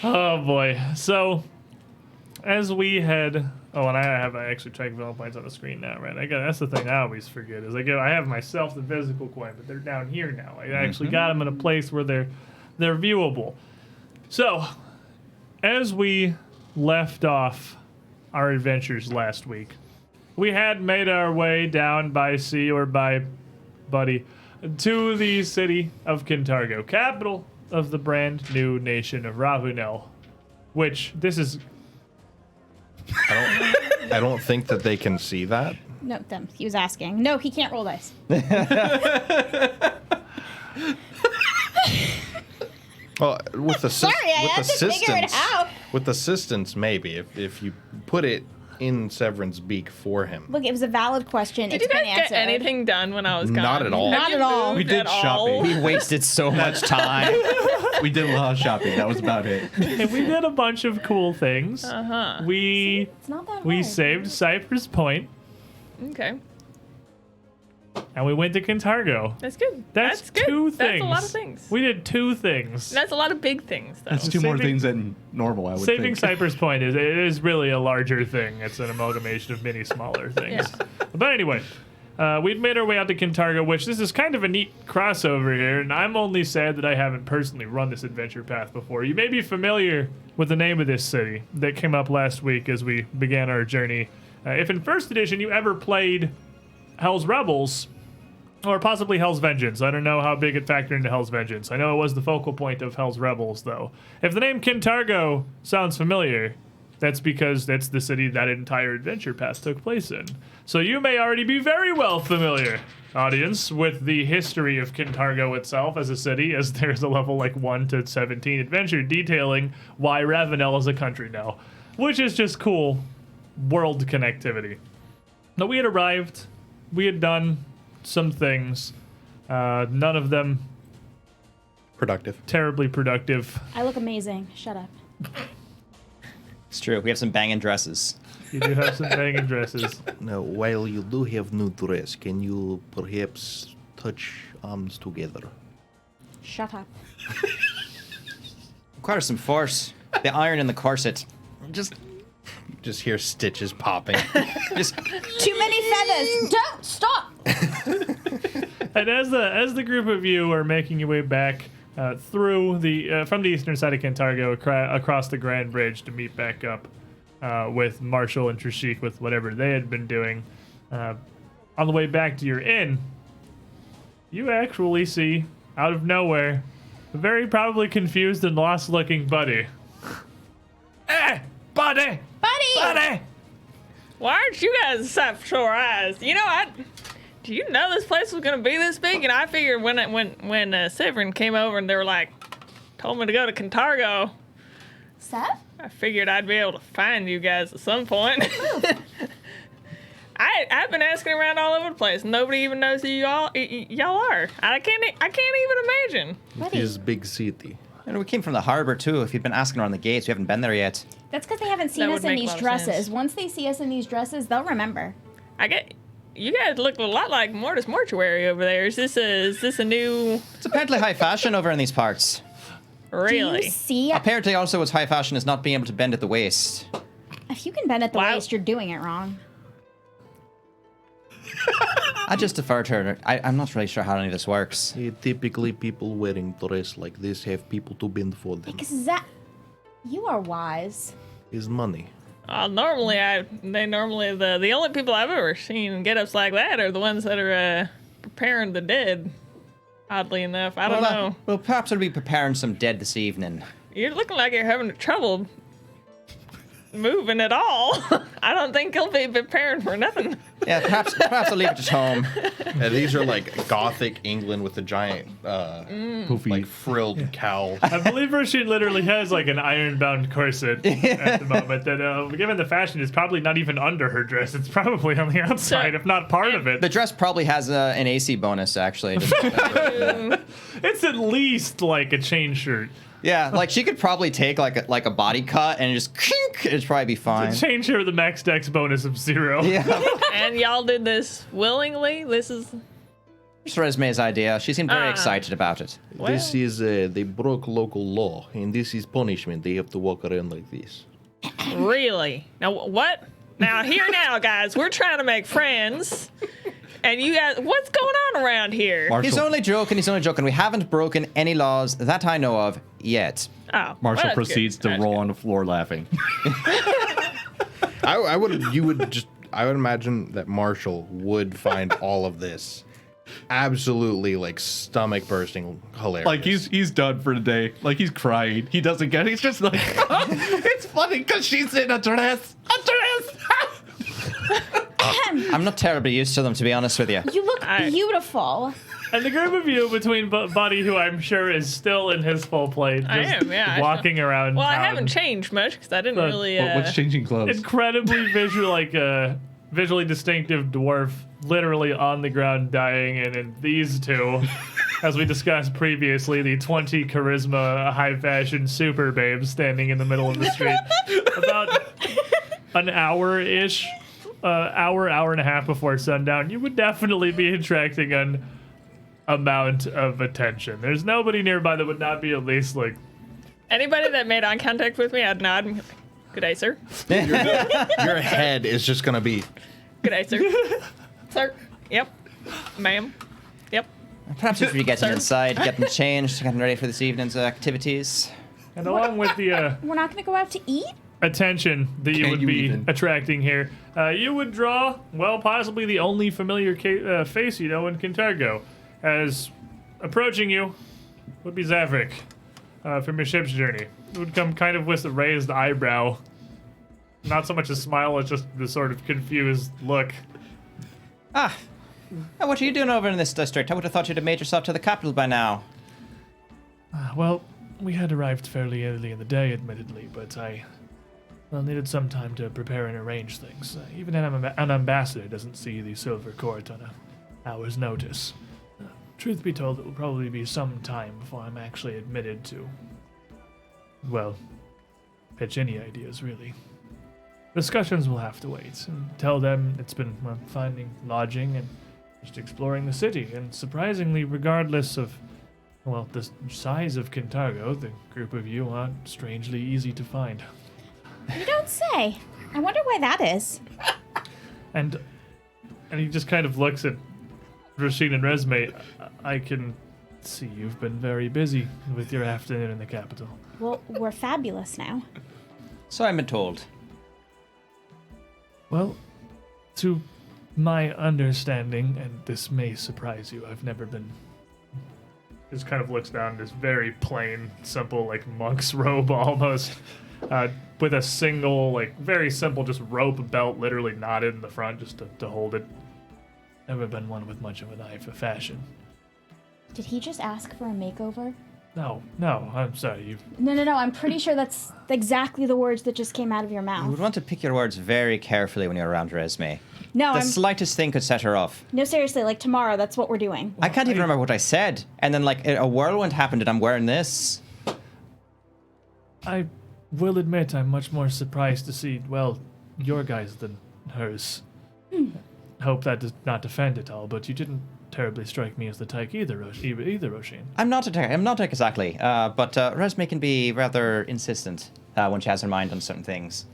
Oh boy. So, as we head, and I have actually track development points on the screen now, right? That's the thing I always forget is I have myself the physical coin, but they're down here now. I actually got them in a place where they're viewable. So, as we left off our adventures last week, we had made our way down by sea or by buddy to the city of Kintargo, capital of the brand new nation of Ravunel, which this is. I don't think that they can see that. No, them. He was asking. No, he can't roll dice. Well, with the Sorry, I had to figure it out. With assistance, maybe if you put it in Severin's beak for him. Look, it was a valid question. Did It's you guys been get answered. anything done when I was gone? Not at all. Not at all. We did shopping. We wasted so much time. We did a lot of shopping. That was about it. And we did a bunch of cool things. We It's not that we hard. saved Cypress Point, Okay, and we went to Kintargo. that's good. That's good. two things. That's a lot of things. We did two things. That's a lot of big things, though. That's two more Saving- things than normal, I would Saving think. Cypress Point is really a larger thing. It's an amalgamation of many smaller things. But anyway, we'd made our way out to Kintargo, which this is kind of a neat crossover here, and I'm only sad that I haven't personally run this adventure path before. You may be familiar with the name of this city that came up last week as we began our journey. If in first edition you ever played Hell's Rebels, or possibly Hell's Vengeance. I don't know how big it factored into Hell's Vengeance. I know it was the focal point of Hell's Rebels, though. If the name Kintargo sounds familiar, that's because that's the city that entire adventure path took place in. So you may already be very well familiar, audience, with the history of Kintargo itself as a city, as there's a level like 1 to 17 adventure detailing why Ravunel is a country now, which is just cool world connectivity. Now, we had arrived, we had done some things, none of them Productive. terribly productive. I look amazing. Shut up. It's true. We have some banging dresses. You do have some banging dresses. Now, while you do have new dress, can you perhaps touch arms together? Shut up. Requires some force. The iron in the corset. Just hear stitches popping. Just Too many feathers. Don't stop. And as the group of you are making your way back through the from the eastern side of Kintargo across the Grand Bridge to meet back up with Marshall and Trishik with whatever they had been doing, on the way back to your inn, you actually see out of nowhere a very probably confused and lost-looking Buddy. Hey, Buddy! Buddy! Why aren't you guys such sore eyes? You know, do you know this place was gonna be this big? And I figured when Severin came over and they were like, told me to go to Kintargo, Seth? I figured I'd be able to find you guys at some point. I've been asking around all over the place. Nobody even knows who y'all are. I can't even imagine. Buddy. It is big city. and we came from the harbor too. If you'd been asking around the gates, we haven't been there yet. That's because they haven't seen That us would in make a these lot of dresses. sense. Once they see us in these dresses, they'll remember. You guys look a lot like Mortis Mortuary over there. Is this a new? It's apparently high fashion over in these parts. Do Really? you see? Apparently, also, what's high fashion is not being able to bend at the waist. If you can bend at the Wow. waist, you're doing it wrong. I just defer to her. I'm not really sure how any of this works. Typically, people wearing dress like this have people to bend for them. You are wise. Is money. Normally, the only people I've ever seen get ups like that are the ones that are preparing the dead. Oddly enough, I don't know. Well, perhaps we'll be preparing some dead this evening. You're looking like you're having trouble moving at all. I don't think he'll be preparing for nothing. Yeah, perhaps I'll leave it at home. Yeah, these are like Gothic England with a giant, Poofy. like frilled cowl. I believe Roshin literally has like an iron-bound corset at the moment that, given the fashion, is probably not even under her dress. It's probably on the outside, if not part of it. The dress probably has an AC bonus, actually. It's at least like a chain shirt. Yeah, like she could probably take like a body cut and just kink, it'd probably be fine. A chain shirt with a max dex bonus of 0. Yeah. And y'all did this willingly? This is... It's Resme's idea. She seemed very excited about it. This is, they broke local law, and this is punishment. They have to walk around like this. Really? Now, what? Now, here now, guys. We're trying to make friends. And you guys, what's going on around here? He's only joking. We haven't broken any laws that I know of yet. Oh, Marshall that's proceeds good. to roll on the floor laughing. I would imagine that Marshall would find all of this absolutely like stomach bursting hilarious. Like he's done for the day. Like he's crying. He doesn't get it. He's just like, it's funny because she's in a dress. I'm not terribly used to them, to be honest with you. You look beautiful. And the group of you between Buddy, who I'm sure is still in his full plate, just I am, yeah. walking around Well, I town. haven't changed much because I didn't But really. What's changing clothes? Incredibly visual, like a visually distinctive dwarf, literally on the ground dying, and then these two, as we discussed previously, the 20 charisma, high fashion super babes standing in the middle of the street. About an hour-ish, hour and a half before sundown, you would definitely be attracting an amount of attention. There's nobody nearby that would not be at least like, Anybody that made eye contact with me, I'd nod and be like, good day, sir. your head is just gonna be. Good day, sir. Sir. Yep. Ma'am. Yep. Perhaps if you get Sir. inside, getting changed, getting ready for this evening's activities. and along with the We're not gonna go out to eat? attention that you Can would you be even? attracting here, you would draw, well, possibly the only familiar face you know in Kintargo. As approaching you would be Zaverick from your ship's journey. It would come kind of with a raised eyebrow. Not so much a smile, it's just the sort of confused look. Ah, what are you doing over in this district? I would have thought you'd have made yourself to the capital by now. Well, we had arrived fairly early in the day, admittedly, but I needed some time to prepare and arrange things. Even an ambassador doesn't see the Silver Court on an hour's notice. Truth be told, it will probably be some time before I'm actually admitted to, well, pitch any ideas, really. Discussions will have to wait. Until then, it's been finding lodging and just exploring the city. And surprisingly, regardless of, well, the size of Kintargo, the group of you aren't strangely easy to find. You don't say. I wonder why that is. And he just kind of looks at Rasheen and Resme. I can see you've been very busy with your afternoon in the capital. Well, we're fabulous now. So I've been told. Well, to my understanding, and this may surprise you, I've never been. Just kind of looks down this very plain, simple, like monk's robe almost, with a single, like very simple, just rope belt, literally knotted in the front just to hold it. Never been one with much of an eye for fashion. Did he just ask for a makeover? No, I'm sorry. No, I'm pretty sure that's exactly the words that just came out of your You mouth. would want to pick your words very carefully when you're around Resme. No, The slightest thing could set her off. no, seriously, like tomorrow, that's what we're doing. I can't even remember what I said. And then, like, a whirlwind happened and I'm wearing this. I will admit I'm much more surprised to see, well, your guys than hers. Hope that does not offend at all, but you didn't terribly strike me as the type either, Roshin. I'm not exactly. But Resme can be rather insistent when she has her mind on certain things.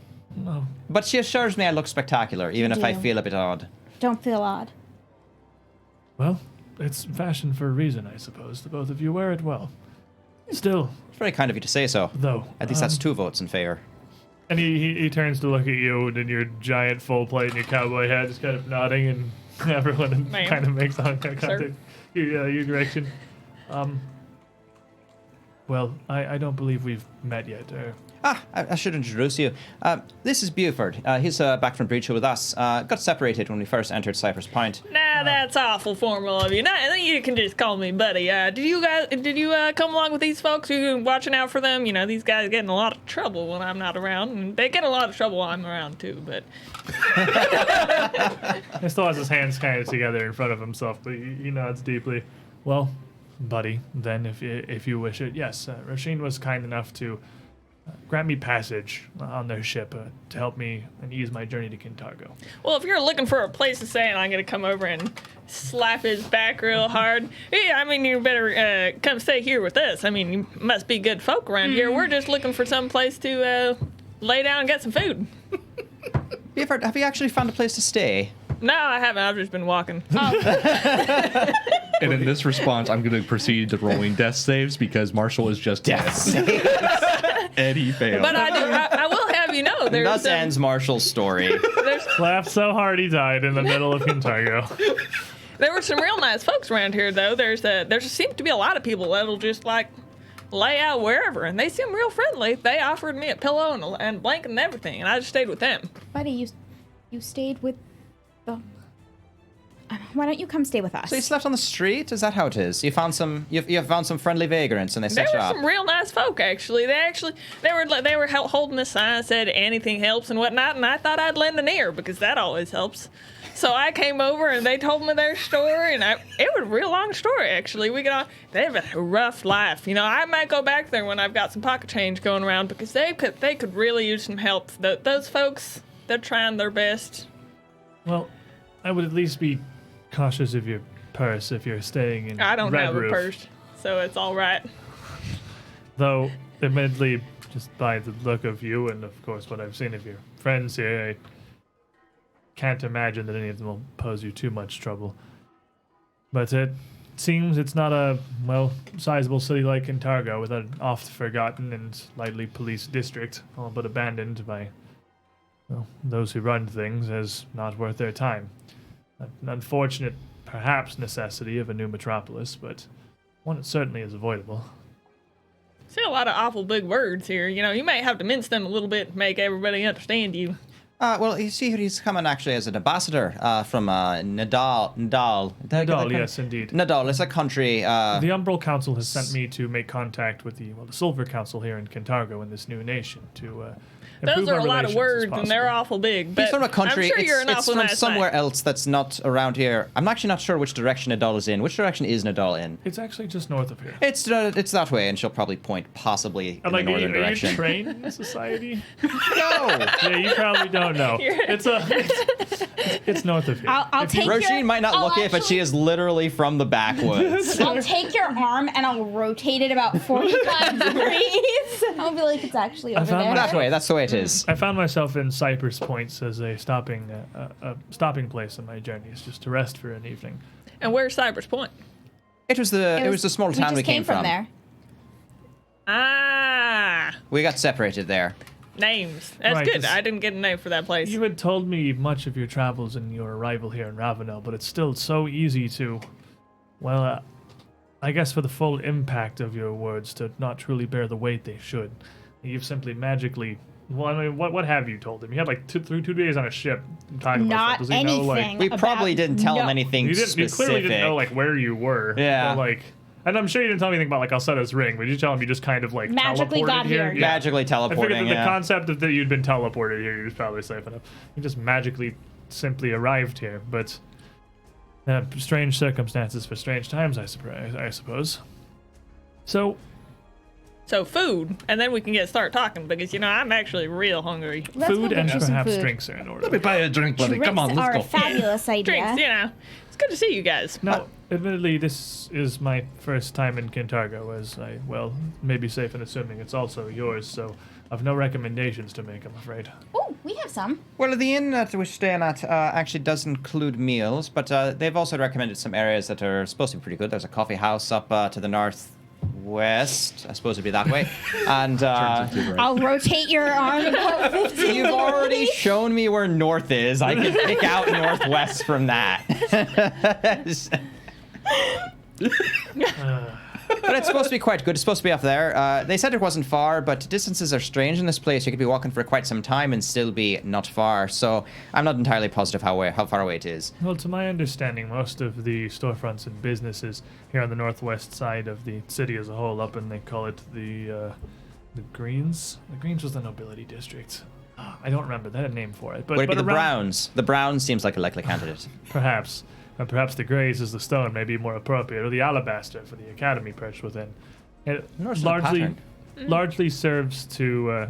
Oh, But she assures me I look spectacular, even if I do. feel a bit odd. Don't feel odd. well, it's fashion for a reason, I suppose. The both of you wear it well. Still, It's very kind of you to say so. though. At least that's 2 votes in favor. And he turns to look at you and in your giant full plate and your cowboy hat, just kind of nodding, and everyone Ma'am. kind of makes eye contact your direction. Well, I don't believe we've met yet. I should introduce you. This is Buford. He's back from Breach with us. Got separated when we first entered Cypress Point. Nah, that's awful formal of you. Nah, you can just call me buddy. Did you come along with these folks? You watching out for them? You know, these guys get in a lot of trouble when I'm not around, and they get a lot of trouble when I'm around too. But He still has his hands kind of together in front of himself, but he nods deeply. Well, buddy, then if you wish it, yes. Rasheen was kind enough to grant me passage on their ship to help me and ease my journey to Kintargo. Well, if you're looking for a place to stay, and I'm gonna come over and slap his back real hard, yeah, I mean, you better come stay here with us. I mean, you must be good folk around here. We're just looking for some place to lay down and get some food. Have you actually found a place to stay? No, I haven't. I've just been walking. And in this response, I'm going to proceed to rolling death saves because Marshall is just Yes. and he failed. But I will have you know, there's Thus ends Marshall's story. Laughed so hard he died in the middle of Kintargo. there were some real nice folks around here, though. There seems to be a lot of people that'll just like lay out wherever, and they seem real friendly. They offered me a pillow and blanket and everything, and I just stayed with them. Buddy, you stayed with the. Why don't you come stay with us? So you slept on the street? Is that how it is? You found some. You found some friendly vagrants, and they There set were you up. some real nice folk, actually. They were holding a sign that said anything helps and whatnot, and I thought I'd lend an ear because that always helps. So I came over and they told me their story, and it was a real long story, actually. They have a rough life. You know, I might go back there when I've got some pocket change going around because they could really use some help. Those folks, they're trying their best. Well, I would at least be cautious of your purse if you're staying in I don't Red have Roof. a purse, so it's all right. Though, admittedly, just by the look of you and, of course, what I've seen of your friends here, I can't imagine that any of them will pose you too much trouble. But it seems it's not a, well, sizable city like Kintargo with an oft-forgotten and lightly policed district, all but abandoned by, well, those who run things as not worth their time. An unfortunate, perhaps, necessity of a new metropolis, but one that certainly is avoidable. See a lot of awful big words here. You know, you may have to mince them a little bit to make everybody understand you. Well, you see, he's coming actually as an ambassador from Nidal. Nidal, yes, indeed. Nidal, it's a country. The Umbral Council has sent me to make contact with the Silver Council here in Kintargo in this new nation to improve Those are our a lot of relations as words, and possible. they're awful big. He's But from a country. I'm sure you're an it's awful from nice somewhere guy. else that's not around here. I'm actually not sure which direction Nidal is in. Which direction is Nidal in? It's actually just north of here. It's that way, and she'll probably point possibly in Like, the northern are you direction. trained in society? No. Yeah, you probably don't know. It's north of here. I'll If you- take your. Roisin might not I'll look it, but she actually- is literally from the backwoods. I'll take your arm and I'll rotate it about 45 degrees. I'll be like, it's actually over found there. That way. That's the way it is. I found myself in Cypress Points as a stopping place on my journeys, just to rest for an evening. And where's Cypress Point? It was the small town we just came from. there. Ah, We got separated there. names. That's Right, good. 'cause I didn't get a name for that place. You had told me much of your travels and your arrival here in Ravenel, but it's still so easy to, well, I guess for the full impact of your words to not truly bear the weight they should. You've simply magically, well, I mean, what have you told him? You had like two days on a ship talking about Not stuff. Does he know, like, anything. We probably about- didn't tell him no. anything you specific. clearly didn't know like where you were. Yeah. But, like, and I'm sure you didn't tell me anything about like Alcetta's ring. But you tell him you just kind of like Magically teleported got here. Yeah. Magically I figured teleporting. that the Yeah. concept of that you'd been teleported here, you're probably safe enough. You just magically simply arrived here, but strange circumstances for strange times, I suppose. So, So food, and then we can start talking because I'm actually real hungry. Let's go food get and you some perhaps food. drinks are in order. Let me buy a drink, buddy. Drinks Come on, are a let's go. fabulous idea. Drinks, it's good to see you guys. Now, admittedly, this is my first time in Kintargo, as I, well, may be safe in assuming it's also yours, so I've no recommendations to make, I'm afraid. Oh, we have some. Well, the inn that we're staying at actually does include meals, but they've also recommended some areas that are supposed to be pretty good. There's a coffee house up to the northwest. I suppose it'd be that way. And I'll rotate your arm about 15 you've already degrees. shown me where north is. I can pick out northwest from that. But it's supposed to be quite good. It's supposed to be up there. They said it wasn't far, but distances are strange in this place. You could be walking for quite some time and still be not far. So I'm not entirely positive how far away it is. Well, to my understanding, most of the storefronts and businesses here on the northwest side of the city as a whole, up and they call it the Greens. The Greens was the nobility district. I don't remember. They had a name for it. But, Would it be but the around- Browns? The Browns seems like a likely candidate. Perhaps. And perhaps the Greys as the stone may be more appropriate, or the alabaster for the academy perched within. It Notice the largely, pattern. largely serves to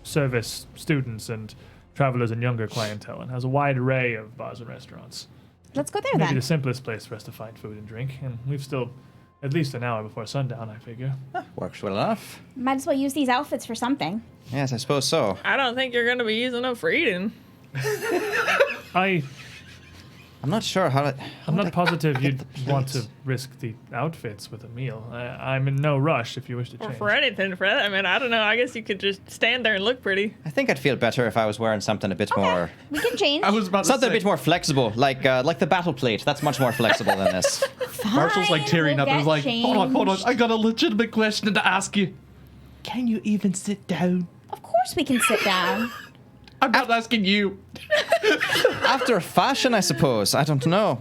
service students and travelers and younger clientele, and has a wide array of bars and restaurants. Let's go there Maybe then. the simplest place for us to find food and drink, and we've still at least an hour before sundown, I figure. Works well enough. Might as well use these outfits for something. Yes, I suppose so. I don't think you're going to be using them for eating. I'm not sure how to. I'm not positive get you'd the want to plates? risk the outfits with a meal. I'm in no rush if you wish to Or change. for anything, for that. I mean, I don't know. I guess you could just stand there and look pretty. I think I'd feel better if I was wearing something a bit more. We can change. I was about to Something say. a bit more flexible, like the battle plate. That's much more flexible than this. Marshall's like Fine, tearing we'll up. He's get like, hold on. changed. I got a legitimate question to ask you. Can you even sit down? Of course we can sit down. I'm not asking you. After fashion, I suppose. I don't know.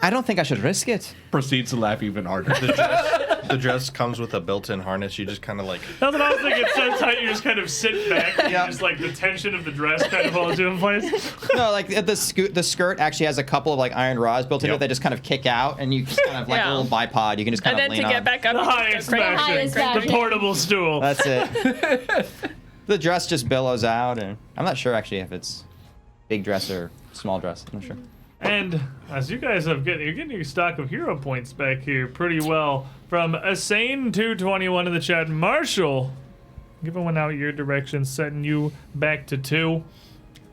I don't think I should risk it. Proceeds to laugh even harder. The dress comes with a built-in harness. You just kind of like. That's what I was thinking. It's so tight, you just kind of sit back, and Yeah. just like the tension of the dress kind of holds you in place. No, like the skirt actually has a couple of like iron rods built into it. Yep. They just kind of kick out, and you just kind of like Yeah. a little bipod. You can just kind And of then to lean get on. back up, The you highest just go crazy. Highest fashion, the fashion. portable stool. That's it. The dress just billows out, and I'm not sure actually if it's big dress or small dress. I'm not sure. And as you guys you're getting your stock of hero points back here pretty well from Asane 221 in the chat. Marshall, giving one out your direction, setting you back to 2.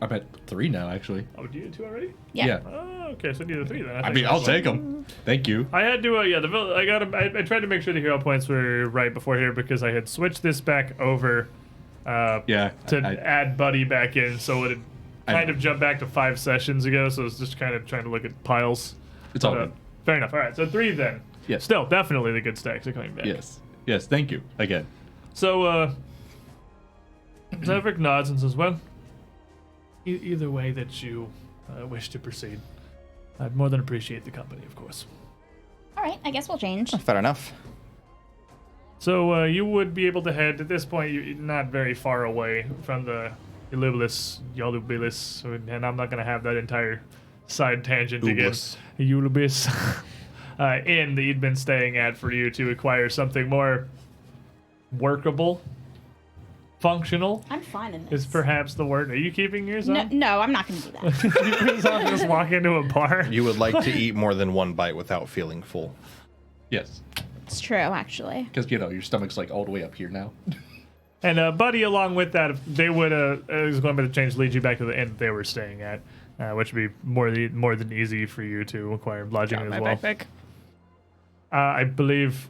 I'm at 3 now, actually. Oh, do you 2 already? Yeah. Oh, okay, so you do 3 then. I think mean, that's I'll one. take them. Thank you. I had to, I tried to make sure the hero points were right before here because I had switched this back over Yeah. to I- add Buddy back in, so it had I kind know. of jumped back to 5 sessions ago, so it's just kind of trying to look at piles. It's all But, good. fair enough. All right, so 3 then. Yes. Still, definitely the good stacks are coming back. Yes. Yes, thank you. Again. So, Zaverick nods and says, well, either way that you wish to proceed, I'd more than appreciate the company, of course. All right, I guess we'll change. Fair enough. So, you would be able to head, at this point, you're not very far away from the Yolubilis, and I'm not going to have that entire side tangent Ublis. again. Yulubis. Inn that you'd been staying at for you to acquire something more workable, functional, I'm fine in this. is perhaps the word. Are you keeping yours on? No, I'm not going to do that. Keep yours on, just walk into a bar. You would like to eat more than one bite without feeling full. Yes. It's true, actually. Because, your stomach's like all the way up here now. And Buddy, along with that, if they would, I was going to change, lead you back to the inn they were staying at, which would be more than easy for you to acquire lodging Got as my well. backpack. I believe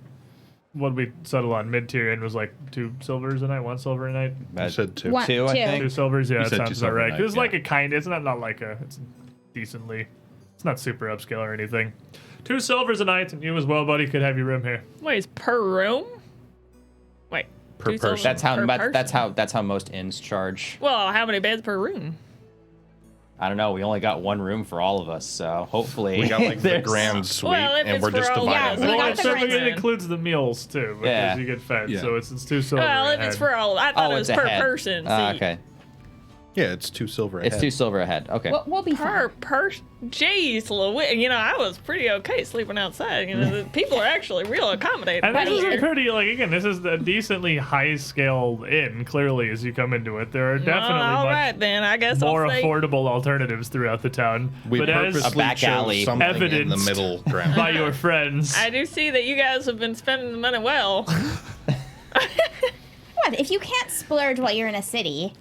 what we settled on mid-tier inn was like 2 silvers a night, 1 silver a night. I said 2. What? Two, I Two. think. 2 silvers, yeah, You that said sounds 2 about silver a right. night, It's like yeah. a kind, it's not like a, it's decently, it's not super upscale or anything. 2 silvers a night, and you as well, Buddy, could have your room here. Wait, it's per room? Wait. Per 2 silver person. That's how most inns charge. Well, how many beds per room? I don't know. We only got one room for all of us, so hopefully We got like the there's- grand suite, Well, if and it's we're for just all- dividing Yeah, we it. got Well, the it grand- includes the meals too, because Yeah. you get fed, Yeah. so it's 2 silver. Well, a if it's head. for all, I thought it was it's a per head. person. Ah, See. okay. Yeah, it's 2 silver a It's head. 2 silver a head. Okay. We'll be fine. Jeez, Louis. I was pretty okay sleeping outside. The people are actually real accommodating. And this is a here. pretty, again, this is a decently high-scale inn, clearly, as you come into it. There are definitely all much right, then. I guess more I'll say affordable alternatives throughout the town. We but as purposely A back chose alley. something in the Evidenced middle ground. by your friends, I do see that you guys have been spending the money well. What? If you can't splurge while you're in a city,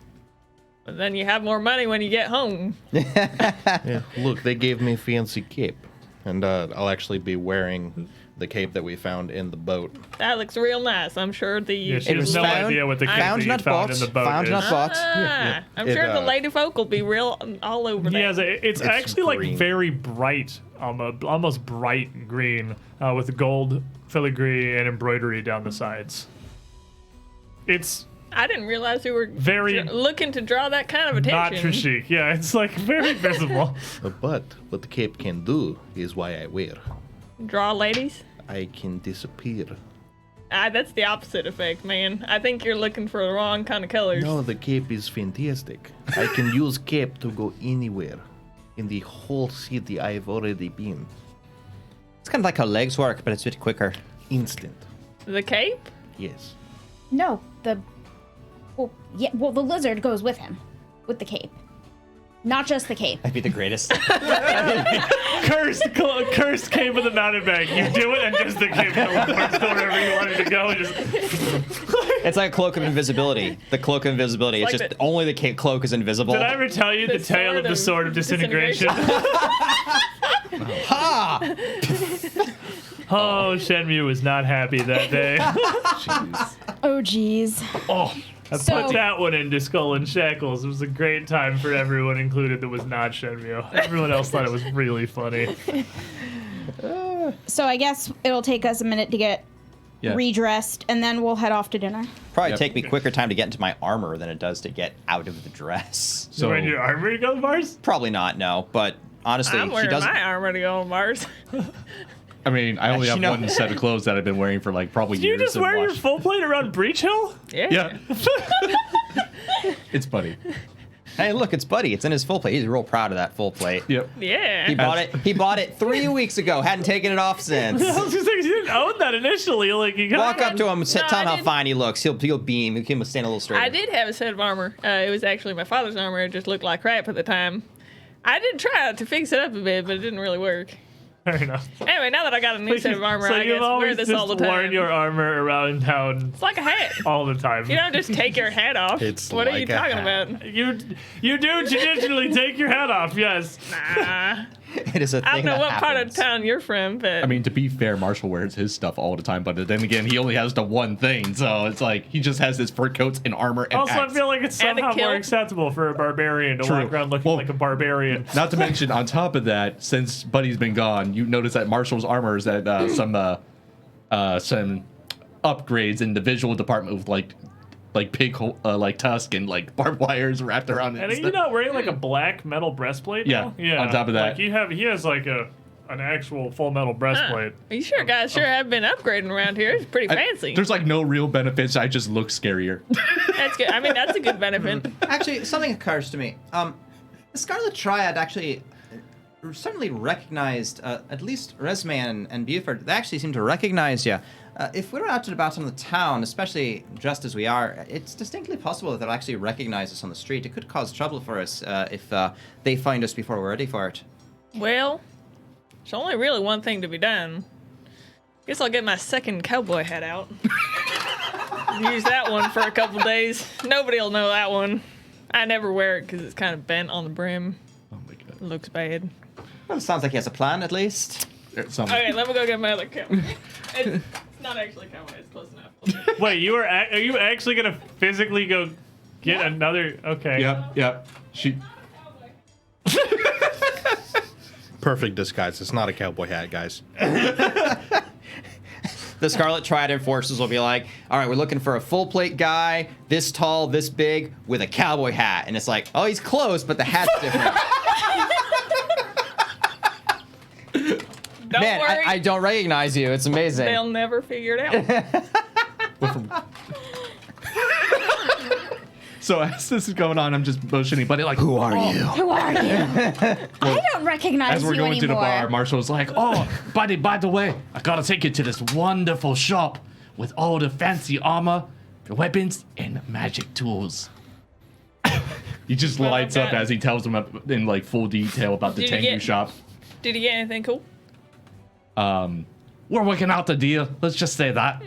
But then you have more money when you get home. Yeah, look, they gave me a fancy cape, and I'll actually be wearing the cape that we found in the boat. That looks real nice. I'm sure the yeah, she It has was no found- idea what the cape found that you not found bought. in the boat Found is. not bought. I'm It, sure the uh, lady folk will be real all over He that. has it's actually green. like very bright, almost bright green, with gold filigree and embroidery down the sides. It's I didn't realize you were Very- looking to draw that kind of not attention. chic. Yeah, it's like very visible. But what the cape can do is why I wear. Draw ladies? I can disappear. That's the opposite effect, man. I think you're looking for the wrong kind of colors. No, the cape is fantastic. I can use cape to go anywhere. In the whole city I've already been. It's kind of like how legs work, but it's a bit quicker. Instant. The cape? Yes. no, the the lizard goes with him, with the cape, not just the cape. That'd be the greatest. Cursed cape of the mountain bank. You do it and just the cape teleports to wherever you wanted to go. And just It's like a cloak of invisibility. The cloak of invisibility. It's It's like just only the cloak is invisible. did I ever tell you the tale of the sword of disintegration? Ha! Oh, Shenmue was not happy that day. Oh, geez. Oh, I So- put that one into Skull and Shackles. It was a great time for everyone included that was not Shenmue. Everyone else thought it was really funny. So I guess it'll take us a minute to get Yeah. redressed, and then we'll head off to dinner. Probably Yep. take me quicker time to get into my armor than it does to get out of the dress. So, wearing your armor to go to Mars? Probably not, no. But honestly, I'm she wearing doesn't. my armor to go on Mars. I mean, I only have Actually, no. one set of clothes that I've been wearing for like probably Do you years. just and wear your watched- full plate around Breach Hill? Yeah. It's funny. Hey, look, it's Buddy. It's in his full plate. He's real proud of that full plate. Yep. Yeah. He bought it. He bought it 3 weeks ago. Hadn't taken it off since. I was just saying, you didn't own that initially. Like, you got Walk up to him, No, tell I him how didn't. fine he looks. He'll beam. He'll stand a little straighter. I did have a set of armor. It was actually my father's armor. It just looked like crap at the time. I did try to fix it up a bit, but it didn't really work. Fair enough. Anyway, now that I got a new set of armor, so I you've guess wear always this just all the time. worn your armor around town It's like a hat. all the time. You don't just take your hat off. It's what are like you a talking hat. about? You do traditionally take your hat off, yes. Nah. It is a thing I don't know that what part of happens. town you're from, but I mean, to be fair, Marshall wears his stuff all the time, but then again, he only has the one thing, so it's like he just has his fur coats and armor and Also, I axe. feel like it's And a somehow more kilt. acceptable for a barbarian to True. walk around looking Well- like a barbarian. Not to mention, on top of that, since Buddy's been gone, you notice that Marshall's armor is at some upgrades in the visual department with like pig like tusk and like barbed wires wrapped around it. And are and you stuff. not wearing like a black metal breastplate? Yeah, now? Yeah. on top of that. like he has like an actual full metal breastplate. you sure guys sure have been upgrading around here. It's pretty fancy. There's like no real benefits. I just look scarier. That's good. I mean, that's a good benefit. Actually, something occurs to me. The Scarlet Triad actually certainly recognized, at least Resme and Buford, they actually seem to recognize you. If we were out and about in the town, especially dressed as we are, it's distinctly possible that they'll actually recognize us on the street. It could cause trouble for us if they find us before we're ready for it. Well, there's only really one thing to be done. Guess I'll get my second cowboy hat out. Use that one for a couple days. Nobody'll know that one. I never wear it because it's kind of bent on the brim. Oh my god. It looks bad. Well, it sounds like he has a plan, at least. There's some- Okay, let me go get my other cowboy. It's not actually a cowboy. It's close enough. Wait, are you actually gonna physically go get another? Okay. Yep. She. Perfect disguise. It's not a cowboy hat, guys. The Scarlet Triad enforcers will be like, all right, we're looking for a full plate guy, this tall, this big, with a cowboy hat. And it's like, oh, he's close, but the hat's different. Don't Man, worry. I don't recognize you. It's amazing. They'll never figure it out. So as this is going on, I'm just motioning Buddy like, Who are you? Who are you? I don't recognize as we're you going to the anymore. bar, Marshall's like, "Oh, Buddy, by the way, I gotta take you to this wonderful shop with all the fancy armor, weapons, and magic tools." He just Well, lights up okay. as he tells him in like full detail about the Did you Tengu get- shop. Did you get anything cool? We're working out the deal. Let's just say that.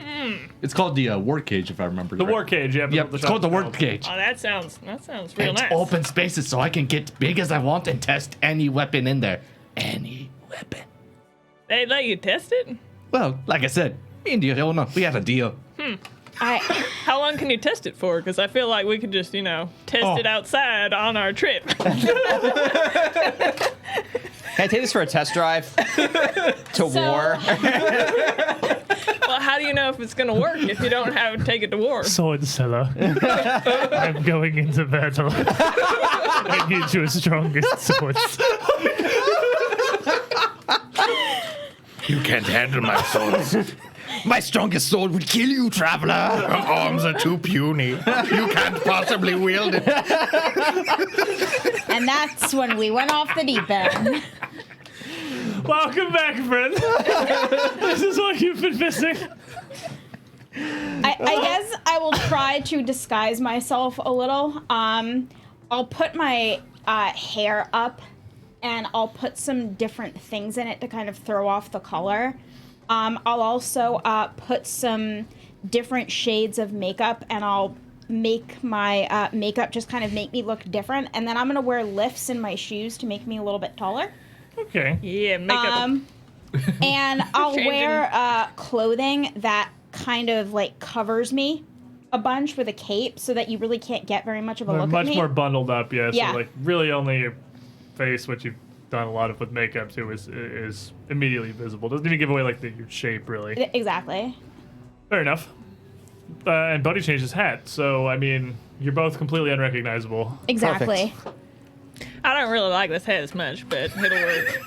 It's called the war cage, if I remember. The war cage. Yeah. Yep, it's called the war cage. Oh, that sounds real It's nice. open spaces, so I can get big as I want and test any weapon in there. Any weapon. They let you test it? Well, like I said, me and the owner, we had a deal. How long can you test it for? Because I feel like we could just, test Oh. it outside on our trip. Can I take this for a test drive? To war? Well, how do you know if it's going to work if you don't take it to war? Sword seller. I'm going into battle. I need your strongest swords. You can't handle my swords. My strongest sword would kill you, traveler. Your arms are too puny. You can't possibly wield it. And that's when we went off the deep end. Welcome back, friend. This is what you've been missing. I guess I will try to disguise myself a little. I'll put my hair up, and I'll put some different things in it to kind of throw off the color. I'll also put some different shades of makeup, and I'll make my makeup just kind of make me look different. And then I'm gonna wear lifts in my shoes to make me a little bit taller. Okay. Yeah, makeup. And I'll Changing. wear clothing that kind of like covers me a bunch with a cape, so that you really can't get very much of a look Much at me. more bundled up, yeah. Yeah. So like really only your face, which you've done a lot of with makeup too, is immediately visible. Doesn't even give away like your shape really. Exactly. Fair enough. And Buddy changed his hat, so I mean you're both completely unrecognizable. Exactly. I don't really like this head as much, but it'll work.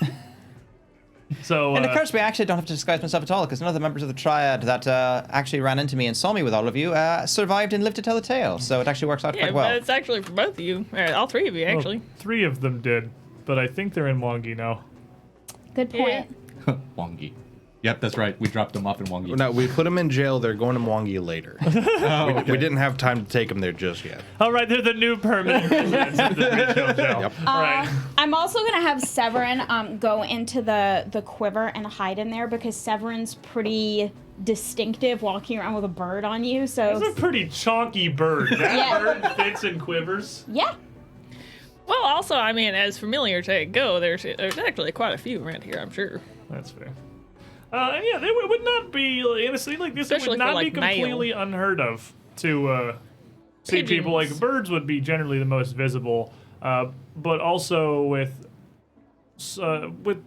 So And of course, we actually don't have to disguise myself at all, because none of the members of the Triad that actually ran into me and saw me with all of you survived and lived to tell the tale. So it actually works out Yeah, quite well. but it's actually for both of you, or all three of you, well, actually. 3 of them did, but I think they're in Wongi now. Good point. Wongi. Yep, that's right. We dropped them off in Wongi. No, we put them in jail. They're going to Mwangi later. We didn't have time to take them there just yet. All right, they're the new permanent residents of the retail jail. Yep. All right. I'm also gonna have Severin go into the quiver and hide in there, because Severin's pretty distinctive, walking around with a bird on you. So That's a pretty chonky bird. That Yeah. bird fits in quivers. yeah. Well, also, I mean, as familiar to go, there's actually quite a few around here, I'm sure. That's fair. And yeah, they would not be in a scene like this. It Especially would for, not be like, mail. completely unheard of to see people like Pigeons. birds would be generally the most visible, but also with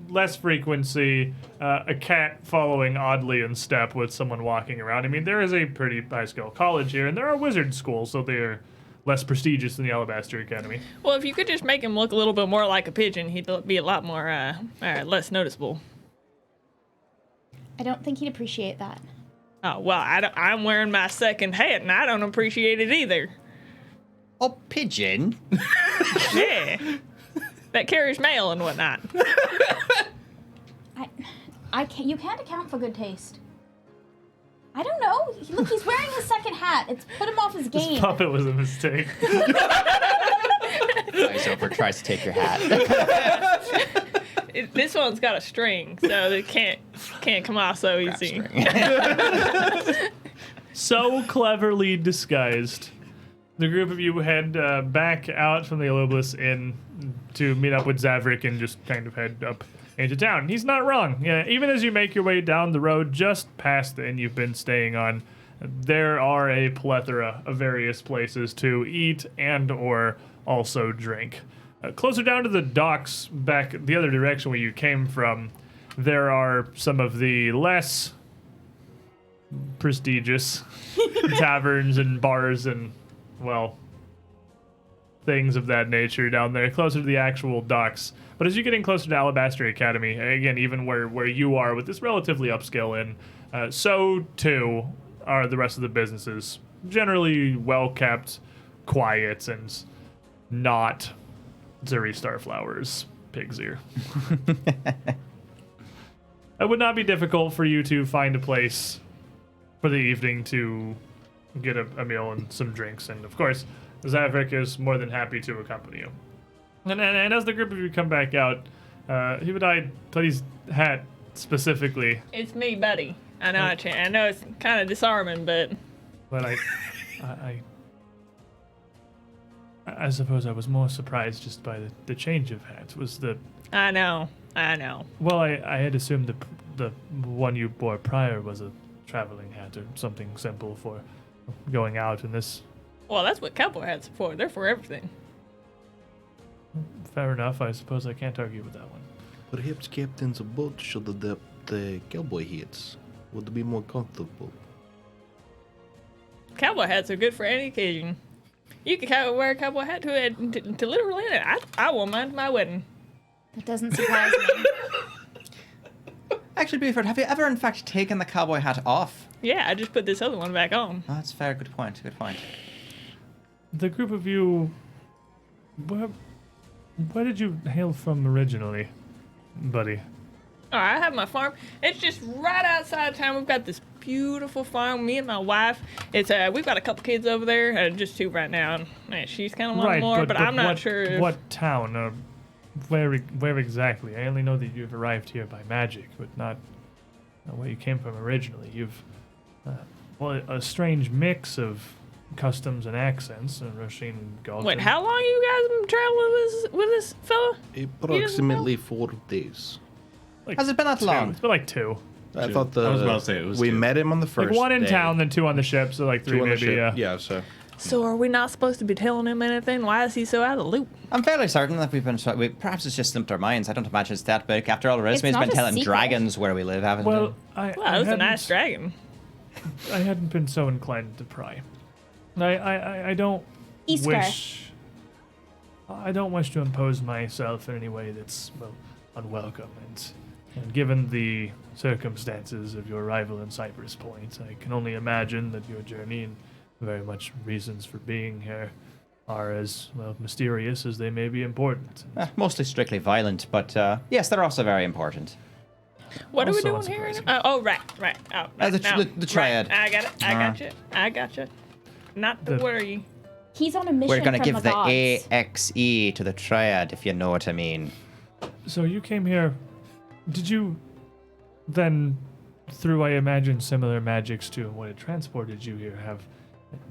less frequency, a cat following oddly in step with someone walking around. I mean, there is a pretty high skill college here, and there are wizard schools, so they are less prestigious than the Alabaster Academy. Well, if you could just make him look a little bit more like a pigeon, he'd be a lot more less noticeable. I don't think he'd appreciate that. Oh, well, I'm wearing my second hat, and I don't appreciate it either. Oh, pigeon? Yeah. That carries mail and whatnot. I can't. You can't account for good taste. I don't know. Look, he's wearing his second hat. It's put him off his This game. puppet was a mistake. Flies over, tries to take your hat. This one's got a string, so it can't come off so easy. So cleverly disguised. The group of you head back out from the Aloblis Inn to meet up with Zaverick and just kind of head up into town. He's not wrong. Yeah, even as you make your way down the road just past the inn you've been staying on, there are a plethora of various places to eat and or also drink. Closer down to the docks, back the other direction where you came from, there are some of the less prestigious taverns and bars and, well, things of that nature down there, closer to the actual docks. But as you're getting closer to Alabaster Academy, again, even where you are with this relatively upscale inn, so too are the rest of the businesses. Generally well kept, quiet, and not Zuri Starflower's pig's ear. It would not be difficult for you to find a place for the evening to get a meal and some drinks, and of course, Zaverick is more than happy to accompany you. And as the group of you come back out, he would eye Tuddy's hat specifically. It's me, buddy. I know I know it's kind of disarming, but But I suppose I was more surprised just by the change of hats. Was the I know. well, I had assumed the one you wore prior was a traveling hat or something simple for going out, and this. Well, that's what cowboy hats are for. They're for everything. Fair enough. I suppose I can't argue with that one. Perhaps captains of boats should adapt the cowboy hats. Would be more comfortable. Cowboy hats are good for any occasion. You can wear a cowboy hat to literally anything. I wore mine to my wedding. That doesn't surprise me. Actually, Buford, have you ever in fact taken the cowboy hat off? Yeah, I just put this other one back on. Oh, that's fair. Good point. Good point. The group of you, where did you hail from originally, buddy? All right, I have my farm. It's just right outside of town. We've got this beautiful farm. Me and my wife. It's we've got a couple kids over there, just 2 right now. And she's kind of wanting more, but I'm not sure. What town or where exactly? I only know that you've arrived here by magic, but not where you came from originally. You've a strange mix of customs and accents. Roshin Galton. Wait, how long you guys been traveling with this fella? Approximately 4 days. Has it been that long? It's been like 2. I 2. thought I was about to say it was we 2. met him on the first Like 1 in day. town, then 2 on the ship, so like 3 2 on the maybe. ship. Yeah, so So are we not supposed to be telling him anything? Why is he so out of the loop? I'm fairly certain that we've been. Perhaps it's just slipped our minds. I don't imagine it's that big. After all, the rest of It's me's been not a telling secret. dragons where we live, haven't we? Well, I Wow, that's a hadn't- nice dragon. I hadn't been so inclined to pry. I don't Iskar. wish. I don't wish to impose myself in any way that's unwelcome, and given the circumstances of your arrival in Cypress Point, I can only imagine that your journey and very much reasons for being here are as mysterious as they may be important. Mostly strictly violent, but yes, they're also very important. What are we Also doing here? unsurprising. Oh, right. Oh, the Triad. Right. I got it. I got you. Not to The- worry. He's on a mission We're gonna from give the the gods. AXE to the Triad, if you know what I mean. So you came here. Did you then, through I imagine similar magics to what had transported you here, have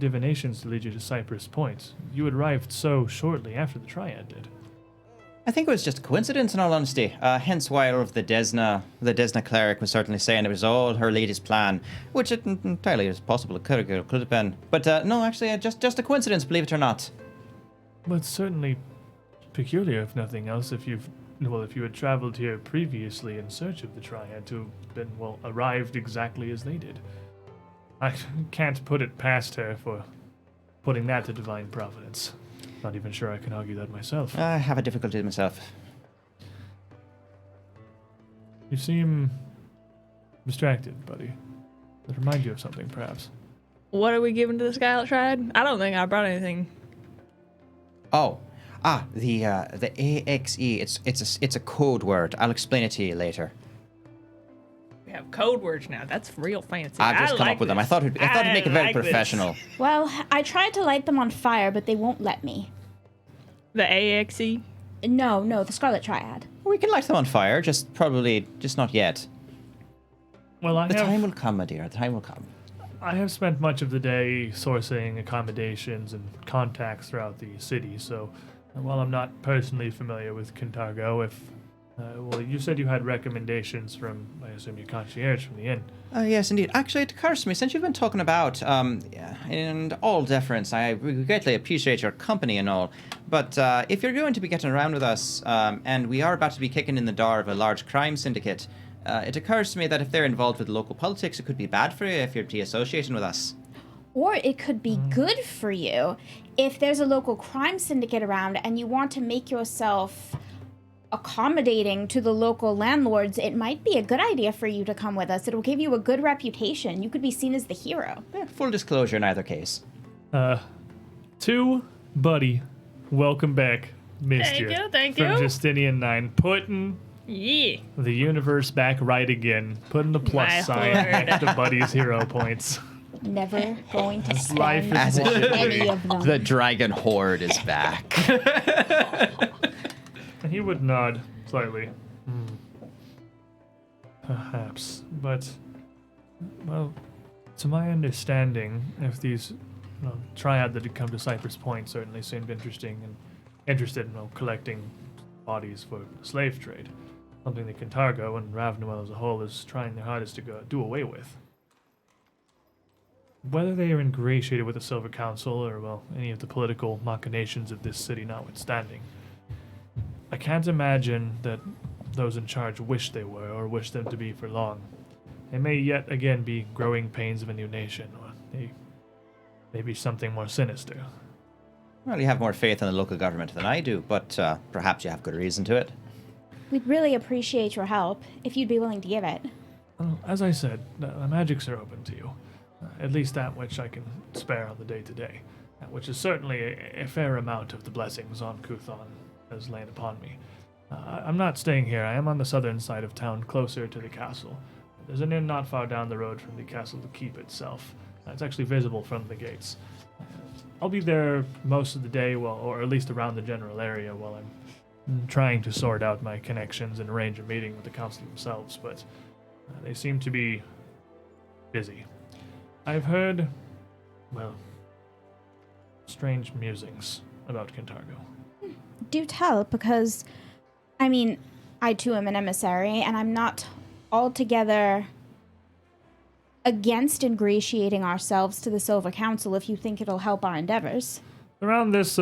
divinations to lead you to Cypress Point? You had arrived so shortly after the Triad did. I think it was just a coincidence, in all honesty. Hence why all of the Desna cleric was certainly saying it was all her lady's plan, which it entirely is possible it could have been. But no, actually, just a coincidence, believe it or not. Well, it's certainly peculiar, if nothing else, if you had traveled here previously in search of the Triad to have been, arrived exactly as they did. I can't put it past her for putting that to divine providence. Not even sure I can argue that myself. I have a difficulty myself. You seem distracted, buddy. Does it remind you of something, perhaps? What are we giving to the Scarlet Triad? I don't think I brought anything. Oh, the AXE. It's a code word. I'll explain it to you later. We have code words now. That's real fancy. I've just I come like up with them. I this. thought it'd make it very like this. professional. Well, I tried to light them on fire, but they won't let me. The AXE. No, the Scarlet Triad. We can light them on fire, just not yet. Well, The time will come, my dear. The time will come. I have spent much of the day sourcing accommodations and contacts throughout the city, so while I'm not personally familiar with Kintargo, you said you had recommendations from, I assume, your concierge from the inn. Yes, indeed. Actually, it occurs to me, since you've been talking about, in all deference, I greatly appreciate your company and all, but if you're going to be getting around with us, and we are about to be kicking in the door of a large crime syndicate, it occurs to me that if they're involved with local politics, it could be bad for you if you're de-associating with us. Or it could be good for you if there's a local crime syndicate around and you want to make yourself accommodating to the local landlords. It might be a good idea for you to come with us. It'll give you a good reputation. You could be seen as the hero. Full disclosure in either case. Buddy, welcome back. Missed Thank you, thank From you. Justinian 9, putting Yeah. the universe back right again, putting the plus My sign lord. next to Buddy's hero points. Never going to life spend is what it any of them. The dragon horde is back. He would nod slightly. Perhaps, but, to my understanding, if these triad that had come to Cypress Point certainly seemed interested in collecting bodies for the slave trade, something that Kintargo and Ravnuel as a whole is trying their hardest to do away with. Whether they are ingratiated with the Silver Council or, any of the political machinations of this city notwithstanding, I can't imagine that those in charge wish they were or wish them to be for long. They may yet again be growing pains of a new nation, or maybe something more sinister. Well, you have more faith in the local government than I do, but perhaps you have good reason to it. We'd really appreciate your help if you'd be willing to give it. Well, as I said, the magics are open to you. At least that which I can spare on the day-to-day, which is certainly a fair amount of the blessings on Kuthon has lain upon me. I'm not staying here. I am on the southern side of town, closer to the castle. There's an inn not far down the road from the castle keep itself. It's actually visible from the gates. I'll be there most of the day, or at least around the general area while I'm trying to sort out my connections and arrange a meeting with the council themselves, but they seem to be busy. I've heard, well, strange musings about Kintargo. Do tell, because, I mean, I too am an emissary, and I'm not altogether against ingratiating ourselves to the Silver Council if you think it'll help our endeavors. Around this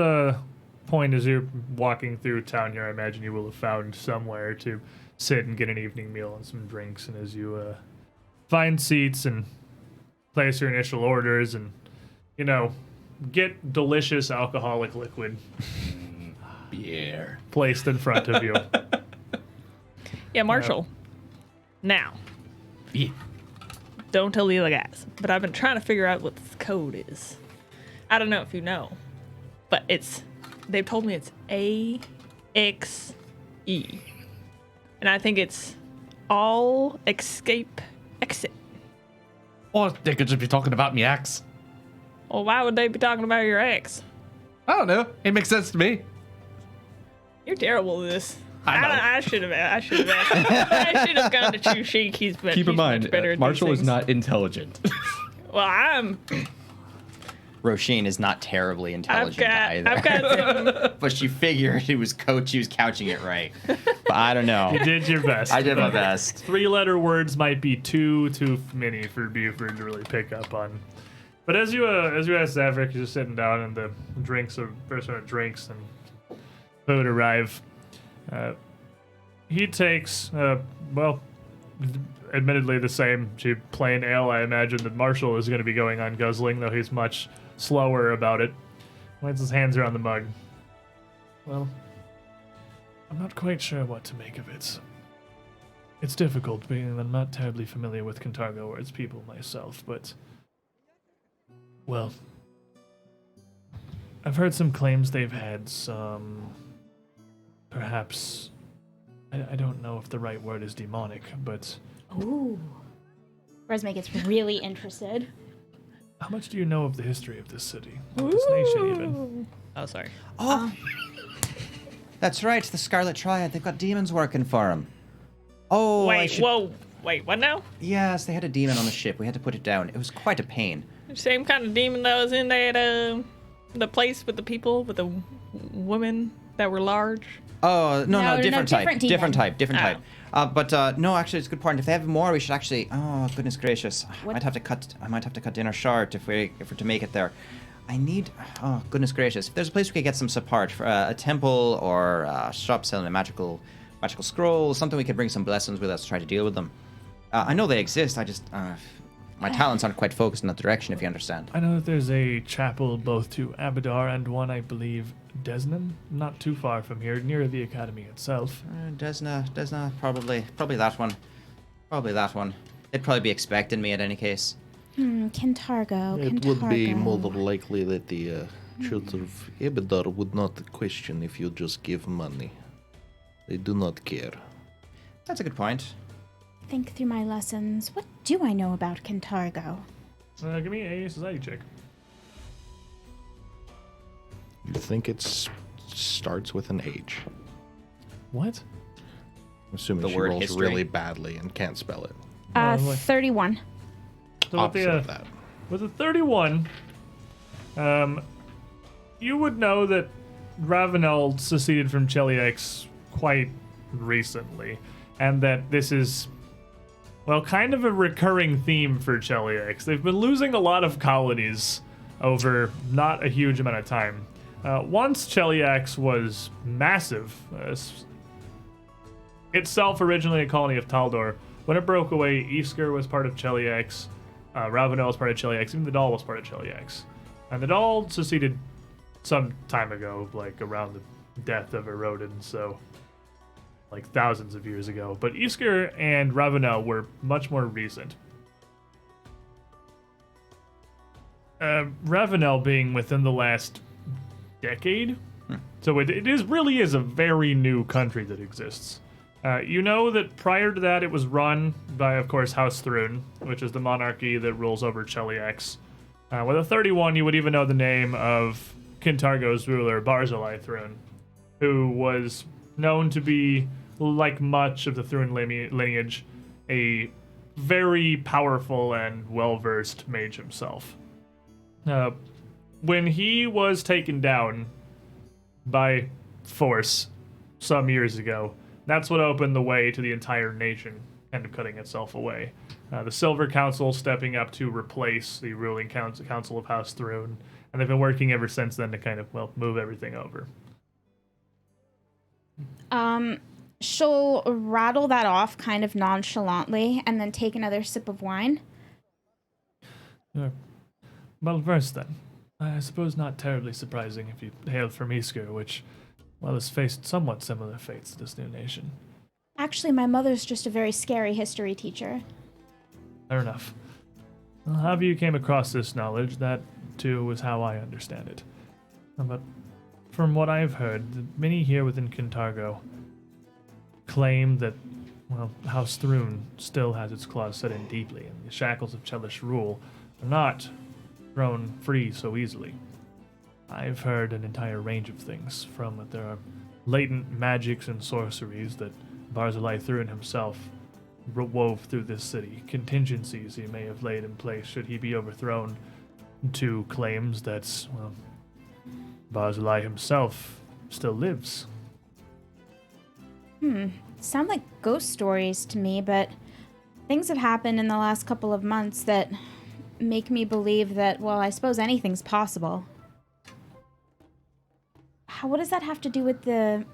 point, as you're walking through town here, I imagine you will have found somewhere to sit and get an evening meal and some drinks, and as you find seats and place your initial orders and, get delicious alcoholic liquid Beer. placed in front of you. Yeah, Marshall. Now, Yeah. don't tell the other guys, but I've been trying to figure out what this code is. I don't know if you know, but they've told me it's AXE. And I think it's all escape exit. Or they could just be talking about me ex. Well, why would they be talking about your ex? I don't know. It makes sense to me. You're terrible at this. I know. I should have I should have gone to Chu Sheik. He's Keep he's in mind, much better at Marshall these is things. not intelligent. Well, Roisin is not terribly intelligent either. I've got some. But she figured she was couching it right. But I don't know. You did your best. I did my best. Three-letter words might be too many for Buford to really pick up on. But as you ask Zaverick, you're just sitting down and the first round of drinks and food arrive. He takes, admittedly the same cheap plain ale. I imagine that Marshall is going to be going on guzzling, though he's much slower about it. Winds his hands around the mug. Well, I'm not quite sure what to make of it. It's difficult, being that I'm not terribly familiar with Kintargo or its people myself, but... Well, I've heard some claims they've had some... Perhaps... I don't know if the right word is demonic, but... Ooh. Resme gets really interested. How much do you know of the history of this city? Of this nation, even? Oh, sorry. Oh, that's right. The Scarlet Triad. They've got demons working for them. Oh, Wait, what now? Yes, they had a demon on the ship. We had to put it down. It was quite a pain. Same kind of demon that was in that the place with the people with the women that were large. Oh, no, No, different type. different demon. Different type. Oh. But no, actually, it's a good point. If they have more, we should actually. Oh, goodness gracious! I might have to cut dinner short if we're to make it there. I need. Oh, goodness gracious! If there's a place we could get some support for a temple or a shop selling a magical scroll, something we could bring some blessings with us to try to deal with them. I know they exist. I just my talents aren't quite focused in that direction. If you understand. I know that there's a chapel both to Abadar and one, I believe, Desnan, not too far from here, near the academy itself. Desna, probably that one. Probably that one. They'd probably be expecting me at any case. Kintargo. It would be Kintargo. more than likely that the children of Ebedar would not question if you just give money. They do not care. That's a good point. Think through my lessons. What do I know about Kintargo? Give me a society check. You think it starts with an H? What? I'm assuming The she word rolls history. really badly and can't spell it. Like- 31. So Opposite of that. with a 31, you would know that Ravenel seceded from Cheliax quite recently, and that this is, well, kind of a recurring theme for Cheliax. They've been losing a lot of colonies over not a huge amount of time. Once Cheliax was massive, itself originally a colony of Taldor. When it broke away, Isker was part of Cheliax, Ravenel was part of Cheliax, even the Doll was part of Cheliax. And the Doll seceded some time ago, like around the death of Erodin, so like thousands of years ago. But Isker and Ravenel were much more recent. Ravenel being within the last decade. So it really is a very new country that exists. You know that prior to that, it was run by, of course, House Thrun, which is the monarchy that rules over Cheliax. With a 31, you would even know the name of Kintargo's ruler, Barzillai Thrun, who was known to be, like much of the Thrun lineage, a very powerful and well-versed mage himself. When he was taken down by force some years ago, that's what opened the way to the entire nation kind of cutting itself away. The Silver Council stepping up to replace the ruling council of House Thrun, and they've been working ever since then to kind of, well, move everything over. She'll rattle that off kind of nonchalantly and then take another sip of wine. Well versed then. I suppose not terribly surprising if you hail from Isker, which, well, has faced somewhat similar fates to this new nation. Actually, my mother's just a very scary history teacher. Fair enough. Well, however you came across this knowledge, that too was how I understand it. But from what I've heard, many here within Kintargo claim that, well, House Thrun still has its claws set in deeply, and the shackles of Chelish rule are not thrown free so easily. I've heard an entire range of things, from that there are latent magics and sorceries that Barzillai Thrun himself wove through this city, contingencies he may have laid in place should he be overthrown, to claims that, well, Barzillai himself still lives. Sound like ghost stories to me, but things have happened in the last couple of months that make me believe that, well, I suppose anything's possible. What does that have to do with the...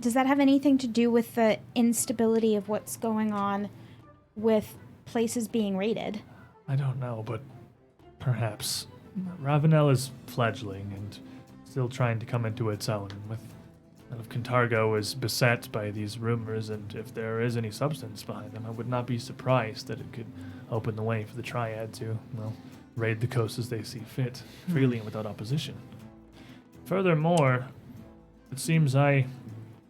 Does that have anything to do with the instability of what's going on with places being raided? I don't know, but perhaps. Ravenel is fledgling and still trying to come into its own, and with of Kintargo is beset by these rumors, and if there is any substance behind them, I would not be surprised that it could open the way for the Triad to, well, raid the coast as they see fit, freely and without opposition. Furthermore, it seems I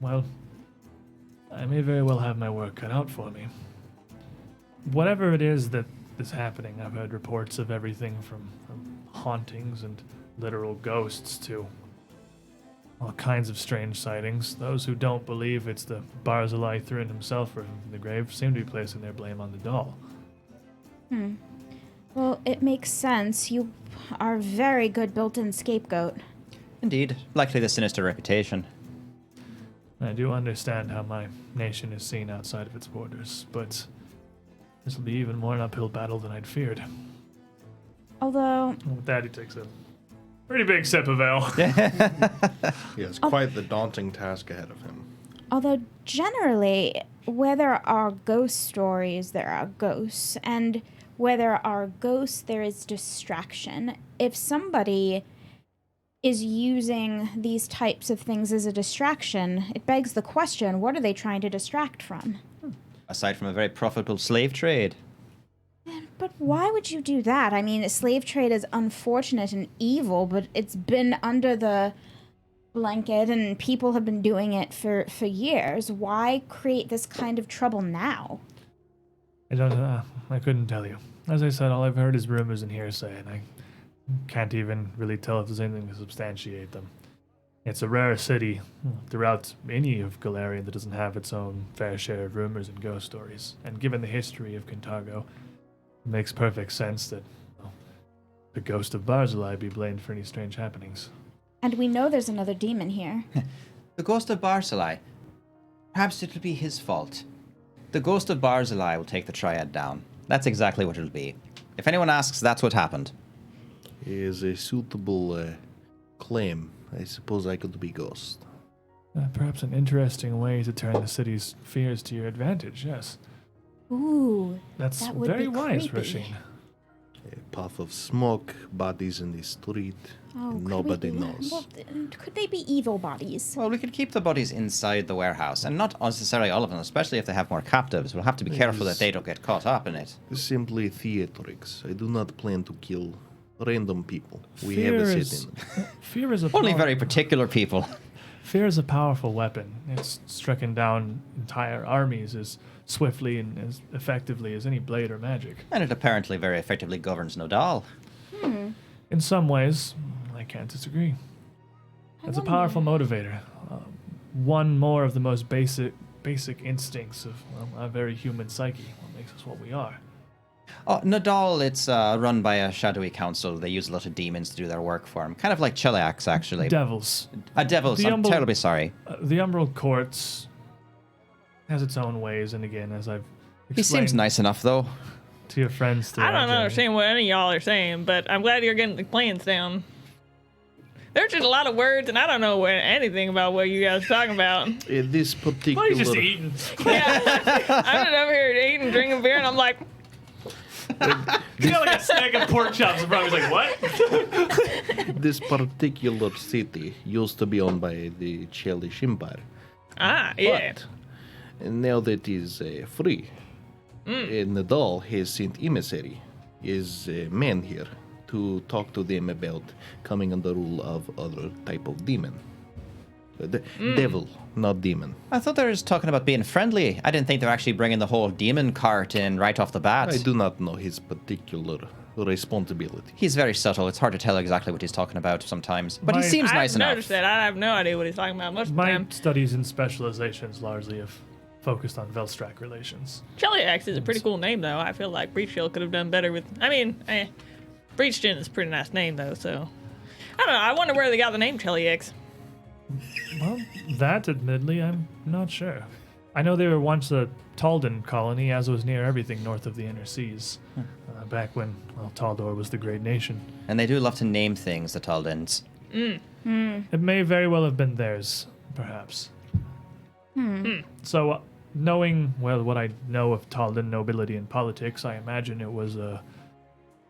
may very well have my work cut out for me. Whatever it is that is happening, I've heard reports of everything from hauntings and literal ghosts to all kinds of strange sightings. Those who don't believe it's the Barzillai Thrun himself from the grave seem to be placing their blame on the doll. Well, it makes sense. You are a very good built-in scapegoat. Indeed. Likely the sinister reputation. I do understand how my nation is seen outside of its borders, but this will be even more an uphill battle than I'd feared. Although... And with that, he takes a pretty big sip of ale. He has quite the daunting task ahead of him. Although generally, where there are ghost stories, there are ghosts. And where there are ghosts, there is distraction. If somebody is using these types of things as a distraction, it begs the question, what are they trying to distract from? Aside from a very profitable slave trade. But why would you do that? I mean, slave trade is unfortunate and evil, but it's been under the blanket and people have been doing it for years. Why create this kind of trouble now? I couldn't tell you. As I said, all I've heard is rumors and hearsay, and I can't even really tell if there's anything to substantiate them. It's a rare city throughout any of Galarian that doesn't have its own fair share of rumors and ghost stories. And given the history of Kintargo, it makes perfect sense that, well, the ghost of Barzillai be blamed for any strange happenings. And we know there's another demon here. The ghost of Barzillai. Perhaps it'll be his fault. The ghost of Barzillai will take the Triad down. That's exactly what it'll be. If anyone asks, that's what happened. Is a suitable claim. I suppose I could be ghost. Perhaps an interesting way to turn the city's fears to your advantage, yes. Ooh, That's that would very be wise, creepy. Rasheen. A puff of smoke, bodies in the street, Oh, and could nobody we, knows. Well, could they be evil bodies? Well, we could keep the bodies inside the warehouse, and not necessarily all of them, especially if they have more captives. We'll have to be careful that they don't get caught up in it. Simply theatrics. I do not plan to kill random people. We Fear have a is- sit-in. Fear is a Only power- very particular people. Fear is a powerful weapon. It's stricken down entire armies as swiftly and as effectively as any blade or magic. And it apparently very effectively governs Nodal. In some ways, I can't disagree. It's a powerful motivator. One more of the most basic instincts of our very human psyche. What makes us what we are. Oh, Nodal, it's run by a shadowy council. They use a lot of demons to do their work for them. Kind of like Cheliax, actually. Devils. Devils, I'm terribly sorry. The Umbral Courts has its own ways, and again, as I've He seems nice enough, though. to your friends. I don't throughout, understand what any of y'all are saying, but I'm glad you're getting the plans down. There's just a lot of words, and I don't know anything about what you guys are talking about. This particular... Well, he's just eating. Yeah, I'm just over here eating, drinking beer, and I'm like, You got like a snack of pork chops, and probably like, what? This particular city used to be owned by the Chelish Empire. yeah. But now that is free, Nidal has sent emissary, his man here, to talk to them about coming under rule of other type of demon. Devil, not demon. I thought they were just talking about being friendly. I didn't think they were actually bringing the whole demon cart in right off the bat. I do not know his particular responsibility. He's very subtle. It's hard to tell exactly what he's talking about sometimes. But he seems nice I've enough. noticed that. I have no idea what he's talking about most of the My time. studies and specializations largely have focused on Velstrak relations. Cheliax is a pretty cool name, though. I feel like Breachfield could have done better with... I mean, Breachton is a pretty nice name, though, so... I don't know. I wonder where they got the name Cheliax. Well, that, admittedly, I'm not sure. I know they were once a Taldan colony, as was near everything north of the Inner Seas, back when, well, Taldor was the great nation. And they do love to name things, the Taldans. It may very well have been theirs, perhaps. So, knowing, well, what I know of Taldan nobility and politics, I imagine it was a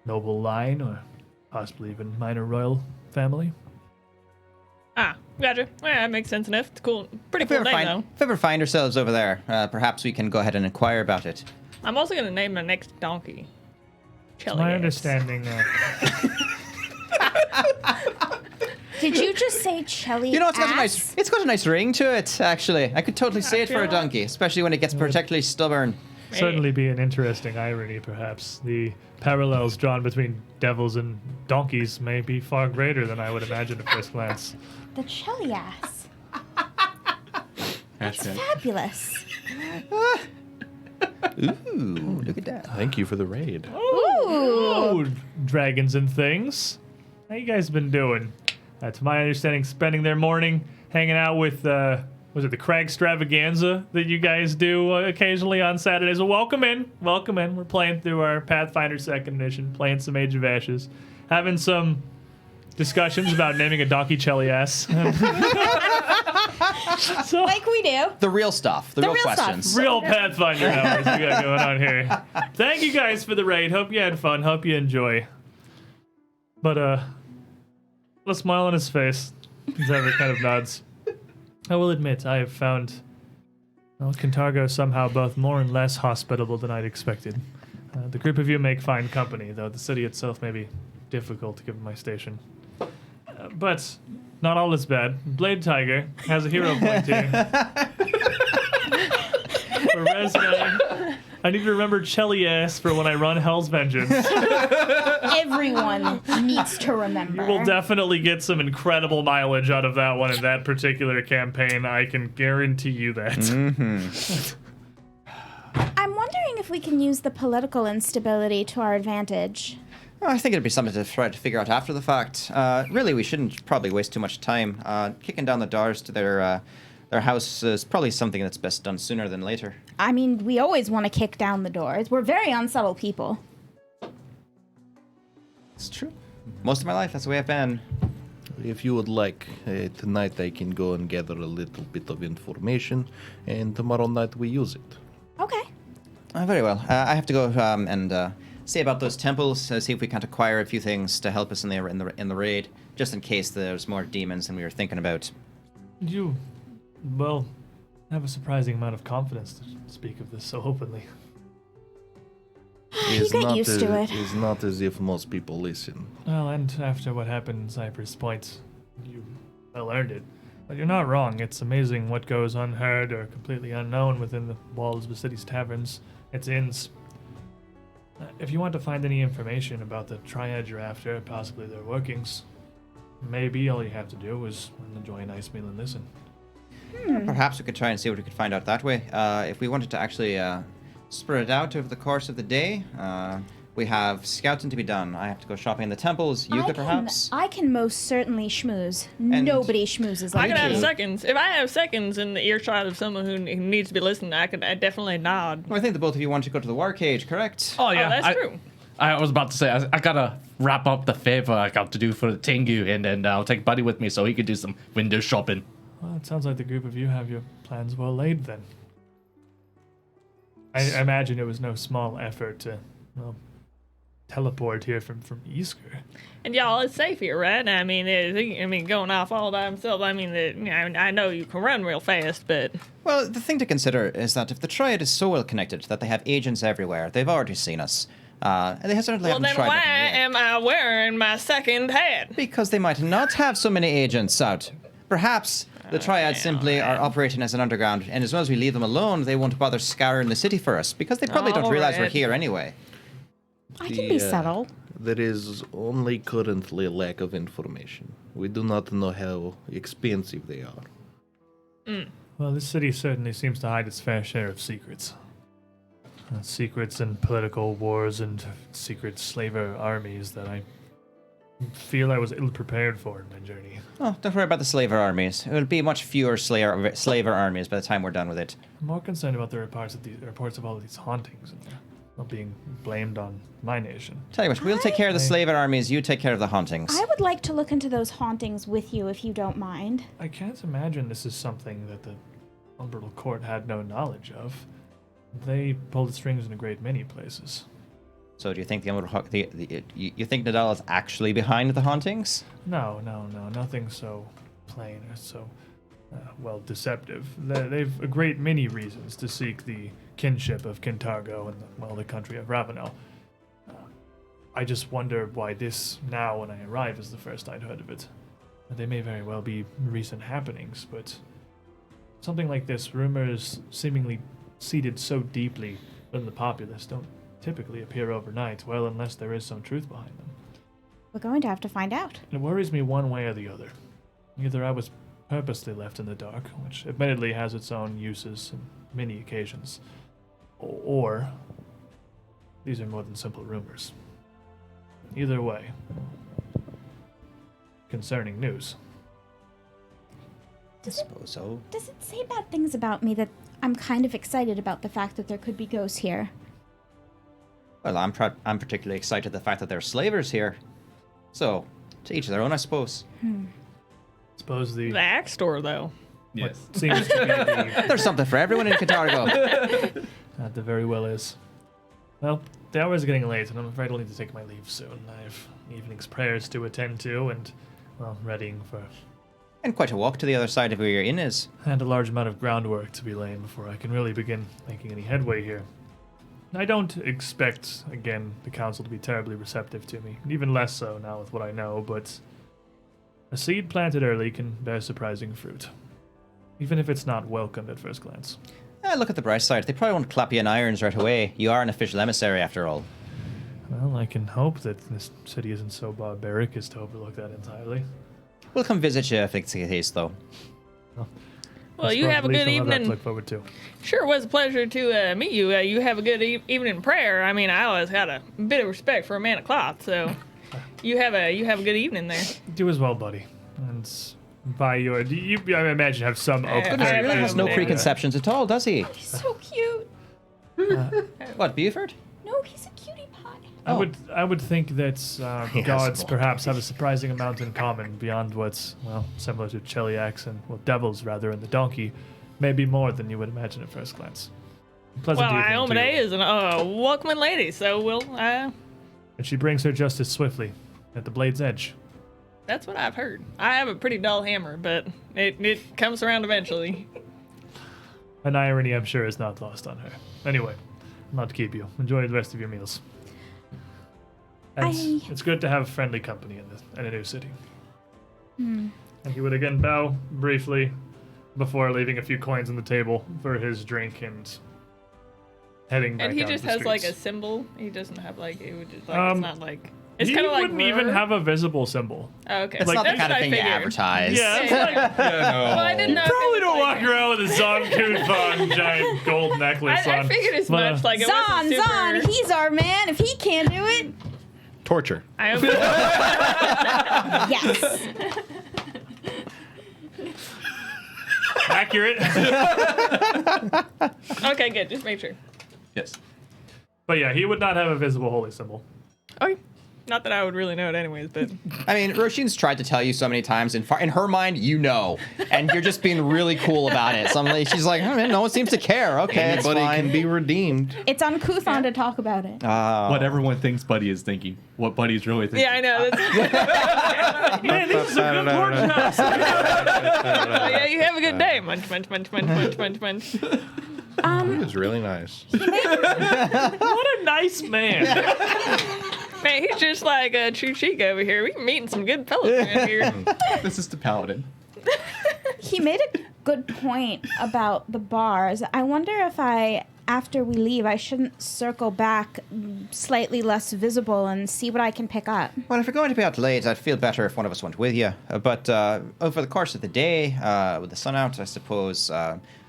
noble line, or possibly even minor royal family. Gotcha. Well, that makes sense enough. It's cool. Pretty If we, cool name, though. if we ever find ourselves over there, perhaps we can go ahead and inquire about it. I'm also going to name my next donkey Cheliax. My understanding, Did you just say Chelly? You know, it's got a nice ring to it, actually. I could totally see it for a donkey, especially when it gets particularly stubborn. certainly be an interesting irony, perhaps. The parallels drawn between devils and donkeys may be far greater than I would imagine at first glance. The Chelly ass. That's Hashtag. fabulous. Ooh, look at that. Thank you for the raid. Ooh. Oh, dragons and things. How you guys been doing? To my understanding, spending their morning hanging out with, was it the Crag Stravaganza that you guys do occasionally on Saturdays? Well, welcome in. Welcome in. We're playing through our Pathfinder 2nd Edition, playing some Age of Ashes, having some discussions about naming a donkey Cheliass. So, Like we do. The real stuff, the real real stuff. questions. real Pathfinder hours we got going on here. Thank you guys for the raid. Hope you had fun. Hope you enjoy. But a smile on his face. Zaverick kind of nods. I will admit, I have found Kintargo somehow both more and less hospitable than I'd expected. The group of you make fine company, though the city itself may be difficult given my station. But not all is bad. Blade Tiger has a hero point here. For resume, I need to remember Cheliass for when I run Hell's Vengeance. Everyone needs to remember. We'll definitely get some incredible mileage out of that one in that particular campaign. I can guarantee you that. I'm wondering if we can use the political instability to our advantage. I think it'd be something to try to figure out after the fact. Really, we shouldn't probably waste too much time. Kicking down the doors to their house is probably something that's best done sooner than later. I mean, we always want to kick down the doors. We're very unsubtle people. It's true. Most of my life, that's the way I've been. If you would like, tonight I can go and gather a little bit of information, and tomorrow night we use it. Okay. Very well. I have to go and see about those temples. See if we can't acquire a few things to help us in the raid, just in case there's more demons than we were thinking about. You, well, have a surprising amount of confidence to speak of this so openly. It's get not used to it. It's not as if most people listen. Well, and after what happened in Cypress Point, you well earned it. But you're not wrong. It's amazing what goes unheard or completely unknown within the walls of the city's taverns, its inns. If you want to find any information about the Triad you're after, possibly their workings, maybe all you have to do is enjoy a nice meal and listen. Perhaps we could try and see what we could find out that way. If we wanted to actually spread it out over the course of the day, we have scouting to be done. I have to go shopping in the temples. You could perhaps. I can most certainly schmooze. And- Nobody schmoozes I like could have you. seconds. If I have seconds in the earshot of someone who needs to be listened, I definitely nod. Well, I think the both of you want to go to the war cage, correct? Oh yeah, that's true. I was about to say I gotta wrap up the favor I got to do for the Tengu, and then I'll take Buddy with me so he could do some window shopping. Well, it sounds like the group of you have your plans well laid then. I imagine it was no small effort to, well, teleport here from Easker. And y'all, it's safe here, right? I mean, going off all by himself. I mean, I know you can run real fast, but Well, the thing to consider is that if the Triad is so well connected that they have agents everywhere, they've already seen us. And they certainly well, haven't then tried why anything yet. am I wearing my second hat? Because they might not have so many agents out. Perhaps the Triad simply are operating as an underground, and as long as we leave them alone, they won't bother scouring the city for us, because they probably don't realize we're Alright. here anyway. I can be subtle. There is only currently a lack of information. We do not know how expensive they are. Well, this city certainly seems to hide its fair share of secrets. Secrets and political wars and secret slaver armies that I feel I was ill-prepared for in my journey. Oh, don't worry about the slaver armies. It will be much fewer slaver armies by the time we're done with it. I'm more concerned about the reports of all of these hauntings and not being blamed on my nation. Tell you what, we'll take care of the I- slaver armies, you take care of the hauntings. I would like to look into those hauntings with you if you don't mind. I can't imagine this is something that the Umbral Court had no knowledge of. They pulled the strings in a great many places. So do you think you think Nadal is actually behind the hauntings? No, nothing so plain or so, well, deceptive. They've a great many reasons to seek the kinship of Kintargo and, the country of Ravenel. I just wonder why this, now when I arrive, is the first I'd heard of it. They may very well be recent happenings, but something like this, rumors seemingly seated so deeply in the populace, don't typically appear overnight, well, unless there is some truth behind them. We're going to have to find out. It worries me one way or the other. Either I was purposely left in the dark, which admittedly has its own uses on many occasions, or these are more than simple rumors. Either way, concerning news. I suppose so. Does it say bad things about me that I'm kind of excited about the fact that there could be ghosts here? Well, I'm particularly excited the fact that there are slavers here. So, to each their own, I suppose. Suppose the The axe store, though. what seems to be the There's something for everyone in Kintargo. that there very well is. Well, the hour is getting late, and I'm afraid I'll need to take my leave soon. I have evening's prayers to attend to, and readying for And quite a walk to the other side of where your inn is. and a large amount of groundwork to be laid before I can really begin making any headway here. I don't expect, again, the council to be terribly receptive to me, even less so now with what I know, but a seed planted early can bear surprising fruit, even if it's not welcomed at first glance. Look at the bright side. They probably won't clap you in irons right away. You are an official emissary, after all. Well, I can hope that this city isn't so barbaric as to overlook that entirely. We'll come visit you if it's the case, though. Well, you have a good I'll have that to evening. look forward to. Sure was a pleasure to meet you. You have a good evening prayer. I mean, I always had a bit of respect for a man of cloth, so you have a good evening there. Do as well, buddy. And by your, I imagine have some open. I He has no Yeah. preconceptions at all, does he? He's so cute. What, Buford? No, he's a cutie pie. I would think that Yes, gods well. perhaps have a surprising amount in common beyond what's, well, similar to Cheliax and, well, devils rather, and the donkey, maybe more than you would imagine at first glance. Pleasant Well, evening to Iomade you. is an welcoming lady, so we'll. And she brings her justice swiftly, at the blade's edge. That's what I've heard. I have a pretty dull hammer, but it comes around eventually. An irony, I'm sure, is not lost on her. Anyway, not to keep you. Enjoy the rest of your meals. And I- it's good to have friendly company in a new city. And he would again bow briefly before leaving a few coins on the table for his drink and heading back And he out just the has like a streets. symbol. He doesn't have like it would just like it's not like it's He kind of like wouldn't even rare. have a visible symbol. Oh, okay. It's Like, not the That's kind of what I thing you figured. advertise. Yeah, it's Yeah. like Well, I didn't know. if it probably was don't like- walk around with a Zonkooth thong giant gold necklace I on. figured as But, much. Like it Zon, wasn't super. Zon, he's our man. If he can't do it, Torture. I hope yes. accurate. Okay, good. Just make sure. Yes. But yeah, he would not have a visible holy symbol. Okay. Not that I would really know it anyways, but I mean, Roshin's tried to tell you so many times, and in her mind, you know, and you're just being really cool about it. Suddenly, she's like, oh, man, no one seems to care. Okay, it's Anybody fine. can be redeemed. It's uncouth on to talk about it. What everyone thinks Buddy is thinking. What Buddy's really thinking. yeah, I know. That's, Man, this is a good porch house. yeah, you have a good day. Munch, munch, munch, munch, munch, munch, munch. He was really nice. What a nice man. Man, he's just like a true cheek over here. We meeting some good fellas around here. This is the paladin. He made a good point about the bars. I wonder if after we leave, I shouldn't circle back slightly less visible and see what I can pick up. Well, if you're going to be out late, I'd feel better if one of us went with you. But over the course of the day, with the sun out, I suppose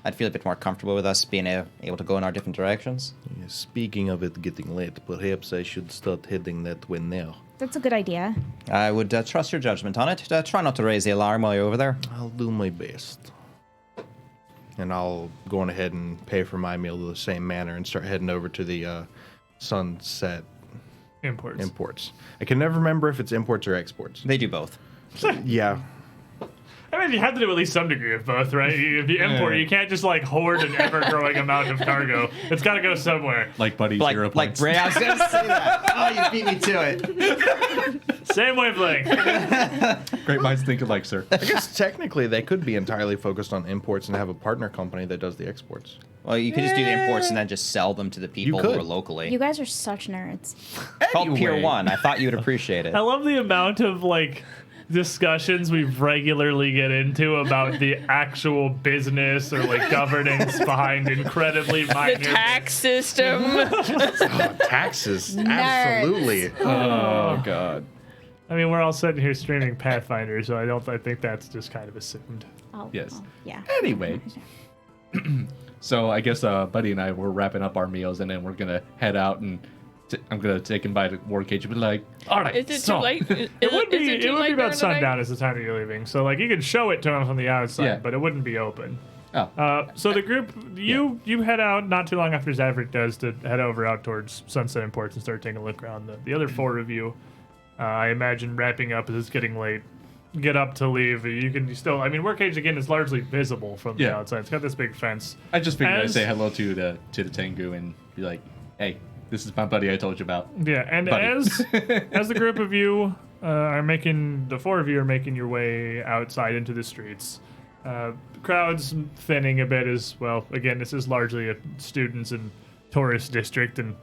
I'd feel a bit more comfortable with us being able to go in our different directions. Speaking of it getting late, perhaps I should start heading that way now. That's a good idea. I would trust your judgment on it. Try not to raise the alarm while you're over there. I'll do my best. And I'll go on ahead and pay for my meal the same manner and start heading over to the Sunset Imports. Imports. I can never remember if it's imports or exports. They do both. Yeah. I mean, you have to do at least some degree of both, right? If you import, you can't just like hoard an ever-growing amount of cargo. It's got to go somewhere. Like Buddy's Like aeroplanes. Bray, I was going to say that. Oh, you beat me to it. Same wavelength. Great minds think alike, sir. I guess technically they could be entirely focused on imports and have a partner company that does the exports. Well, you could just do the imports and then just sell them to the people who could. are locally. You guys are such nerds. Called Pier Anyway. 1. I thought you would appreciate it. I love the amount of like discussions we regularly get into about the actual business or like governance behind incredibly The minor tax system. Taxes, absolutely. Oh, God. I mean, we're all sitting here streaming Pathfinder, so I think that's just kind of assumed. Oh, Yes. oh, yeah. Anyway. So I guess Buddy and I were wrapping up our meals, and then we're going to head out, and I'm going to take him by the war cage and be like, all right, Is it so, too late? It would be too late about during the day? sundown as the time that you're leaving. So like you could show it to him from the outside, Yeah. but it wouldn't be open. Oh, So the group, you head out not too long after Zaverick does to head over out towards Sunset Imports and start taking a look around. The other four of you, I imagine wrapping up as it's getting late, get up to leave. You can still, I mean, Work Cage again is largely visible from the Yeah. outside. It's got this big fence. I just figured I'd As- say hello to the Tengu and be like, hey, this is my buddy I told you about. Yeah, and Buddy. as the group of you the four of you are making your way outside into the streets. Crowds thinning a bit as well. Again, this is largely a students and tourist district, and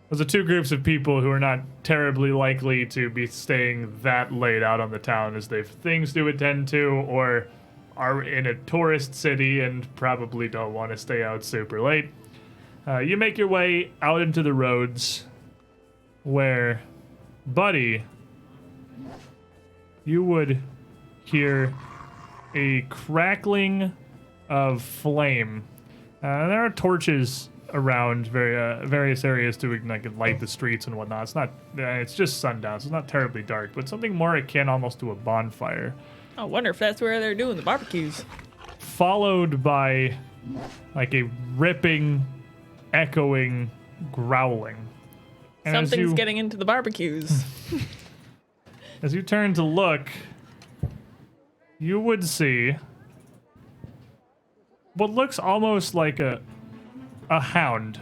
those are two groups of people who are not terribly likely to be staying that late out on the town as they've things to attend to or are in a tourist city and probably don't want to stay out super late. You make your way out into the roads where, Buddy, you would hear a crackling of flame. There are torches around various areas to like, light the streets and whatnot. It's not. It's just sundown, so it's not terribly dark, but something more akin almost to a bonfire. I wonder if that's where they're doing the barbecues. Followed by like a ripping, echoing growling. And as Something's you- getting into the barbecues. As you turn to look, you would see what looks almost like a hound,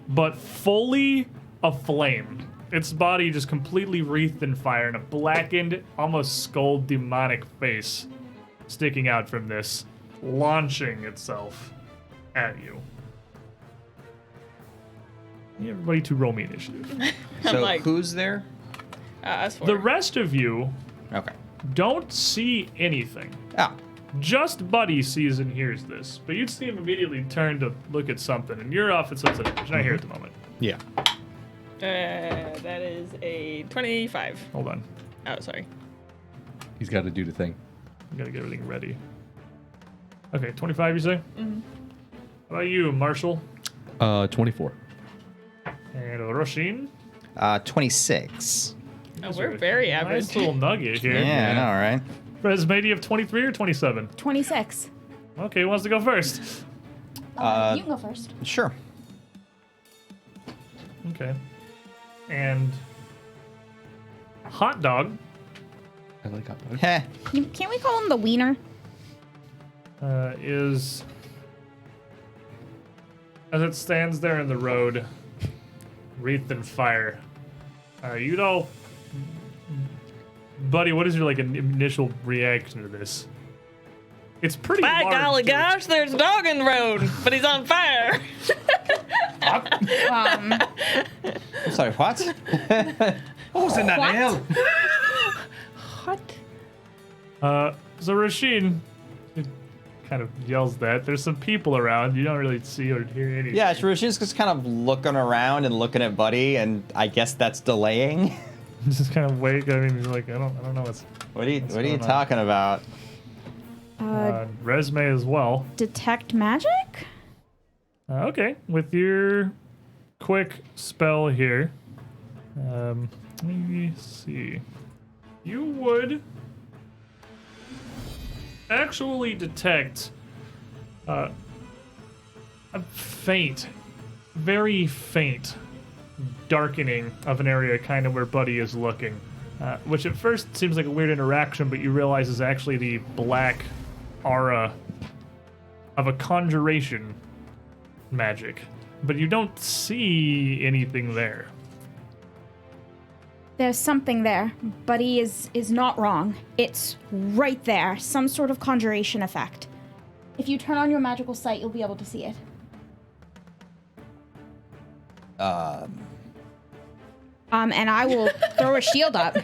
but fully aflame. Its body just completely wreathed in fire and a blackened, almost skull demonic face sticking out from this, launching itself at you. I need everybody to roll me initiative. So like- who's there? Us four. The rest of you Okay. don't see anything. Ah, Just Buddy sees and hears this, but you'd see him immediately turn to look at something, and you're off at some sort of not here at the moment. Yeah. That is a 25. Hold on. Oh, sorry. He's got to do the thing. I gotta get everything ready. Okay, 25 you say? Mm-hmm. How about you, Marshall? 24. And Roshin? 26. Oh, we're very Nice average. little nugget here. Yeah, I know, right? Resume, do you have 23 or 27? 26. Okay, who wants to go first? You can go first. Sure. Okay. And Hot Dog I like hot dog. Heh. Can't we call him the wiener? is, as it stands there in the road, wreathed in fire. You know, buddy, what is your like initial reaction to this? It's pretty By large. golly too. gosh, there's a dog in the road, but he's on fire. Um, I'm sorry, what? Who's in that What? hell? what? So Rasheen kind of yells that. There's some people around. You don't really see or hear anything. Yeah, Roshin's just kind of looking around and looking at Buddy, and I guess that's delaying. Just kind of wait. I mean, he's like, I don't know what's What are you going on? talking about? resume as well. Detect magic? Okay, with your quick spell here, let me see. You would actually detect a faint, very faint darkening of an area kind of where Buddy is looking, which at first seems like a weird interaction, but you realize is actually the black aura of a conjuration magic, but you don't see anything there. There's something there. Buddy is not wrong. It's right there. Some sort of conjuration effect. If you turn on your magical sight, you'll be able to see it. And I will throw a shield up.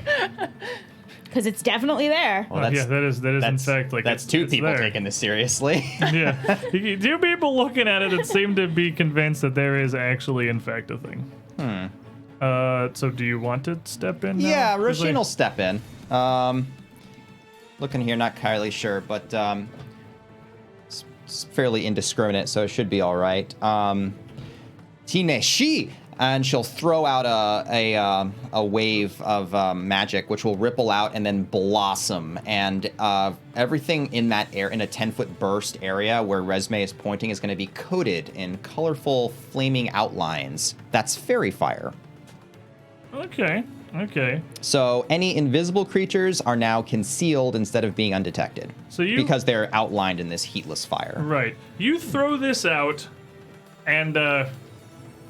Because it's definitely there. Well, Yeah, that is in fact like that's it's- two it's people there. taking this seriously. Yeah, two people looking at it that seem to be convinced that there is actually in fact a thing. So do you want to step in now? Yeah, 'Cause Roshin will step in. Looking here, not entirely sure, but it's fairly indiscriminate, so it should be all right. Tineshi, and she'll throw out a wave of magic, which will ripple out and then blossom, and everything in that air in a 10-foot burst area where Resme is pointing is going to be coated in colorful, flaming outlines. That's fairy fire. Okay. So any invisible creatures are now concealed instead of being undetected. So you- because they're outlined in this heatless fire. Right. You throw this out and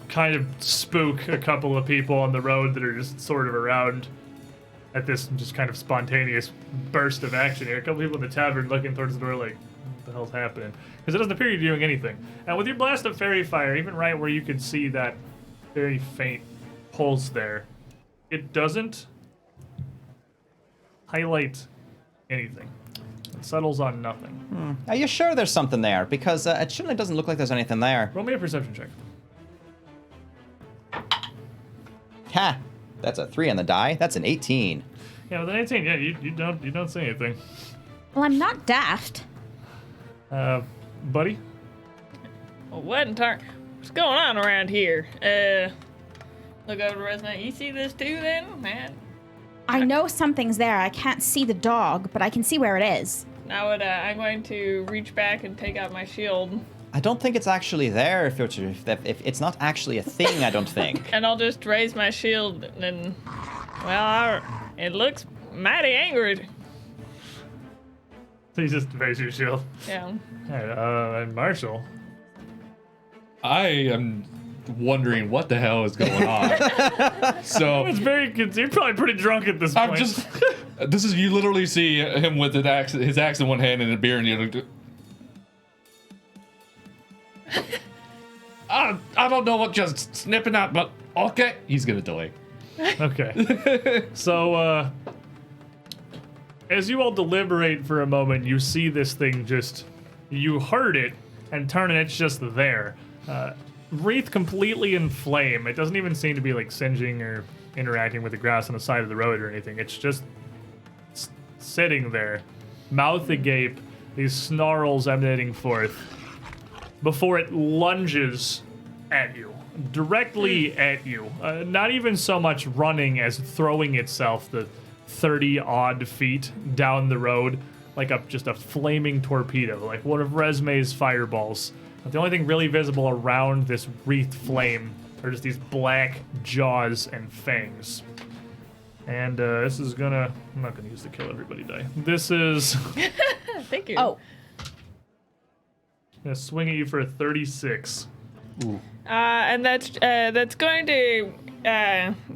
kind of spook a couple of people on the road that are just sort of around at this just kind of spontaneous burst of action here. A couple people in the tavern looking towards the door like, what the hell's happening? Because it doesn't appear you're doing anything. And with your blast of fairy fire, even right where you can see that very faint pulse there, it doesn't highlight anything. It settles on nothing. Are you sure there's something there? Because it certainly doesn't look like there's anything there. Roll me a perception check. Ha! That's a 3 on the die. That's an 18. Yeah, with an 18, yeah, you don't see anything. Well, I'm not daft. Buddy? Well, what in turn? What's going on around here? Look over the resume. You see this too, then, man? I know something's there. I can't see the dog, but I can see where it is. Now, I'm going to reach back and take out my shield, I don't think it's actually there. If it's not actually a thing, I don't think. and I'll just raise my shield, and well, it looks mighty angry. So you just raise your shield. Yeah. Alright, and Marshall. I am wondering what the hell is going on. So It's very good. You're probably pretty drunk at this point. I'm just. This is you literally see him with his axe in one hand and a beer in the other. I don't know what just snipping out, but okay, he's gonna delay. Okay. So, as you all deliberate for a moment, you see this thing you heard it and turn and it's just there. Wreath completely in flame. It doesn't even seem to be like singeing or interacting with the grass on the side of the road or anything. It's just sitting there, mouth agape, these snarls emanating forth before it lunges at you, directly at you. Not even so much running as throwing itself the 30-odd feet down the road like just a flaming torpedo, like one of Resme's fireballs. But the only thing really visible around this wreathed flame are just these black jaws and fangs. And this is gonna... I'm not gonna use the kill everybody die. This is... Thank you. Oh, gonna swing at you for a 36. And that's going to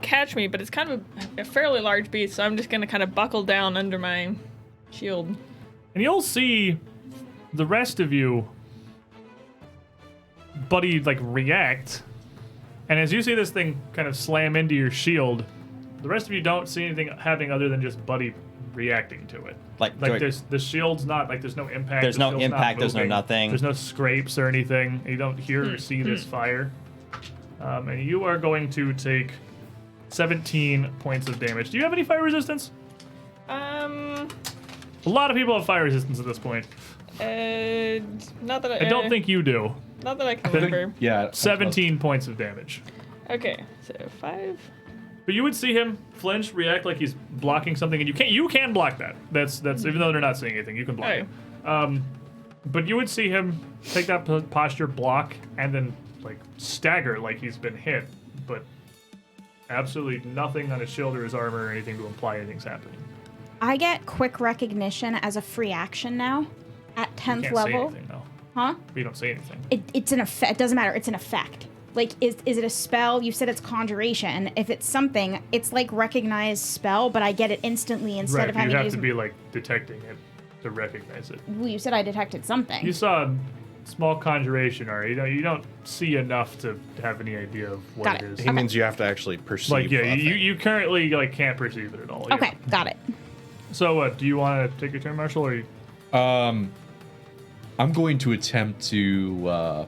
catch me, but it's kind of a fairly large beast, so I'm just going to kind of buckle down under my shield. And you'll see the rest of you, Buddy, like, react. And as you see this thing kind of slam into your shield, the rest of you don't see anything happening other than just Buddy reacting to it. Like there's the shield's not, like, there's no impact. There's the no shield's not impact, there's no moving, nothing. There's no scrapes or anything. You don't hear or see this fire. And you are going to take 17 points of damage. Do you have any fire resistance? A lot of people have fire resistance at this point. Not that I don't think you do. Not that I can remember. Yeah. 17 points of damage. Okay, so 5. But you would see him flinch, react like he's blocking something, and you can block that. That's even though they're not seeing anything, you can block Alright. it. But you would see him take that posture, block, and then like stagger like he's been hit, but absolutely nothing on his shield or his armor or anything to imply anything's happening. I get quick recognition as a free action now at You 10th can't say level. anything though. Huh? You don't say anything. It's an effect. It doesn't matter. It's an effect. Like, is it a spell? You said it's conjuration. If it's something, it's like recognized spell, but I get it instantly instead Right, of you having have to use. to be like detecting it to recognize it. Well, you said I detected something. You saw a small conjuration, or you don't see enough to have any idea of what Got it it. is. He means you have to actually perceive. Like, yeah, a thing. you currently like can't perceive it at all. Okay, Yeah. got it. So, do you want to take your turn, Marshall, or you? I'm going to attempt to,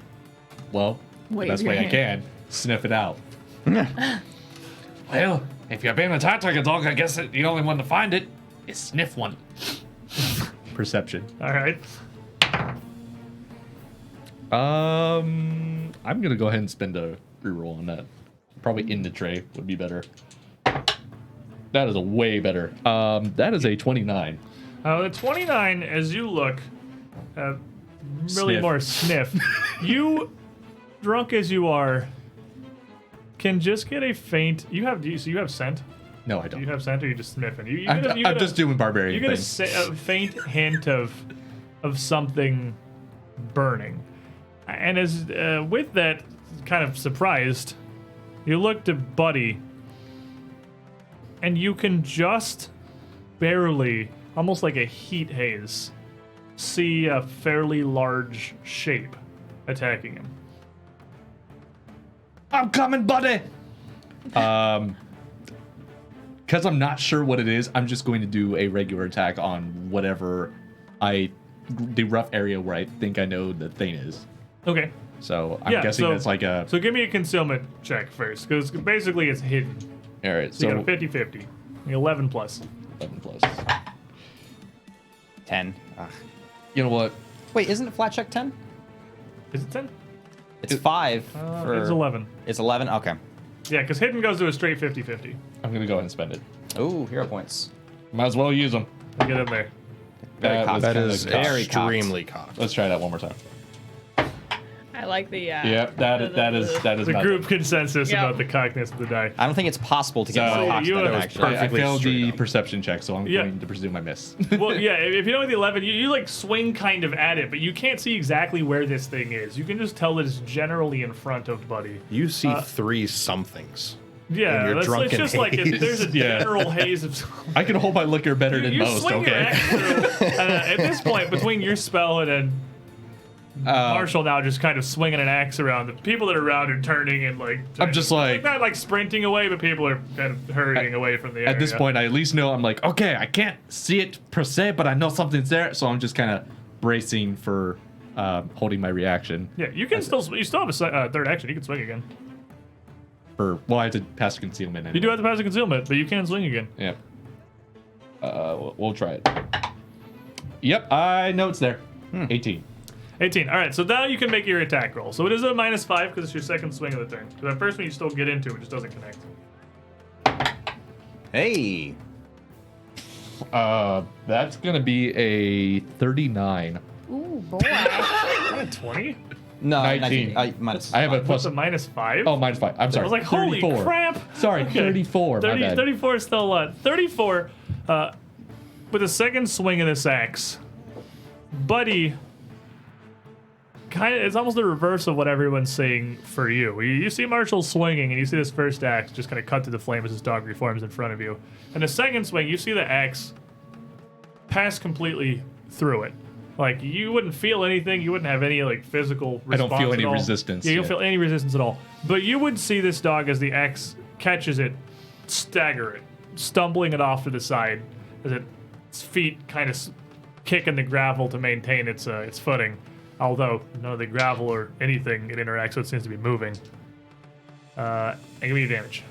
the Wave best your way I hand. can, sniff it out. Well, if you're being attacked like a dog, I guess the only one to find it is sniff one. Perception. All right. I'm gonna go ahead and spend a reroll on that. Probably in the tray would be better. That is a way better. That is a 29. The 29, as you look, really Sniff. more sniff. You, drunk as you are, can just get a faint. You have scent. No, I Do you don't. have scent, or you just sniffing? You I'm, get a- you I'm get a- just doing barbarian You get things. a faint hint of something burning, and as with that, kind of surprised, you look to Buddy, and you can just barely, almost like a heat haze, see a fairly large shape attacking him. I'm coming, buddy. Because I'm not sure what it is, I'm just going to do a regular attack on whatever the rough area where I think I know the thing is. Okay. So I'm guessing that's like a. So give me a concealment check first, because basically it's hidden. All right, So you so got a 50-50. 11 plus. 11 plus. 10. Ugh. You know what? Wait, isn't it flat check 10? Is it 10? It's 5. It's 11. It's 11? Okay. Yeah, because hidden goes to a straight 50-50. I'm gonna go ahead and spend it. Ooh, hero points. Might as well use them. Get in there. Very That cocked. was That kinda is cocked. very extremely cocked. Let's try that one more time. I like the. Yep, that is The about group it. consensus Yeah. about the cockness of the die. I don't think it's possible to get So, more cocked you than have that, actually. I perfectly failed straight the up. perception check, so I'm Yeah. going to presume I miss. Well, yeah, if you know the 11, you like swing kind of at it, but you can't see exactly where this thing is. You can just tell that it's generally in front of Buddy. You see three somethings. Yeah, In your it's drunken just like haze. there's a Yeah. general haze of. I can hold my liquor better than You most, swing your okay? axe through, at this point, between your spell and then Marshall now just kind of swinging an axe around. The people that are around are turning and like. I'm just like- not like sprinting away, but people are kind of hurrying away from the area. At this point, I at least know I'm like, okay, I can't see it per se, but I know something's there, so I'm just kind of bracing for holding my reaction. Yeah, you can still. You still have a third action. You can swing again. Well, I have to pass concealment. Anyway. You do have to pass a concealment, but you can swing again. Yeah. We'll try it. Yep, I know it's there. 18. 18. All right, so now you can make your attack roll. So it is a -5 because it's your second swing of the turn. So that first one you still get into, it just doesn't connect. Hey. That's gonna be a 39. Ooh, boy. 20? No, 19. Minus. I have a Plus plus. a -5. Oh, -5. I'm sorry. I was like, holy 34. crap. Sorry, Okay. 34. 30, my bad. 34 is still a lot. 34, with a second swing of this axe, Buddy, it's almost the reverse of what everyone's saying for you. You see Marshall swinging, and you see this first axe just kind of cut through the flame as his dog reforms in front of you. And the second swing, you see the axe pass completely through it. Like, you wouldn't feel anything. You wouldn't have any, like, physical response I don't feel any at all. resistance, Yeah, you don't yeah. feel any resistance at all. But you would see this dog, as the axe catches it, stagger it, stumbling it off to the side as its feet kind of kick in the gravel to maintain its footing. Although none of the gravel or anything it interacts with seems to be moving. And give me your damage.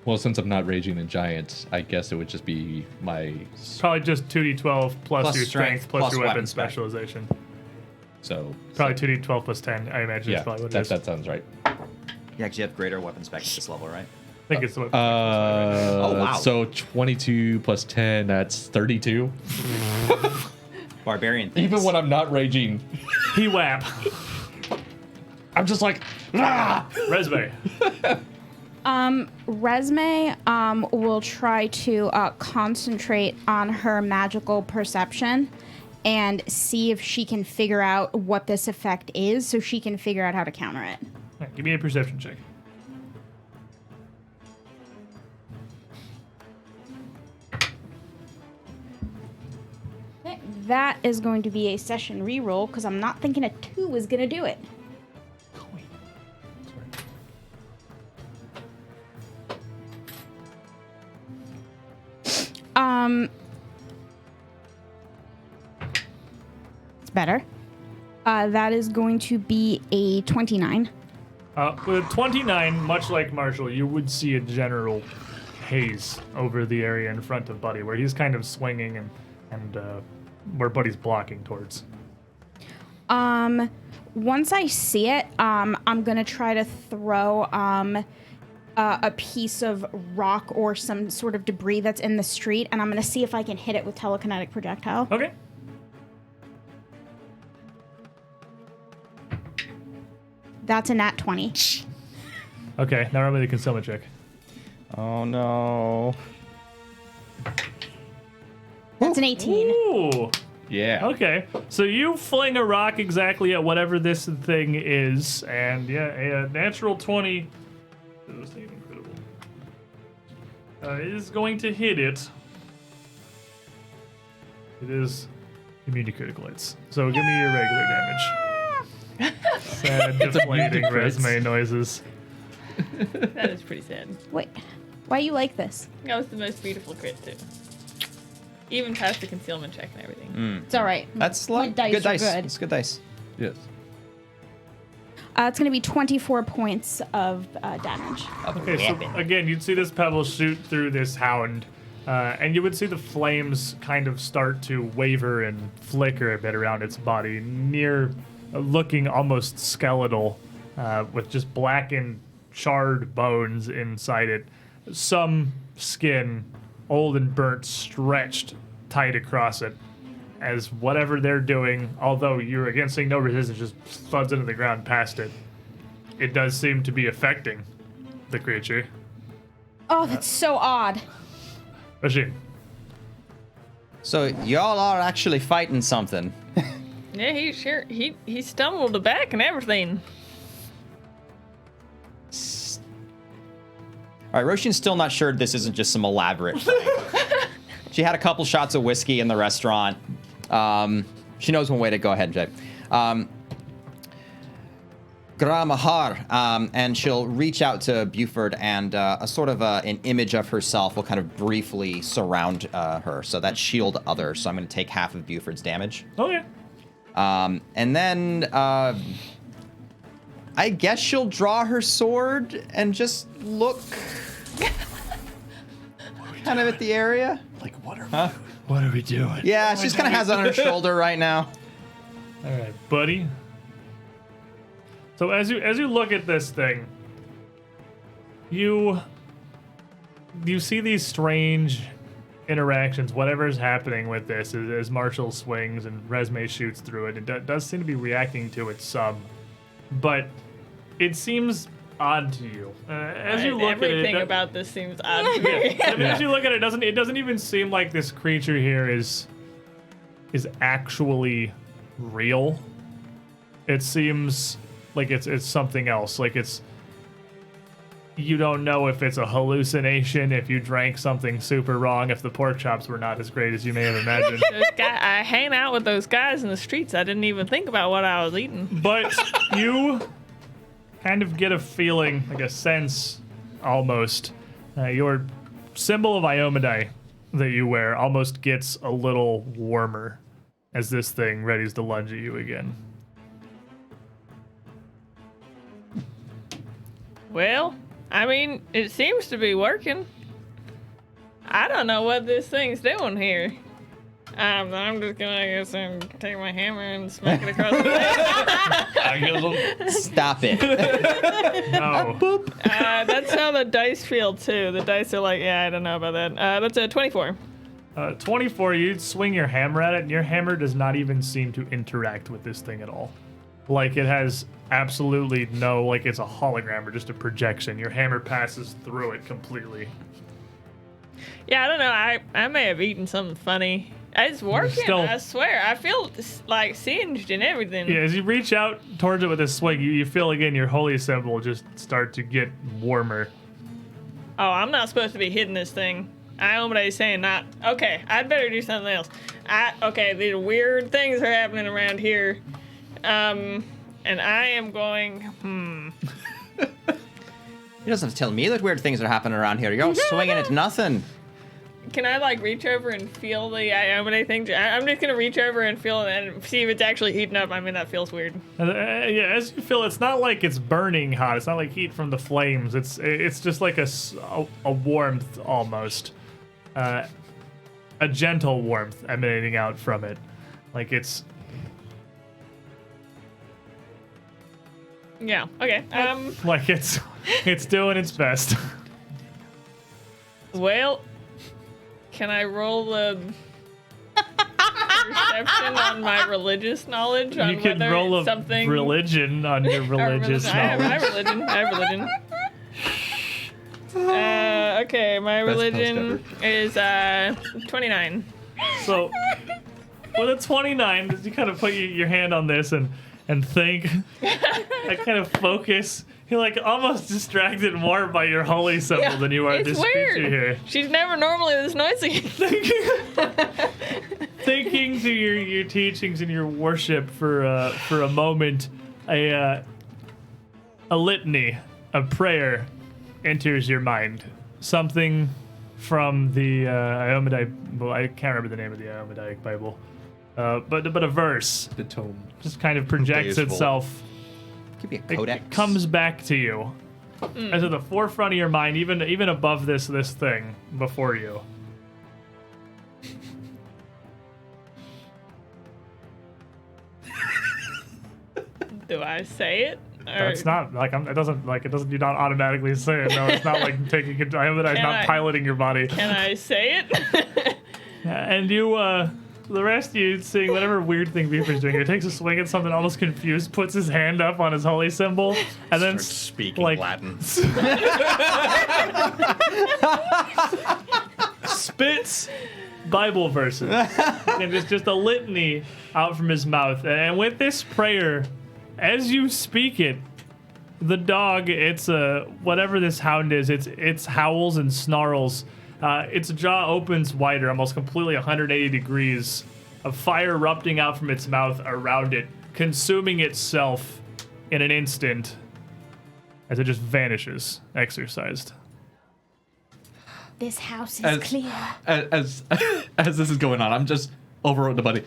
Well, since I'm not raging a giant, I guess it would just be my. Probably just 2d12 plus Plus your strength plus plus your weapon weapon spec. specialization. So. Probably 2d12 plus 10, I imagine Yeah, is probably what it is. that sounds right. You actually have greater weapon spec at this level, right? I think it's the weapon. Oh, wow. So 22 plus 10, that's 32. Barbarian things. Even when I'm not raging, He whap. I'm just like, ah! Resume. Resme will try to concentrate on her magical perception and see if she can figure out what this effect is so she can figure out how to counter it. Right, give me a perception check. Okay, that is going to be a session reroll because I'm not thinking a 2 is going to do it. It's better. That is going to be a 29. With a 29, much like Marshall, you would see a general haze over the area in front of Buddy, where he's kind of swinging and where Buddy's blocking towards. Once I see it, I'm gonna try to throw a piece of rock or some sort of debris that's in the street, and I'm gonna see if I can hit it with telekinetic projectile. Okay. That's a nat 20. Okay, now remember the concealment check. Oh, no. That's an 18. Ooh. Yeah. Okay, so you fling a rock exactly at whatever this thing is, and yeah, a natural 20 incredible, is going to hit it. It is immune to critical hits. So give me your regular damage. Sad, deflating crits. resume noises. That is pretty sad. Wait, why you like this? That was the most beautiful crit too. Even past the concealment check and everything. It's all right. That's My like dice good are dice. good. It's good dice. Yes. It's going to be 24 points of damage. Okay, so again, you'd see this pebble shoot through this hound, and you would see the flames kind of start to waver and flicker a bit around its body, looking almost skeletal, with just blackened, charred bones inside it. Some skin, old and burnt, stretched tight across it, as whatever they're doing, although you're again seeing no resistance, just thuds into the ground past it. It does seem to be affecting the creature. Oh, that's so odd. Machine. So y'all are actually fighting something. Yeah, he stumbled back and everything. All right, Roshin's still not sure this isn't just some elaborate fight. She had a couple shots of whiskey in the restaurant. She knows one way to go ahead and say, Gramahar, and she'll reach out to Buford, and a sort of an image of herself will kind of briefly surround her. So that's shield other. So I'm going to take half of Buford's damage. Okay. And then I guess she'll draw her sword and just look kind of at the area. Like, what are What are we doing? Yeah, she just kind of has it on her shoulder right now. All right, buddy. So as you look at this thing, you see these strange interactions. Whatever's happening with this, as Marshall swings and Resme shoots through it, it does seem to be reacting to it some, but it seems odd to you. As you look at it, everything about this seems odd to me. as you look at it, it doesn't even seem like this creature here is actually real. It seems like it's something else. Like you don't know if it's a hallucination, if you drank something super wrong, if the pork chops were not as great as you may have imagined. I hang out with those guys in the streets. I didn't even think about what I was eating. But you kind of get a feeling, like a sense almost. Your symbol of Iomedae that you wear almost gets a little warmer as this thing readies to lunge at you again. Well, I mean, it seems to be working. I don't know what this thing's doing here. I'm just gonna, I guess, take my hammer and smack it across the face. Stop it. No. That's how the dice feel, too. The dice are like, yeah, I don't know about that. That's a 24. 24, you swing your hammer at it, and your hammer does not even seem to interact with this thing at all. Like, it has absolutely no, like, it's a hologram or just a projection. Your hammer passes through it completely. Yeah, I don't know. I may have eaten something funny. It's working, I swear. I feel like singed and everything. Yeah, as you reach out towards it with a swing, you feel again your holy symbol just start to get warmer. Oh, I'm not supposed to be hitting this thing. Iomedae saying not. Okay, I'd better do something else. Okay, these weird things are happening around here. And I am going, He doesn't have to tell me that weird things are happening around here. You're all swinging at nothing. Can I, like, reach over and feel the Iomedae thing? I'm just going to reach over and feel it and see if it's actually heating up. I mean, that feels weird. Yeah, as you feel, it's not like it's burning hot. It's not like heat from the flames. It's just like a warmth almost. A gentle warmth emanating out from it. Like it's... Yeah, okay. Like it's doing its best. Well, can I roll the perception on my religious knowledge on You can whether roll it's a something religion on your religious I have knowledge. religion. I have religion. Okay, my Best religion post is 29. So with a 29, you kind of put your hand on this and think, and kind of focus. You're like almost distracted more by your holy symbol than you are It's this weird. creature here. She's never normally this noisy. Thinking to your teachings and your worship for a moment, a litany, a prayer enters your mind. Something from the Iomedae. Well, I can't remember the name of the Iomedae Bible, but a verse The tome. just kind of projects Days Full. itself. Could be a It codex. comes back to you, as at the forefront of your mind, even above this thing before you. Do I say it? Or It's not like it doesn't. You don't automatically say it. No, it's not like taking control. I'm not I- piloting your body. Can I say it? And you, the rest of you seeing whatever weird thing Beaver's doing here, takes a swing at something, almost confused, puts his hand up on his holy symbol, and then Starts speaking like Latin. spits Bible verses, and it's just a litany out from his mouth. And with this prayer, as you speak it, the dog, it's whatever this hound is, it's howls and snarls. Its jaw opens wider, almost completely 180 degrees, of fire erupting out from its mouth around it, consuming itself in an instant as it just vanishes, exorcised. This house is As- clear. As as this is going on, I'm just over with the buddy.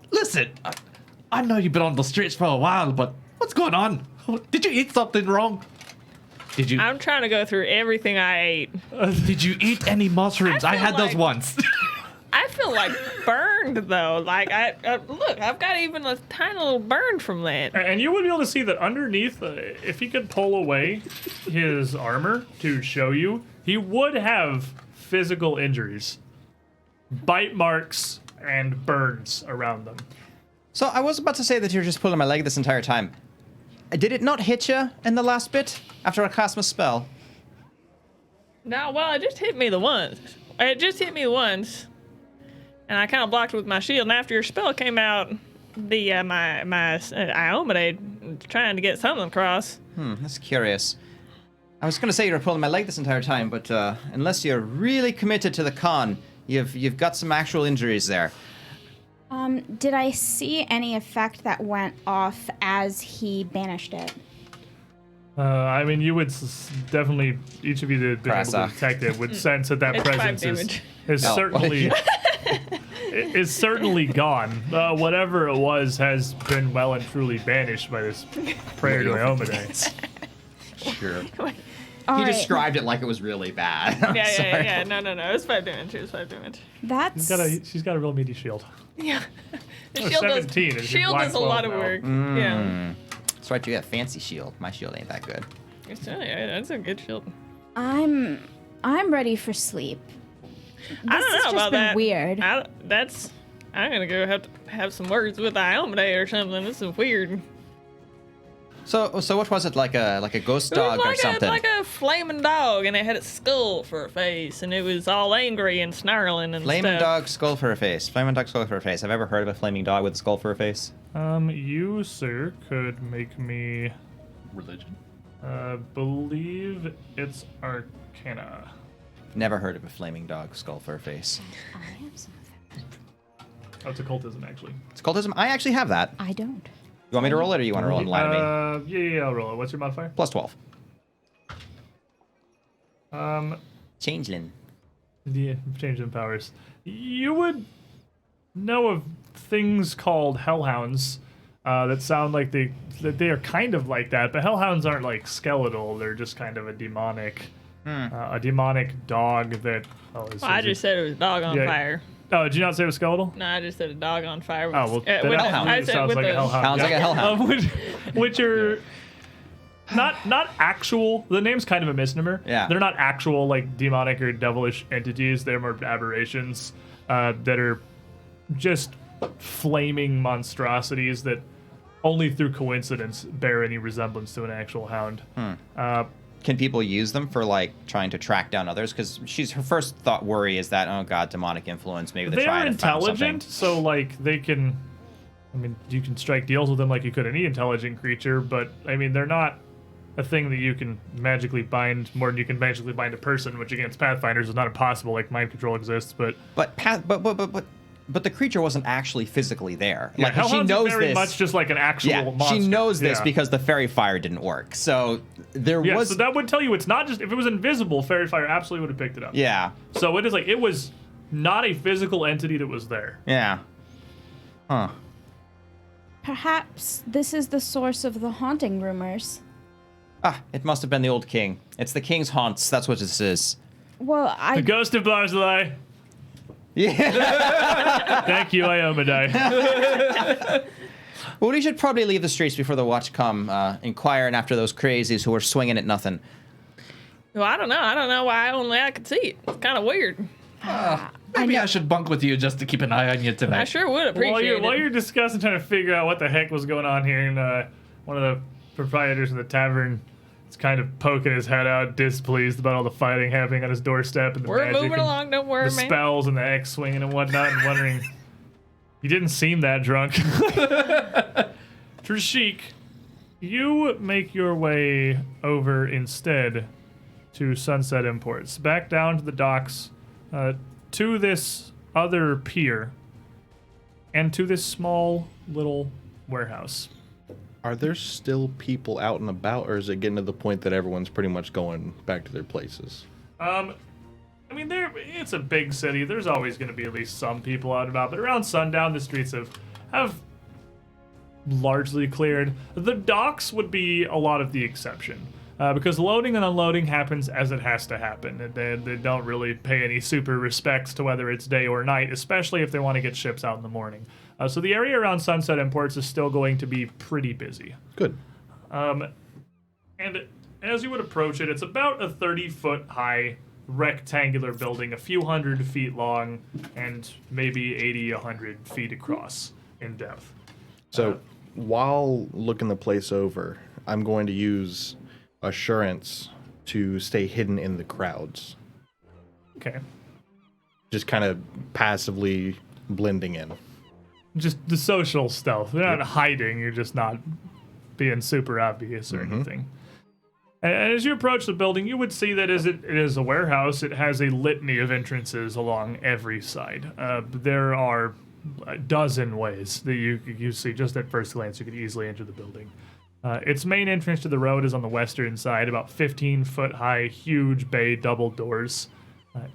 Listen, I know you've been on the streets for a while, but what's going on? Did you eat something wrong? Did you I'm trying to go through everything I ate. did you eat any mushrooms? I I feel had those like- once. I feel like burned though. Like look, I've got even a tiny little burn from that. And you would be able to see that underneath, if he could pull away his armor to show you, he would have physical injuries, bite marks, and burns around them. So I was about to say that you're just pulling my leg this entire time. Did it not hit you in the last bit after I cast my spell? No, well, it just hit me the once. It just hit me once, and I kind of blocked it with my shield. And after your spell came out, the my Iomade trying to get something across. That's curious. I was going to say you were pulling my leg this entire time, but unless you're really committed to the con, you've got some actual injuries there. Did I see any effect that went off as he banished it? I mean, you would definitely, each of you that have been able to Prasa. detect it would sense that It's 5 presence damage. is Oh, certainly is certainly gone. Whatever it was has been well and truly banished by this prayer to Iomade. Sure. All He right, described it like it was really bad. Yeah. No. It's 5 damage. It's 5 damage. That's She's got a real meaty shield. Yeah. The Oh, shield 17, does, and shield black does a lot of 12 now. work. Yeah. That's right, you got a fancy shield. My shield ain't that good. That's a good shield. I'm ready for sleep. I don't This has know just about been that. weird. I'm gonna go have some words with Iomade or something. This is weird. So what was it, like a ghost It was dog or like something? like a flaming dog, and it had its skull for a face, and it was all angry and snarling and Flaming stuff. dog, skull for a face. Flaming dog, skull for a face. Have I ever heard of a flaming dog with a skull for a face? You, sir, could make me Religion. believe it's Arcana. Never heard of a flaming dog, skull for a face. I have some of that. Oh, it's occultism, actually. It's cultism. I actually have that. I don't. You want me to roll it, or you want to roll it in line of me? Yeah, I'll roll it. What's your modifier? Plus 12. Um, Changeling. Yeah, change in powers. You would know of things called hellhounds that sound like they are kind of like that, but hellhounds aren't like skeletal. They're just kind of a demonic dog that. I just said it was a dog on Yeah. fire. Oh, did you not say it was skeletal? No, I just said a dog on fire. With, Oh, well, that with, hellhound. I said sounds with like a the, hellhound. Sounds like a hellhound. Which are not actual. The name's kind of a misnomer. Yeah. They're not actual like demonic or devilish entities. They're more aberrations that are just flaming monstrosities that only through coincidence bear any resemblance to an actual hound. Can people use them for like trying to track down others? Because her first worry is that, oh god, demonic influence. Maybe the They are Triad have found intelligent, so like they can. I mean, you can strike deals with them like you could any intelligent creature, but I mean, they're not a thing that you can magically bind more than you can magically bind a person, which against Pathfinders is not impossible. Like mind control exists, but But the creature wasn't actually physically there. yeah, Like she hellhounds knows are very this. much just like an actual Yeah, monster. she knows this Yeah. because the fairy fire didn't work. So there Yeah, was. so that would tell you it's not just if it was invisible, fairy fire absolutely would have picked it up. Yeah. So it is like it was not a physical entity that was there. Yeah. Huh. Perhaps this is the source of the haunting rumors. Ah, it must have been the old king. It's the king's haunts. That's what this is. Well, The I ghost of Barzillai. Yeah. Thank you, Iomade. Well, we should probably leave the streets before the watch come, inquiring after those crazies who were swinging at nothing. well, I don't know. I don't know why only I could see it. It's kind of weird. Maybe I should bunk with you just to keep an eye on you tonight. I sure would appreciate While it. you're discussing trying to figure out what the heck was going on here, and one of the proprietors of the tavern is kind of poking his head out, displeased about all the fighting happening on his doorstep and the We're magic moving and along. Don't worry, the man. spells and the X swinging and whatnot, and wondering. You didn't seem that drunk. Trishik, you make your way over instead to Sunset Imports, back down to the docks, to this other pier and to this small little warehouse. Are there still people out and about, or is it getting to the point that everyone's pretty much going back to their places? I mean, it's a big city. There's always going to be at least some people out and about, but around sundown, the streets have largely cleared. The docks would be a lot of the exception, because loading and unloading happens as it has to happen. They don't really pay any super respects to whether it's day or night, especially if they want to get ships out in the morning. So the area around Sunset Imports is still going to be pretty busy. Good. And as you would approach it, it's about a 30-foot high rectangular building, a few hundred feet long, and maybe 80, 100 feet across in depth. So while looking the place over, I'm going to use assurance to stay hidden in the crowds. Okay. Just kind of passively blending in. Just the social stealth. You're not hiding, you're just not being super obvious or anything. And as you approach the building, you would see that as it is a warehouse, it has a litany of entrances along every side. There are a dozen ways that you see just at first glance you could easily enter the building. Its main entrance to the road is on the western side, about 15-foot high, huge bay double doors.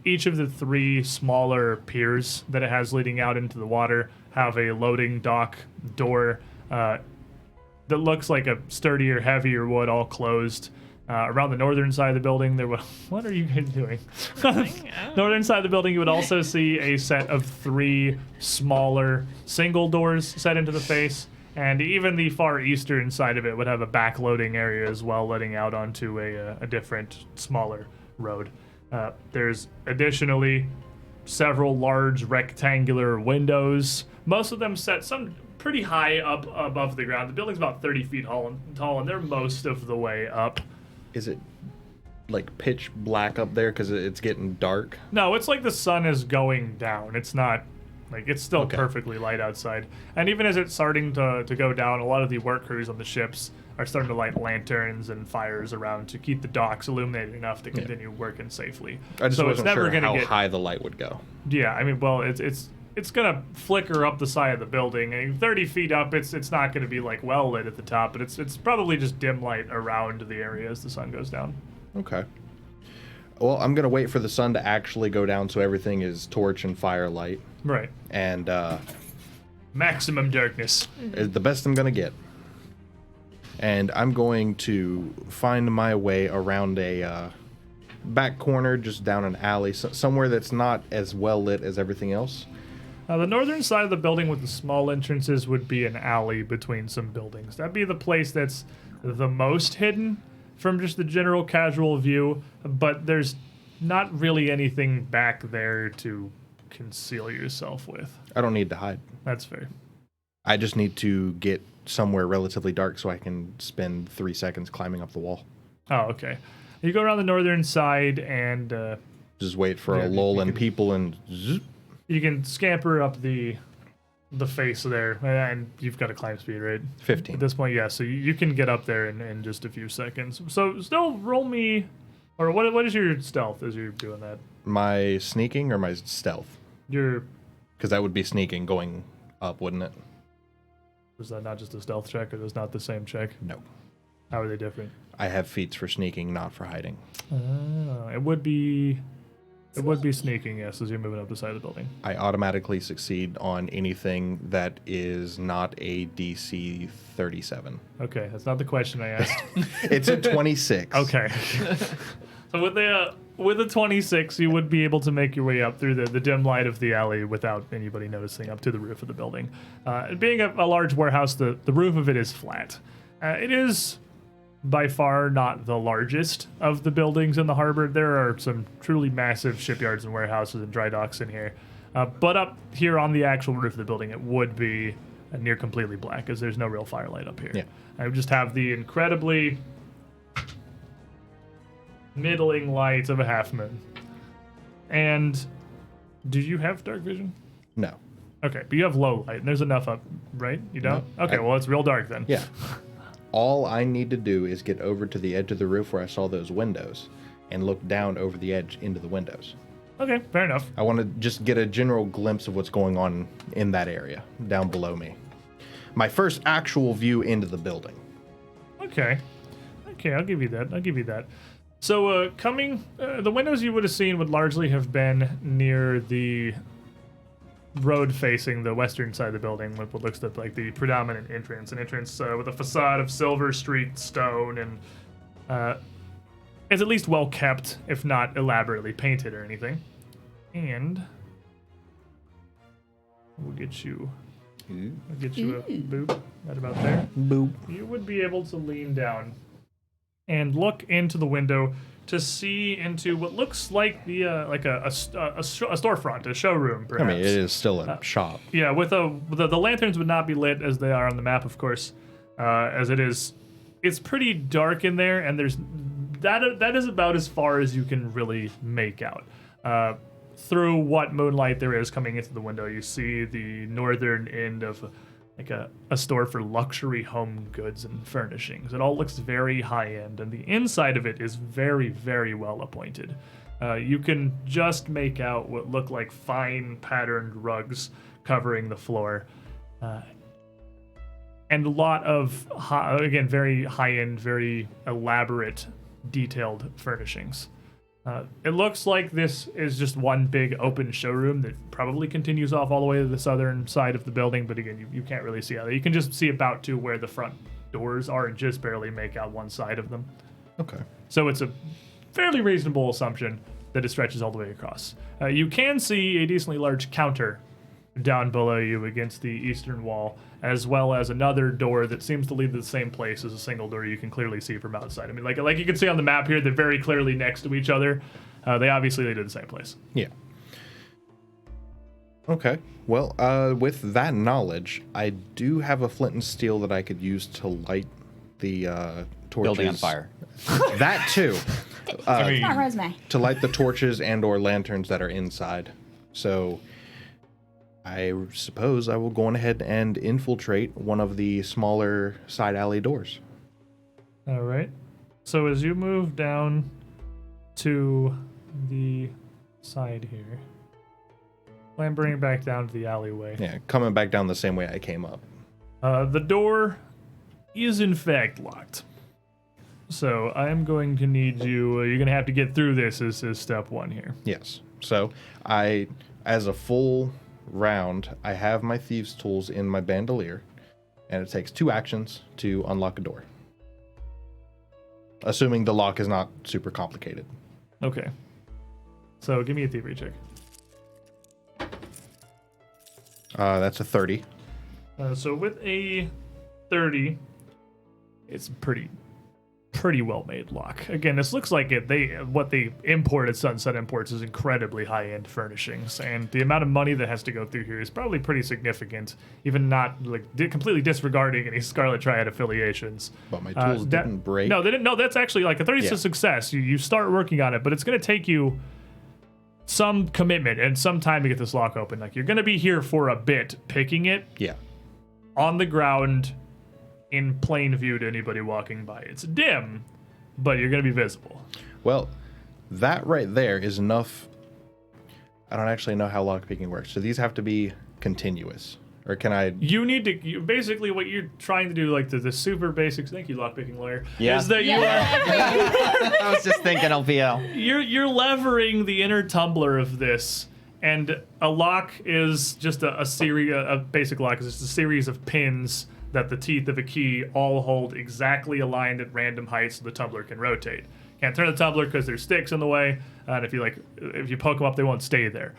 Each of the 3 smaller piers that it has leading out into the water have a loading dock door that looks like a sturdier, heavier wood, all closed. Around the northern side of the building, what are you guys doing? Northern side of the building, you would also see a set of 3 smaller single doors set into the face, and even the far eastern side of it would have a backloading area as well, letting out onto a different, smaller road. There's additionally several large rectangular windows, most of them set some pretty high up above the ground. The building's about 30 feet tall, and they're most of the way up. Is it like pitch black up there because it's getting dark? No, it's like the sun is going down. It's not like it's still perfectly light outside. And even as it's starting to go down, a lot of the work crews on the ships are starting to light lanterns and fires around to keep the docks illuminated enough to continue working safely. I just so wasn't it's never sure gonna how get, high the light would go. Yeah, I mean, well, it's gonna flicker up the side of the building. I mean, 30 feet up, it's not gonna be like well lit at the top, but it's probably just dim light around the area as the sun goes down. Okay. Well, I'm gonna wait for the sun to actually go down so everything is torch and firelight. Right. And Maximum darkness. is the best I'm gonna get. And I'm going to find my way around a back corner, just down an alley, somewhere that's not as well lit as everything else. The northern side of the building with the small entrances would be an alley between some buildings. That'd be the place that's the most hidden from just the general casual view, but there's not really anything back there to conceal yourself with. I don't need to hide. That's fair. I just need to get somewhere relatively dark so I can spend 3 seconds climbing up the wall. Oh, okay. You go around the northern side and Just wait for Yeah, a you lull and can- people and zoop. you can scamper up the face there, and you've got a climb speed, right? 15. At this point, yeah, so you can get up there in just a few seconds. So still roll me, or what is your stealth as you're doing that? My sneaking or my stealth? Your, Because that would be sneaking going up, wouldn't it? was that not just a stealth check, or was not the same check? No. How are they different? I have feats for sneaking, not for hiding. It would be sneaking, yes, as you're moving up the side of the building. I automatically succeed on anything that is not a DC 37. Okay, that's not the question I asked. It's a 26. Okay. So with the 26, you would be able to make your way up through the dim light of the alley without anybody noticing up to the roof of the building. Being a large warehouse, the roof of it is flat. It is by far not the largest of the buildings in the harbor. There are some truly massive shipyards and warehouses and dry docks in here. But up here on the actual roof of the building, it would be near completely black, as there's no real firelight up here. Yeah. I would just have the incredibly middling light of a half moon. And do you have dark vision? No. Okay, but you have low light, and there's enough up, right? You don't? No. Okay, well, it's real dark then. Yeah. All I need to do is get over to the edge of the roof where I saw those windows and look down over the edge into the windows. Okay, fair enough. I want to just get a general glimpse of what's going on in that area down below me. My first actual view into the building. Okay, I'll give you that. So, the windows you would have seen would largely have been near the road facing the western side of the building, with what looks like the predominant entrance. An entrance with a facade of silver streaked stone and is at least well kept, if not elaborately painted or anything. And we'll get you a boop right about there. Boop. You would be able to lean down and look into the window to see into what looks like the a storefront, a showroom, perhaps. I mean, it is still a shop. Yeah, with the lanterns would not be lit as they are on the map, of course, as it is. It's pretty dark in there, and that is about as far as you can really make out. Through what moonlight there is coming into the window, you see the northern end of like a store for luxury home goods and furnishings. It all looks very high end, and the inside of it is very, very well appointed. You can just make out what look like fine patterned rugs covering the floor. And a lot of, very high end, very elaborate, detailed furnishings. It looks like this is just one big open showroom that probably continues off all the way to the southern side of the building, but again, you can't really see out. You can just see about to where the front doors are and just barely make out one side of them. Okay. So it's a fairly reasonable assumption that it stretches all the way across. You can see a decently large counter down below you against the eastern wall, as well as another door that seems to lead to the same place as a single door you can clearly see from outside. I mean, like you can see on the map here, they're very clearly next to each other. They obviously lead to the same place. Yeah. Okay. Well, with that knowledge, I do have a flint and steel that I could use to light the torches. Building on fire. That too. It's not Rosemary. To light the torches and or lanterns that are inside. So I suppose I will go on ahead and infiltrate one of the smaller side alley doors. All right. So as you move down to the side here, I'm bringing it back down to the alleyway. Yeah, coming back down the same way I came up. The door is in fact locked. So I'm going to need you. You're going to have to get through this as step one here. Yes. So as a full round, I have my thieves' tools in my bandolier, and it takes 2 actions to unlock a door. Assuming the lock is not super complicated. Okay. So give me a thievery check. That's a 30. So with a 30, it's pretty well-made lock. Again, this looks like what they import at Sunset Imports is incredibly high-end furnishings, and the amount of money that has to go through here is probably pretty significant, even not completely disregarding any Scarlet Triad affiliations. But my tools didn't break. No, they didn't. No, that's actually like a 30 Yeah. success. You start working on it, but it's going to take you some commitment and some time to get this lock open. Like, you're going to be here for a bit picking it Yeah. on the ground in plain view to anybody walking by. It's dim, but you're going to be visible. Well, that right there is enough. I don't actually know how lockpicking works. So these have to be continuous. Or can I... Basically what you're trying to do, like the super basics, thank you, lockpicking lawyer, Yeah. is that I was just thinking LVL. you're levering the inner tumbler of this, and a lock is just a basic lock is just a series of pins that the teeth of a key all hold exactly aligned at random heights so the tumbler can rotate. Can't turn the tumbler because there's sticks in the way, and if you poke them up, they won't stay there.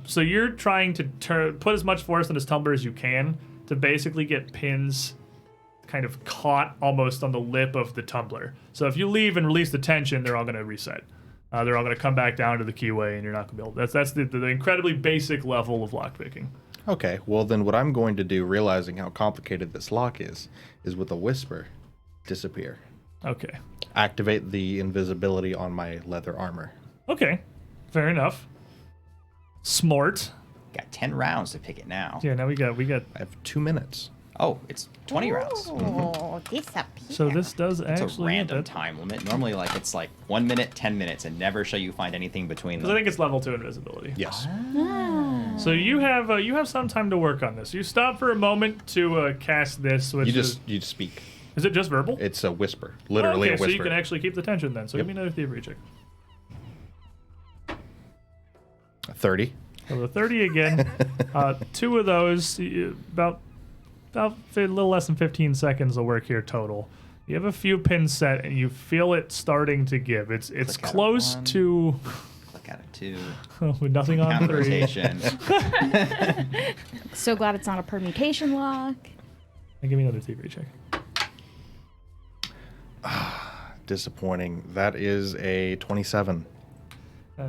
So you're trying to put as much force on this tumbler as you can to basically get pins kind of caught almost on the lip of the tumbler. So if you leave and release the tension, they're all going to reset. They're all going to come back down to the keyway, and you're not going to be able. That's the incredibly basic level of lockpicking. Okay, well then what I'm going to do, realizing how complicated this lock is with a whisper, disappear. Okay. Activate the invisibility on my leather armor. Okay. Fair enough. Smart. Got 10 rounds to pick it now. Yeah. Now we got. I have 2 minutes. Oh, it's 20 rounds. Oh, disappear. So this does It's a actually random time limit. Normally, like it's like 1 minute, 10 minutes, and never shall you find anything between Because I them. think it's level 2 invisibility. Yes. So you have some time to work on this. You stop for a moment to cast this, which You just speak. is it just verbal? It's a whisper. Literally okay, a whisper. so you can actually keep the tension then. So give me another thievery check. 30. So the 30 again. 2 of those, about a little less than 15 seconds will work here total. You have a few pins set, and you feel it starting to give. It's Click at it close 1. to Click at it 2. with nothing on Count 3. rotation. So glad it's not a permutation lock. And give me another thievery check. Disappointing. That is a 27.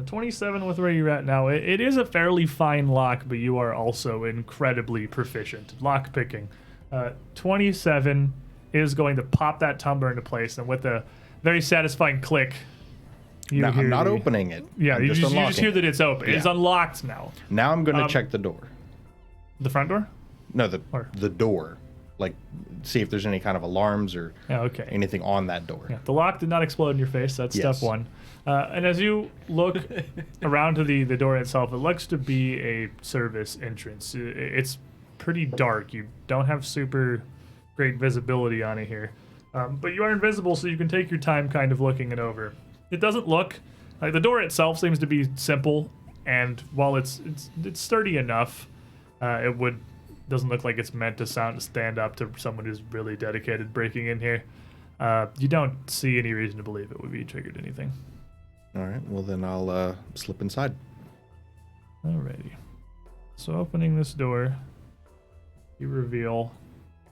27 with where you're at now. It is a fairly fine lock, but you are also incredibly proficient. Lock picking. 27 is going to pop that tumbler into place, and with a very satisfying click, you Now, hear I'm not the- opening it. Yeah, I'm you just unlocking hear it. that it's open. It's Yeah. unlocked now. Now I'm going to Um, check the door. The front door? No, or- the door. Like, see if there's any kind of alarms or Yeah, okay. anything on that door. Yeah, the lock did not explode in your face. That's Yes. step 1. And as you look around to the door itself, it looks to be a service entrance. It's pretty dark. You don't have super great visibility on it here. But you are invisible, so you can take your time kind of looking it over. It doesn't look like the door itself seems to be simple, and while it's sturdy enough, it doesn't look like it's meant to stand up to someone who's really dedicated breaking in here. You don't see any reason to believe it would be triggered anything. All right. Well, then I'll slip inside. Alrighty. So opening this door, you reveal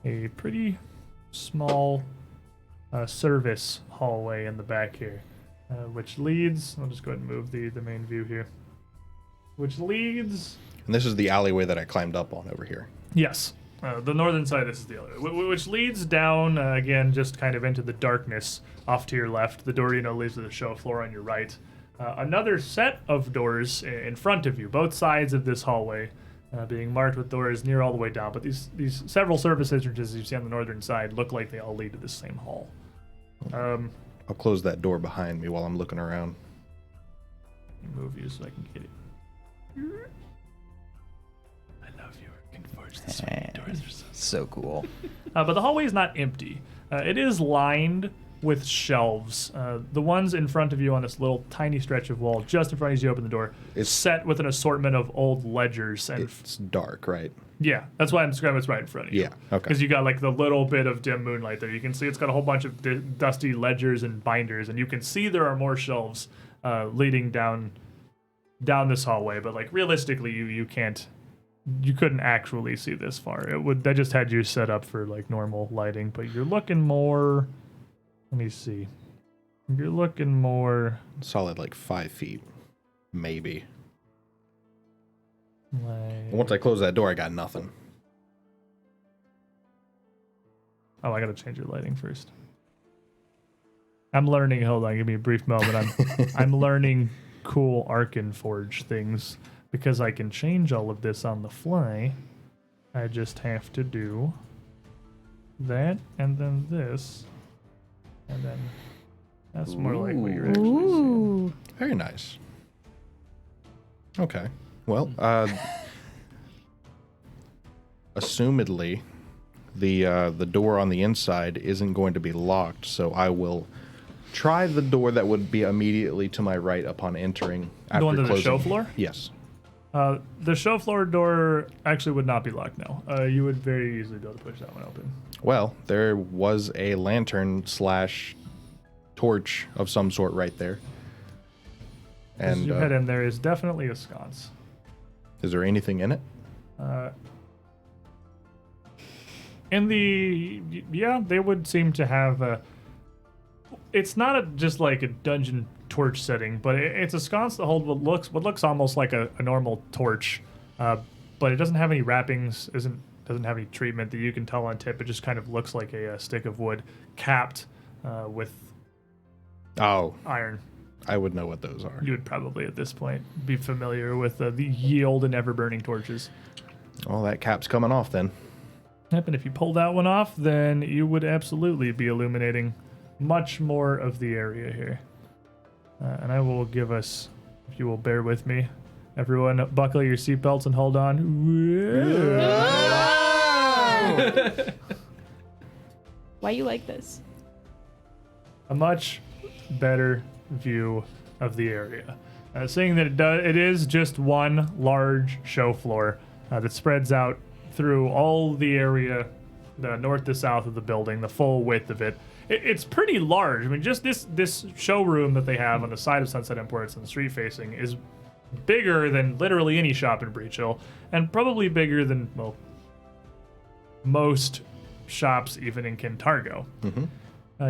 a pretty small service hallway in the back here, which leads. I'll just go ahead and move the main view here. Which leads. And this is the alleyway that I climbed up on over here. Yes. The northern side, this is the other, which leads down, again, just kind of into the darkness off to your left. The door, leads to the show floor on your right. Another set of doors in front of you, both sides of this hallway, being marked with doors near all the way down. But these several service entrances you see on the northern side look like they all lead to the same hall. I'll close that door behind me while I'm looking around. Move you so I can get it. I love you. Doors are So cool. but the hallway is not empty. It is lined with shelves. The ones in front of you on this little tiny stretch of wall, just in front of you as you open the door, is set with an assortment of old ledgers. And It's dark, right? yeah, that's why I'm describing it's right in front of you. Yeah, okay. Because you got like the little bit of dim moonlight there. You can see it's got a whole bunch of dusty ledgers and binders, and you can see there are more shelves leading down this hallway. But like realistically, you couldn't actually see this far. That just had you set up for like normal lighting, but you're looking more. Let me see. You're looking more Solid like 5 feet, maybe. like. Once I close that door, I got nothing. Oh, I gotta change your lighting first. I'm learning. Hold on, give me a brief moment. I'm learning cool Arkenforge things because I can change all of this on the fly. I just have to do that and then this, and then that's more like what you're actually seeing. Ooh. Very nice. Okay. Well, assumedly, the door on the inside isn't going to be locked, so I will try the door that would be immediately to my right upon entering. After one to the closing. show floor? Yes. The show floor door actually would not be locked now. You would very easily be able to push that one open. Well, there was a lantern / torch of some sort right there. As And you head in, there is definitely a sconce. is there anything in it? They would seem to have it's not just like a dungeon torch setting, but it's a sconce that holds what looks almost like a normal torch, but it doesn't have any wrappings, doesn't have any treatment that you can tell on tip. It just kind of looks like a stick of wood capped with Oh, iron. I would know what those are. You would probably at this point be familiar with the ye old and ever burning torches. Well, that cap's coming off then. Yep, and if you pull that one off, then you would absolutely be illuminating much more of the area here. And I will give us, if you will bear with me, everyone buckle your seatbelts and hold on. Why you like this? A much better view of the area. Seeing that it is just one large show floor that spreads out through all the area, the north to south of the building, the full width of it. It's pretty large. I mean, just this showroom that they have on the side of Sunset Imports and the street facing is bigger than literally any shop in Breach Hill, and probably bigger than, well, most shops even in Kintargo.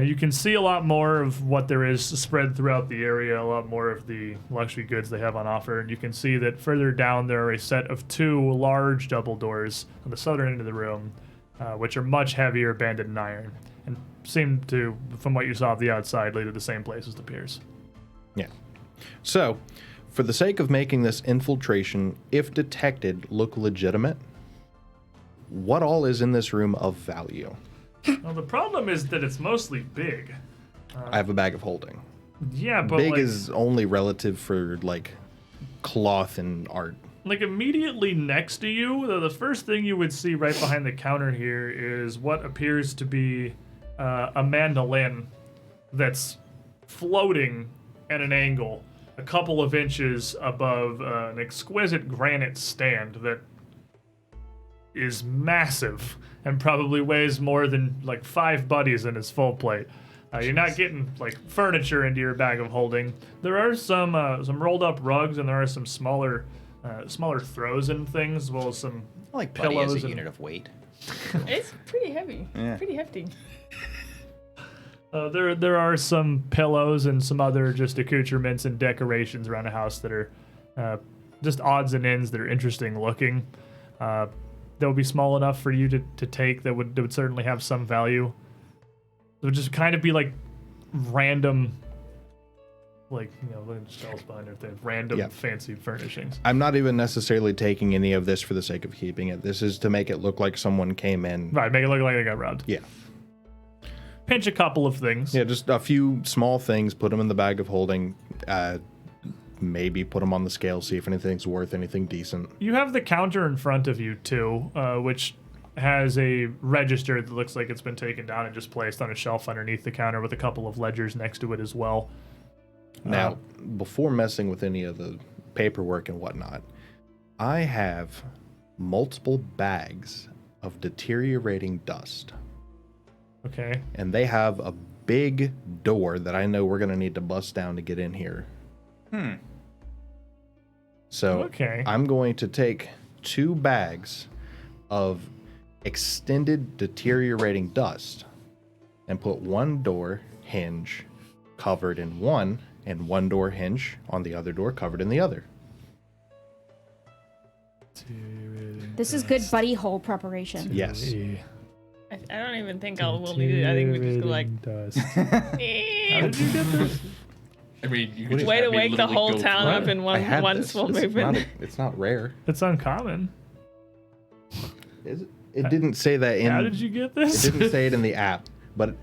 You can see a lot more of what there is spread throughout the area, a lot more of the luxury goods they have on offer. And you can see that further down there are a set of 2 large double doors on the southern end of the room, which are much heavier, banded in iron, and seem to, from what you saw of the outside, lead to the same place as the piers. Yeah. So, for the sake of making this infiltration, if detected, look legitimate, what all is in this room of value? Well, the problem is that it's mostly big. I have a bag of holding. Yeah, but Big like, is only relative for, like, cloth and art. like immediately next to you, the first thing you would see right behind the counter here is what appears to be a mandolin that's floating at an angle a couple of inches above an exquisite granite stand that is massive and probably weighs more than like 5 buddies in its full plate. You're not getting like furniture into your bag of holding. There are some rolled up rugs, and there are some smaller throws and things, as well as some I like Buddy pillows as a and- unit of weight. It's pretty heavy. Yeah. Pretty hefty. There are some pillows and some other just accoutrements and decorations around the house that are just odds and ends that are interesting looking. That would be small enough for you to take. That would certainly have some value. It would just kind of be like random, like, you know, look at the shelves behind it. They have random Yeah. fancy furnishings. I'm not even necessarily taking any of this for the sake of keeping it. This is to make it look like someone came in. Right, make it look like they got robbed. Yeah. Pinch a couple of things. Yeah, just a few small things, put them in the bag of holding, maybe put them on the scale, see if anything's worth anything decent. You have the counter in front of you too, which has a register that looks like it's been taken down and just placed on a shelf underneath the counter with a couple of ledgers next to it as well. Now, before messing with any of the paperwork and whatnot, I have multiple bags of deteriorating dust. Okay. And they have a big door that I know we're going to need to bust down to get in here. So Okay. I'm going to take 2 bags of extended deteriorating dust and put one door hinge covered in one and one door hinge on the other door covered in the other. This is good buddy hole preparation. Yes. I don't even think we'll need it. I think we just go like. Dust. How did you get this? I mean, you could just Way have to me wake the literally whole go town through up it. in I had one this. swell It's movement. it's not rare. It's uncommon. Is it? It didn't say that in. How did you get It this? didn't say it in the app, but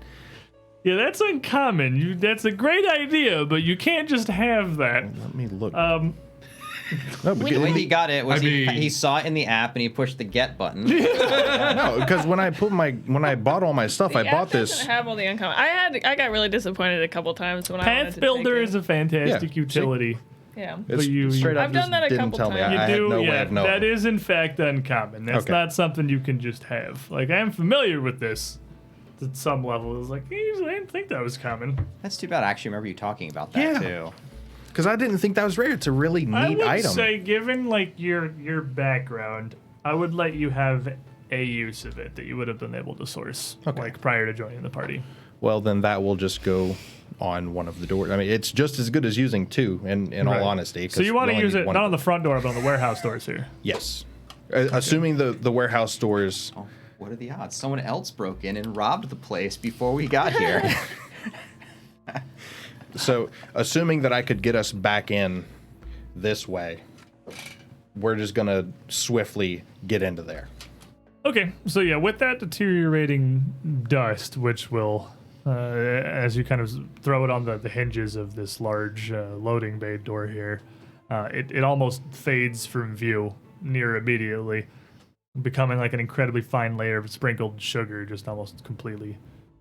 Yeah, that's uncommon. That's a great idea, but you can't just have that. let me look. Um, No, The because way he got it was I mean- he saw it in the app and he pushed the get button. no, because when I bought all my stuff, I The bought app this. doesn't have all the uncommon. I got really disappointed a couple times when I wanted Path to Builder take is it. a fantastic Yeah, utility. Yeah. It's you- straight up I've done just that a didn't couple tell me. times. You I do, had no way yeah. of knowing. That is in fact uncommon. That's Okay. not something you can just have. Like, I am familiar with this at some level. It's like, I didn't think that was common. That's too bad. I actually remember you talking about that Yeah. too. Because I didn't think that was rare. It's a really I neat would item. say, given like your background, I would let you have a use of it that you would have been able to source like prior to joining the party. Well, then that will just go on one of the doors. I mean, it's just as good as using 2, in Right. all honesty. So you want to use it not on the front door, but on the warehouse doors here. Yes. Assuming the warehouse doors. Oh, what are the odds? Someone else broke in and robbed the place before we got here. So, assuming that I could get us back in this way, we're just going to swiftly get into there. Okay, so yeah, with that deteriorating dust, which will, as you kind of throw it on the hinges of this large loading bay door here, it almost fades from view near immediately, becoming like an incredibly fine layer of sprinkled sugar, just almost completely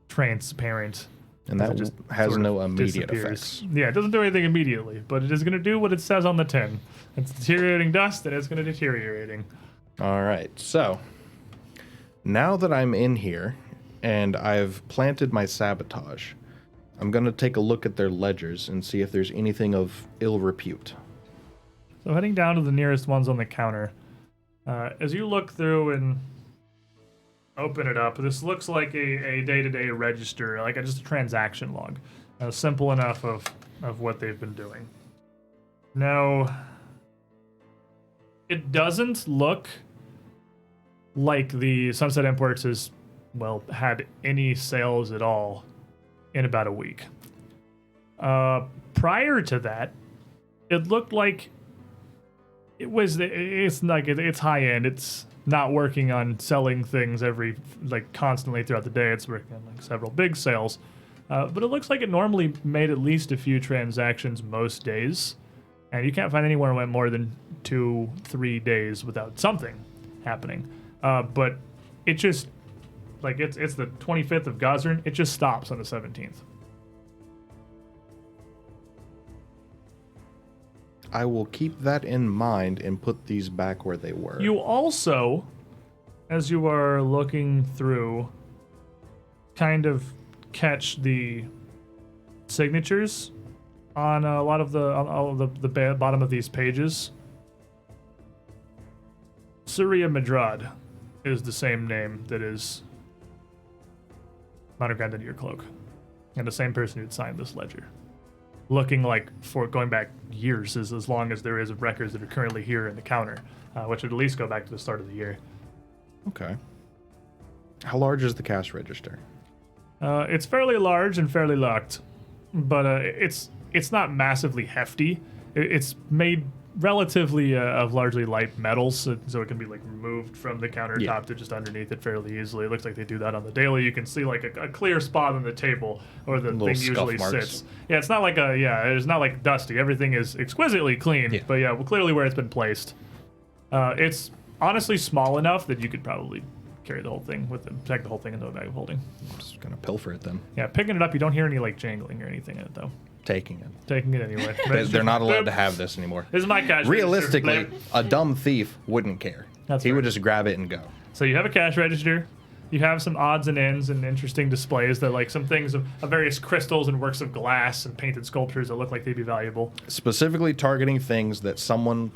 transparent. And as that it just has sort of no immediate disappears. effects. Yeah, it doesn't do anything immediately, but it is going to do what it says on the tin. It's deteriorating dust, and it's going to deteriorating. All right, so now that I'm in here and I've planted my sabotage, I'm going to take a look at their ledgers and see if there's anything of ill repute. So heading down to the nearest ones on the counter, as you look through and open it up, this looks like a day-to-day register, like just a transaction log. Simple enough of what they've been doing. Now, it doesn't look like the Sunset Imports has, well, had any sales at all in about a week. Prior to that, it looked like it's high end. It's not working on selling things constantly throughout the day. It's working on like several big sales. But it looks like it normally made at least a few transactions most days. And you can't find anywhere it went more than 2-3 days without something happening. But it just, like, it's the 25th of Gazrin. It just stops on the 17th. I will keep that in mind and put these back where they were. You also, as you are looking through, kind of catch the signatures on a lot of the bottom of these pages. Surya Madrad is the same name that is monogrammed into your cloak, and the same person who'd signed this ledger. Looking like, for going back years, as long as there is of records that are currently here in the counter, which would at least go back to the start of the year. Okay. How large is the cash register? It's fairly large and fairly locked, but it's not massively hefty. It's made relatively of largely light metals, so it can be like removed from the countertop to just underneath it fairly easily. It looks like they do that on the daily. You can see like a clear spot on the table where the thing usually sits. Yeah, it's not like it's not like dusty. Everything is exquisitely clean, but yeah, well, clearly where it's been placed. It's honestly small enough that you could probably carry the whole thing pack the whole thing into a bag of holding. I'm just gonna pilfer it then. Yeah, picking it up, you don't hear any like jangling or anything in it though. Taking it. Taking it anyway. They're not allowed to have this anymore. This is my cash Realistically, register. a dumb thief wouldn't care. He would just grab it and go. So you have a cash register. You have some odds and ends and interesting displays that, like, some things of various crystals and works of glass and painted sculptures that look like they'd be valuable. Specifically targeting things that someone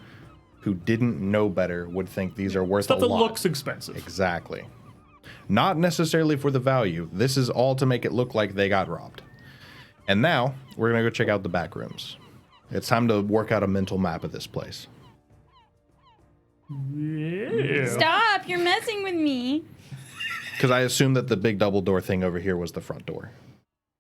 who didn't know better would think these are worth Stuff a that lot. looks expensive. Exactly. Not necessarily for the value. This is all to make it look like they got robbed. And now, we're going to go check out the back rooms. It's time to work out a mental map of this place. Yeah. Stop! You're messing with me. Because I assume that the big double door thing over here was the front door.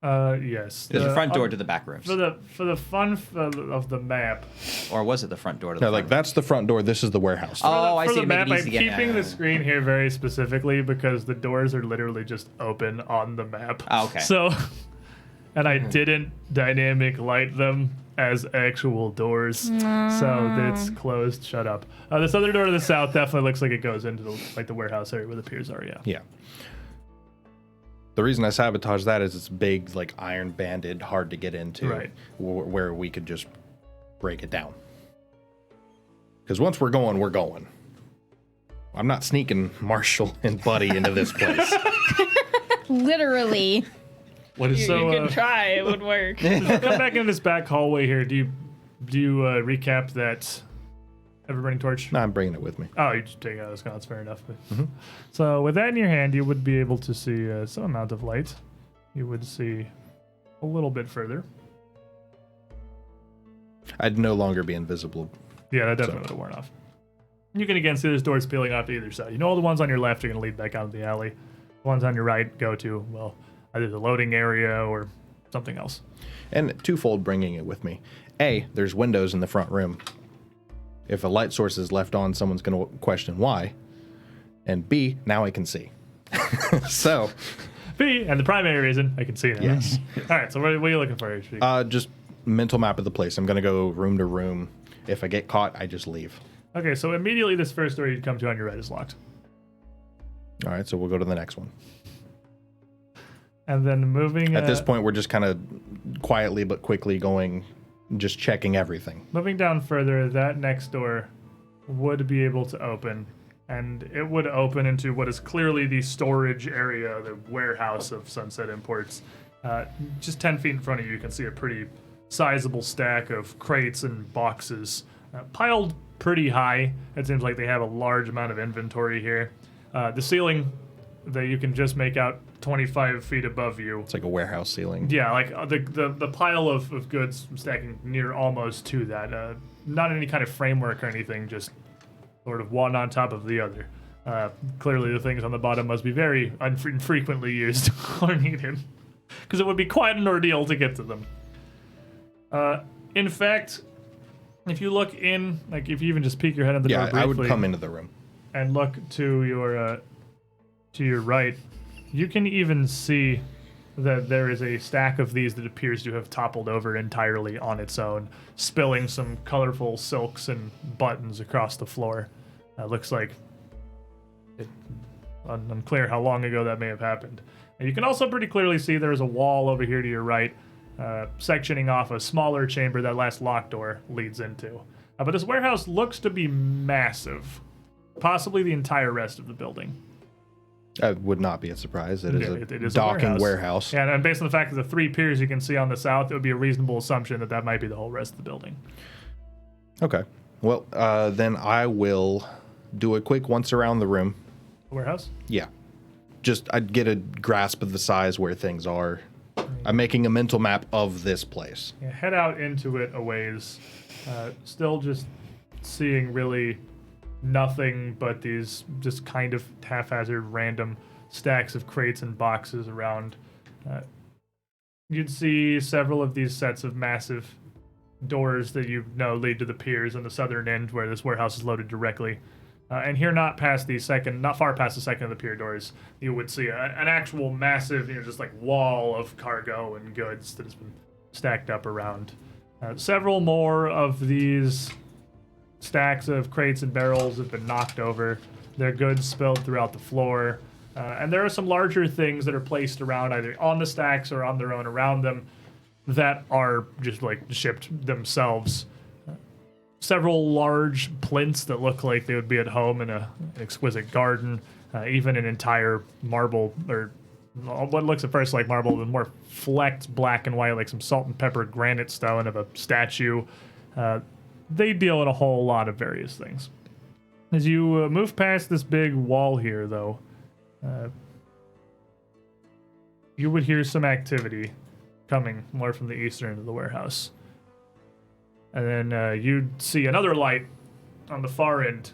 Yes. There's a front door to the back rooms. For the fun of the map. Or was it the front door to the No, like that's the front door. This is the warehouse. Oh, I For see. the Make map, it I'm easy to get. keeping the screen here very specifically because the doors are literally just open on the map. Oh, okay. So, and I didn't dynamic light them as actual doors, so it's closed. Shut up. This other door to the south definitely looks like it goes into the warehouse area where the piers are. Yeah. Yeah. The reason I sabotage that is it's big, like iron banded, hard to get into, Right. Where we could just break it down. Because once we're going, we're going. I'm not sneaking Marshall and Buddy into this place. Literally. What is So, you can try. It would work. Come back into this back hallway here. Do you recap that ever-burning torch? No, I'm bringing it with me. Oh, you just take it out of the sconce. Fair enough. So with that in your hand, you would be able to see some amount of light. You would see a little bit further. I'd no longer be invisible. Yeah, that definitely would have worn off. You can again see there's doors peeling off to either side. You know all the ones on your left are going to lead back out of the alley. The ones on your right go to, well, either the loading area or something else. And twofold bringing it with me. A, there's windows in the front room. If a light source is left on, someone's going to question why. And B, now I can see. So, B, and the primary reason I can see it. yes. All right, so what are you looking for, HP? Just mental map of the place. I'm going to go room to room. If I get caught, I just leave. Okay, so immediately this first door you come to on your right is locked. All right, so we'll go to the next one. And then moving... At this point, we're just kind of quietly but quickly going, just checking everything. Moving down further, that next door would be able to open. And it would open into what is clearly the storage area, the warehouse of Sunset Imports. Just 10 feet in front of you, you can see a pretty sizable stack of crates and boxes piled pretty high. It seems like they have a large amount of inventory here. The ceiling that you can just make out 25 feet above you. It's like a warehouse ceiling. Yeah, like the pile of goods stacking near almost to that. Not any kind of framework or anything, just sort of one on top of the other. Clearly the things on the bottom must be very infrequently used or needed, because it would be quite an ordeal to get to them. In fact, if you look in, like if you even just peek your head in the door briefly, I would come into the room. And look to your right, you can even see that there is a stack of these that appears to have toppled over entirely on its own, spilling some colorful silks and buttons across the floor. Looks like unclear how long ago that may have happened. And you can also pretty clearly see there's a wall over here to your right, sectioning off a smaller chamber that last locked door leads into. But this warehouse looks to be massive, possibly the entire rest of the building. I would not be a surprise. It is It is a docking warehouse. Yeah, and based on the fact that the 3 piers you can see on the south, it would be a reasonable assumption that that might be the whole rest of the building. Okay. Well, then I will do a quick once around the room. Warehouse? Yeah. Just, I'd get a grasp of the size where things are. I'm making a mental map of this place. Yeah, head out into it a ways. Still just seeing really nothing but these just kind of haphazard random stacks of crates and boxes around. You'd see several of these sets of massive doors that you know lead to the piers on the southern end where this warehouse is loaded directly. And here, not far past the second of the pier doors, you would see an actual massive, just like wall of cargo and goods that has been stacked up around. Several more of these stacks of crates and barrels have been knocked over. Their goods spilled throughout the floor. And there are some larger things that are placed around, either on the stacks or on their own around them, that are just like shipped themselves. Several large plinths that look like they would be at home in an exquisite garden. Even an entire marble, or what looks at first like marble, but more flecked black and white, like some salt and pepper granite stone of a statue. They deal in a whole lot of various things. As you move past this big wall here, though, you would hear some activity coming more from the eastern end of the warehouse. And then you'd see another light on the far end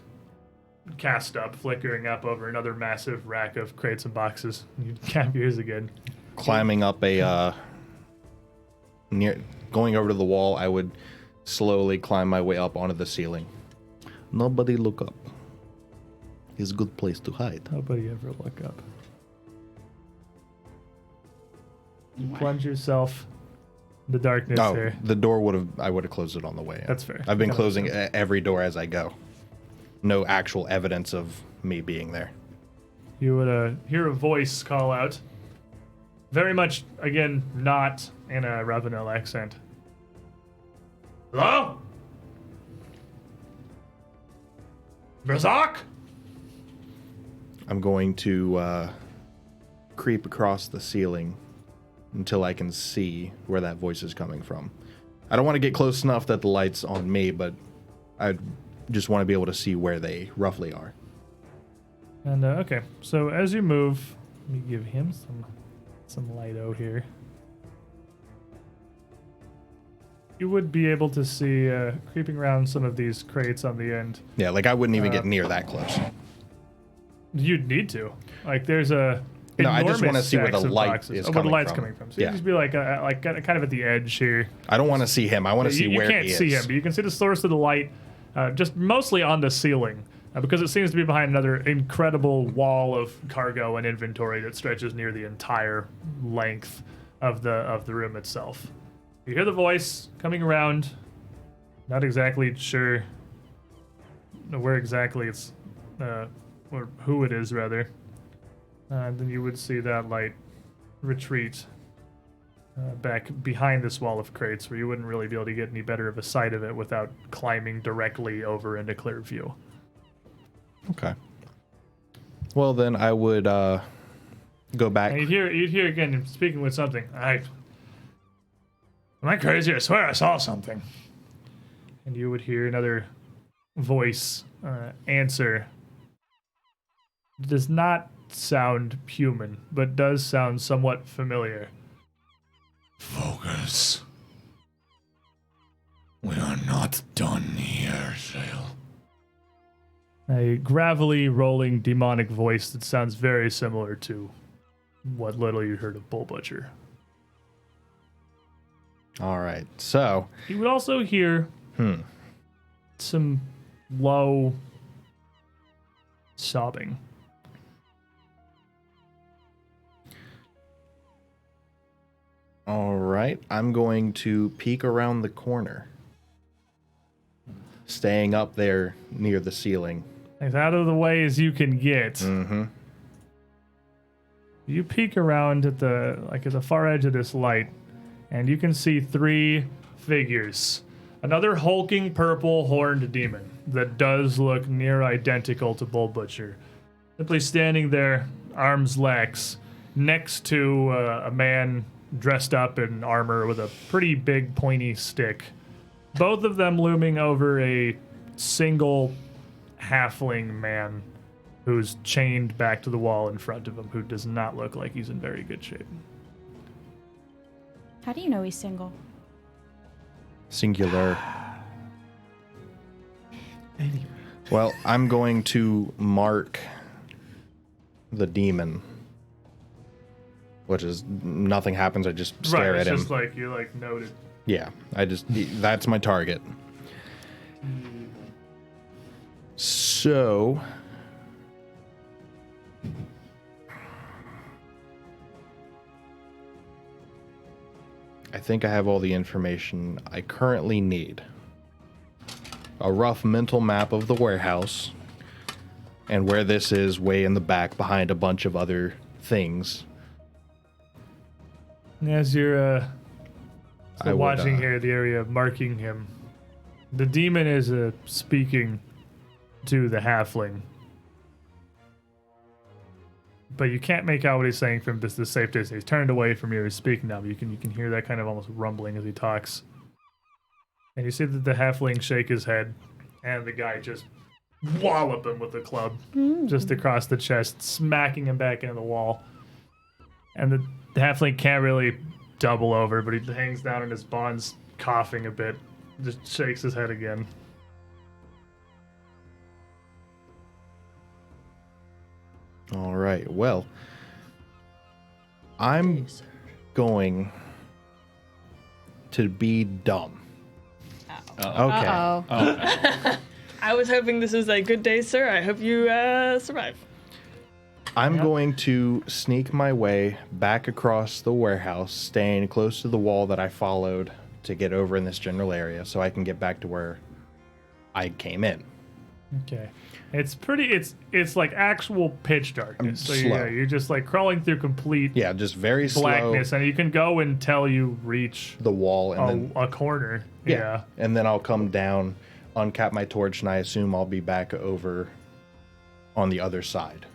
cast up, flickering up over another massive rack of crates and boxes. You'd cap yours again. Climbing up going over to the wall, I would slowly climb my way up onto the ceiling. Nobody look up. It's a good place to hide. Nobody ever look up. You plunge yourself in the darkness here. The door I would have closed it on the way in. That's fair. I've been closing every door as I go. No actual evidence of me being there. You would hear a voice call out. Very much, again, not in a Ravenel accent. Hello? Brazak? I'm going to creep across the ceiling until I can see where that voice is coming from. I don't want to get close enough that the light's on me, but I just want to be able to see where they roughly are. And okay, so as you move, let me give him some light-o here. You would be able to see creeping around some of these crates on the end. Yeah, like I wouldn't even get near that close. You'd need to. Like there's a No, I just want to enormous see where the stacks of light boxes. is where coming the light's from. coming from. So Yeah. you just be like kind of at the edge here. I don't want to see him. I want to see You where can't he is. see him, but you can see the source of the light, just mostly on the ceiling. because it seems to be behind another incredible wall of cargo and inventory that stretches near the entire length of the room itself. You hear the voice coming around. Not exactly sure where exactly it's, or who it is rather. And then you would see that light retreat back behind this wall of crates, where you wouldn't really be able to get any better of a sight of it without climbing directly over into clear view. Okay. Well, then I would go back. And you'd hear again him speaking with something. Am I crazy? I swear I saw something. And you would hear another voice answer. Does not sound human, but does sound somewhat familiar. Focus. We are not done here, Shale. A gravelly, rolling, demonic voice that sounds very similar to what little you heard of Bull Butcher. All right. So, You would also hear some low sobbing. all right. I'm going to peek around the corner, staying up there near the ceiling. As out of the way as you can get. Mm-hmm. You peek around at the far edge of this light, and you can see three figures. Another hulking purple horned demon that does look near identical to Bull Butcher. Simply standing there, arms lax, next to a man dressed up in armor with a pretty big pointy stick. Both of them looming over a single halfling man who's chained back to the wall in front of him, who does not look like he's in very good shape. How do you know he's single? Singular. Well, I'm going to mark the demon, which is nothing happens. I just stare at him. It's just like you're like noted. Yeah, that's my target. So, I think I have all the information I currently need. A rough mental map of the warehouse and where this is way in the back behind a bunch of other things. As you're I would, watching here, the area marking him, the demon is speaking to the halfling. But you can't make out what he's saying from this safe distance. He's turned away from you. He's speaking now, but you can hear that kind of almost rumbling as he talks. And you see that the halfling shake his head, and the guy just wallop him with the club just across the chest, smacking him back into the wall. And the halfling can't really double over, but he hangs down in his bonds, coughing a bit, just shakes his head again. All right. Well, I'm going to be dumb. Okay. Uh-oh. I was hoping this was a good day, sir. I hope you survive. I'm going to sneak my way back across the warehouse, staying close to the wall that I followed to get over in this general area so I can get back to where I came in. Okay. It's pretty, it's like actual pitch darkness. So slow. you're just like crawling through complete Yeah, just very blackness, slow. and you can go until you reach The wall, and then a corner. Yeah. and then I'll come down, uncap my torch, and I assume I'll be back over on the other side.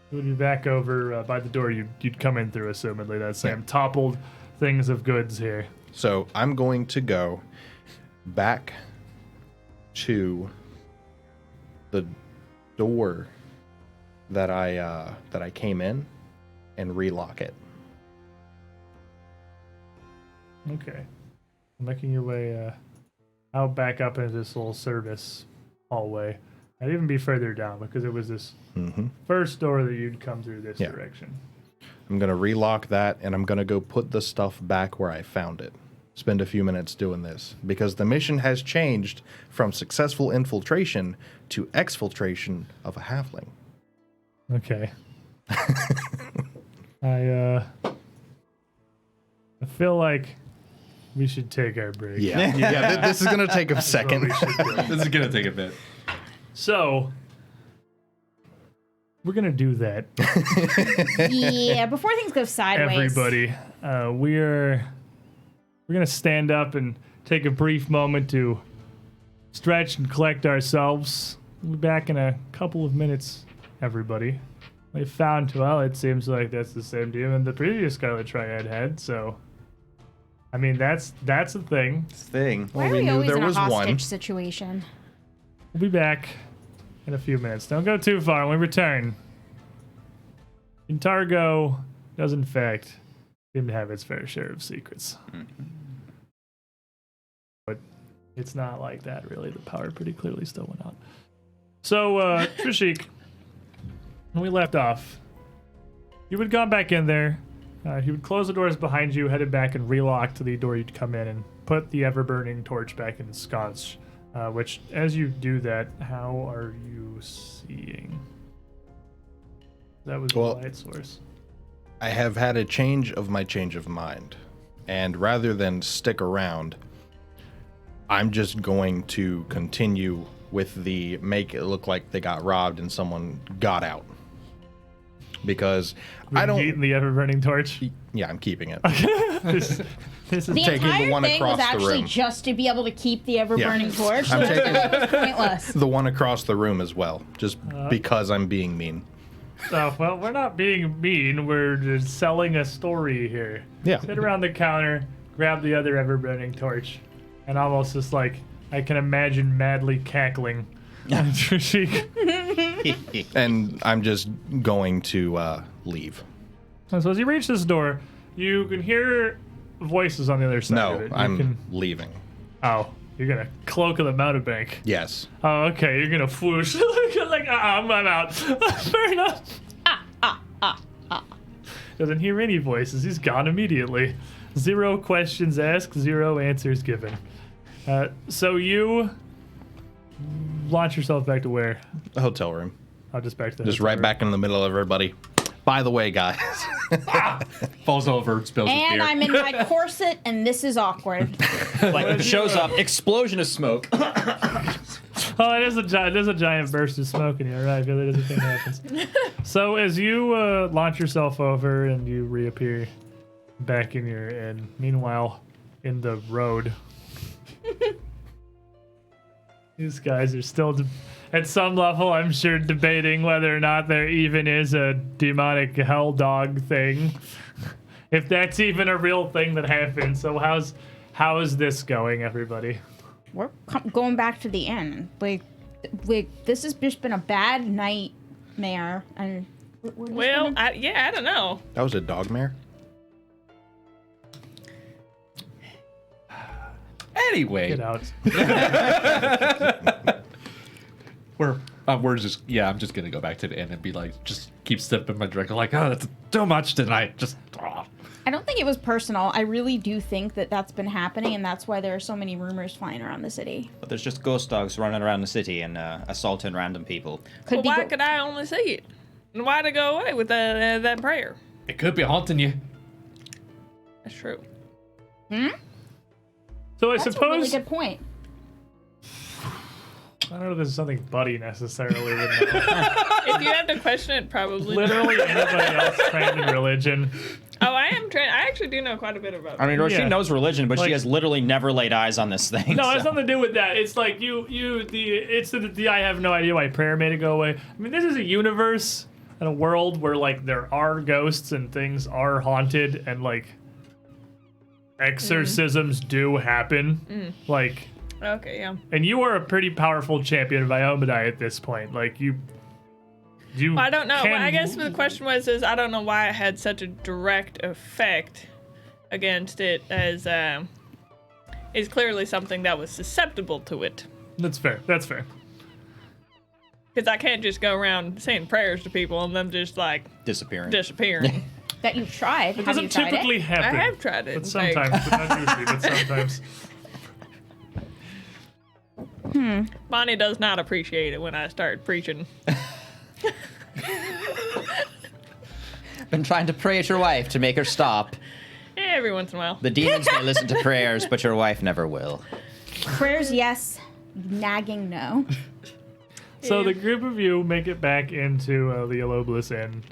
You'd be back over by the door you'd come in through, assumedly. That same toppled things of goods here. So I'm going to go back to the door that I came in and relock it. Okay. Making your way out back up into this little service hallway. I'd even be further down because it was this first door that you'd come through this direction. I'm going to relock that, and I'm going to go put the stuff back where I found it. spend a few minutes doing this because the mission has changed from successful infiltration to exfiltration of a halfling. Okay. I feel like we should take our break. Yeah. This is gonna take a second. This is gonna take a bit. So we're gonna do that. Yeah, before things go sideways. Everybody, we're gonna stand up and take a brief moment to stretch and collect ourselves. We'll be back in a couple of minutes, everybody. We found, well, it seems like that's the same demon the previous Scarlet Triad had, so I mean that's a thing. Thing. Why are we we knew always there in a was hostage one. situation? We'll be back in a few minutes. Don't go too far when we return. Kintargo does in fact seem to have its fair share of secrets. But it's not like that, really. The power pretty clearly still went out. So, Trishik, when we left off, you had gone back in there. You would close the doors behind you, headed back and relocked the door you'd come in, and put the ever-burning torch back in its sconce. Which, as you do that, how are you seeing? That was the light source. I have had a change of mind, and rather than stick around, I'm just going to continue with the make it look like they got robbed and someone got out. Because I don't. Eating the ever-burning torch. Yeah, I'm keeping it. this is The taking the entire one thing was across the actually room. just to be able to keep the ever-burning torch. I'm So taking- it was pointless. the one across the room as well, just because I'm being mean. So, well, we're not being mean. We're just selling a story here. Yeah. Sit around the counter, grab the other ever-burning torch, and almost just like I can imagine madly cackling. Trishik. And I'm just going to leave. And so as you reach this door, you can hear voices on the other side of No, it. You I'm can, leaving. oh, you're gonna cloak of the mountebank. Yes. Oh, okay, you're gonna whoosh. Like, I'm out. Fair enough. Doesn't hear any voices. He's gone immediately. 0 questions asked, 0 answers given. So you launch yourself back to where? The hotel room. Oh, just back to the Just hotel right room. back in the middle of everybody. By the way, guys. Falls over, spills his And beer. I'm in my corset, and this is awkward. Like, shows up, explosion of smoke. Oh, it is a giant burst of smoke in here, right? That is a thing that happens. So as you launch yourself over and you reappear back in your inn, meanwhile, in the road, these guys are still, at some level, I'm sure, debating whether or not there even is a demonic hell dog thing. If that's even a real thing that happens. So how is this going, everybody? We're going back to the inn. Like, this has just been a bad nightmare, and we're just Well, gonna- I don't know. That was a dog mare? Anyway, Get out. we're just I'm just gonna go back to the inn and be like, just keep sipping my drink. I'm like, oh, that's too much tonight. Just I don't think it was personal. I really do think that that's been happening, and that's why there are so many rumors flying around the city. But there's just ghost dogs running around the city and assaulting random people. Could Well, be. why could I only see it? And why'd it go away with that prayer? it could be haunting you. That's true. So I That's a suppose really good point. I don't know if this is something Buddy necessarily would know. If you had to question it, probably. Literally anybody else trained in religion. Oh, I am trained. I actually do know quite a bit about it. I mean, Yeah. she knows religion, but Like- she has literally never laid eyes on this thing. No, it has so- nothing to do with that. It's like I have no idea why prayer made it go away. I mean, this is a universe and a world where like there are ghosts and things are haunted and like exorcisms do happen. Like, Okay, yeah. and you are a pretty powerful champion of Iomidai at this point. Like you. Well, I don't know. can- Well, I guess the question is I don't know why it had such a direct effect against it, as is clearly something that was susceptible to it. That's fair. That's fair. Because I can't just go around saying prayers to people and them just like disappearing. disappearing. That you've tried. It Have you doesn't tried typically it? happen. I have tried it. But sometimes, but not usually, but sometimes. Bonnie does not appreciate it when I start preaching. Been trying to pray at your wife to make her stop. Every once in a while. The demons may listen to prayers, but your wife never will. Prayers, yes. Nagging, no. So Yeah. the group of you make it back into the Yellowbliss Inn,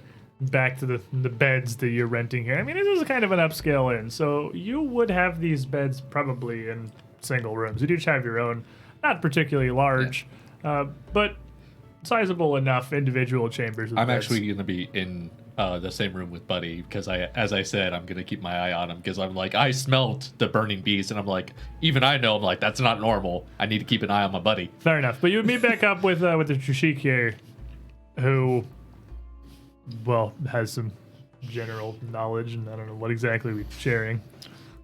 back to the beds that you're renting here. I mean, this is kind of an upscale inn, so you would have these beds probably in single rooms. You do have your own, not particularly large, but sizable enough individual chambers. With I'm beds. actually going to be in the same room with Buddy because as I said, I'm going to keep my eye on him because I'm like, I smelt the burning beast and I'm like, even I know, I'm like, that's not normal. I need to keep an eye on my buddy. Fair enough. But you would meet back up with the Trishik here, who, well, has some general knowledge, and I don't know what exactly we're sharing.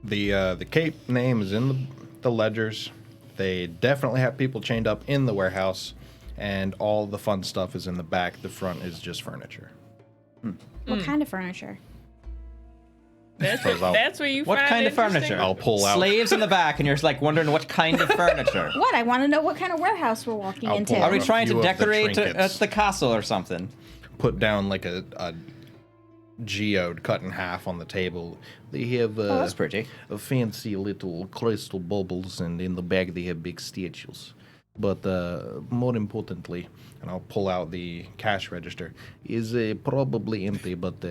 The Cape name is in the ledgers. They definitely have people chained up in the warehouse, and all the fun stuff is in the back. The front is just furniture. What kind of furniture? That's Suppose I'll- that's where you What find kind of interesting? furniture? I'll pull out. Slaves in the back, and you're just like wondering what kind of furniture. What? I want to know what kind of warehouse we're walking I'll into. pull Are we A trying few to of the decorate trinkets. the castle or something? Put down like a geode cut in half on the table. They have Oh, that's pretty. a fancy little crystal bubbles, and in the back they have big statues. But more importantly, and I'll pull out the cash register, is probably empty, but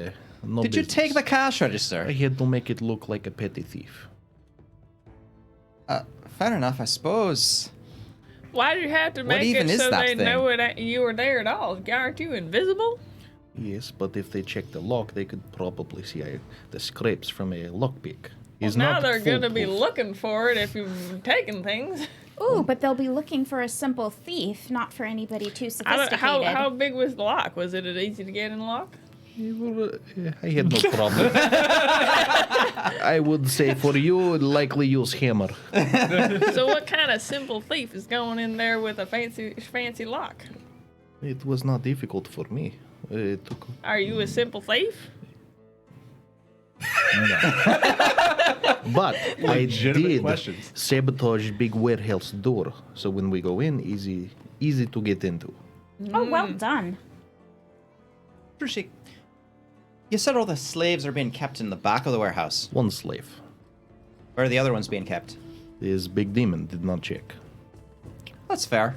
no Did you business. take the cash I register? had to make it look like a petty thief. Fair enough, I suppose. Why do you have to make even it is so that they thing? know you were there at all? Aren't you invisible? Yes, but if they check the lock, they could probably see the scrapes from a lockpick. It's Now not they're going to be foolproof. looking for it if you've taken things. Ooh, but they'll be looking for a simple thief, not for anybody too I don't, sophisticated. how big was the lock? Was it easy to get in the lock? I had no problem. I would say for you, likely use hammer. So what kind of simple thief is going in there with a fancy lock? It was not difficult for me. It took Are you a simple thief? But I Legitimate did questions. sabotage big warehouse door, so when we go in, easy to get into. Oh, well done. Trishik, you said all the slaves are being kept in the back of the warehouse. One slave. Where are the other ones being kept? This big demon did not check. That's fair.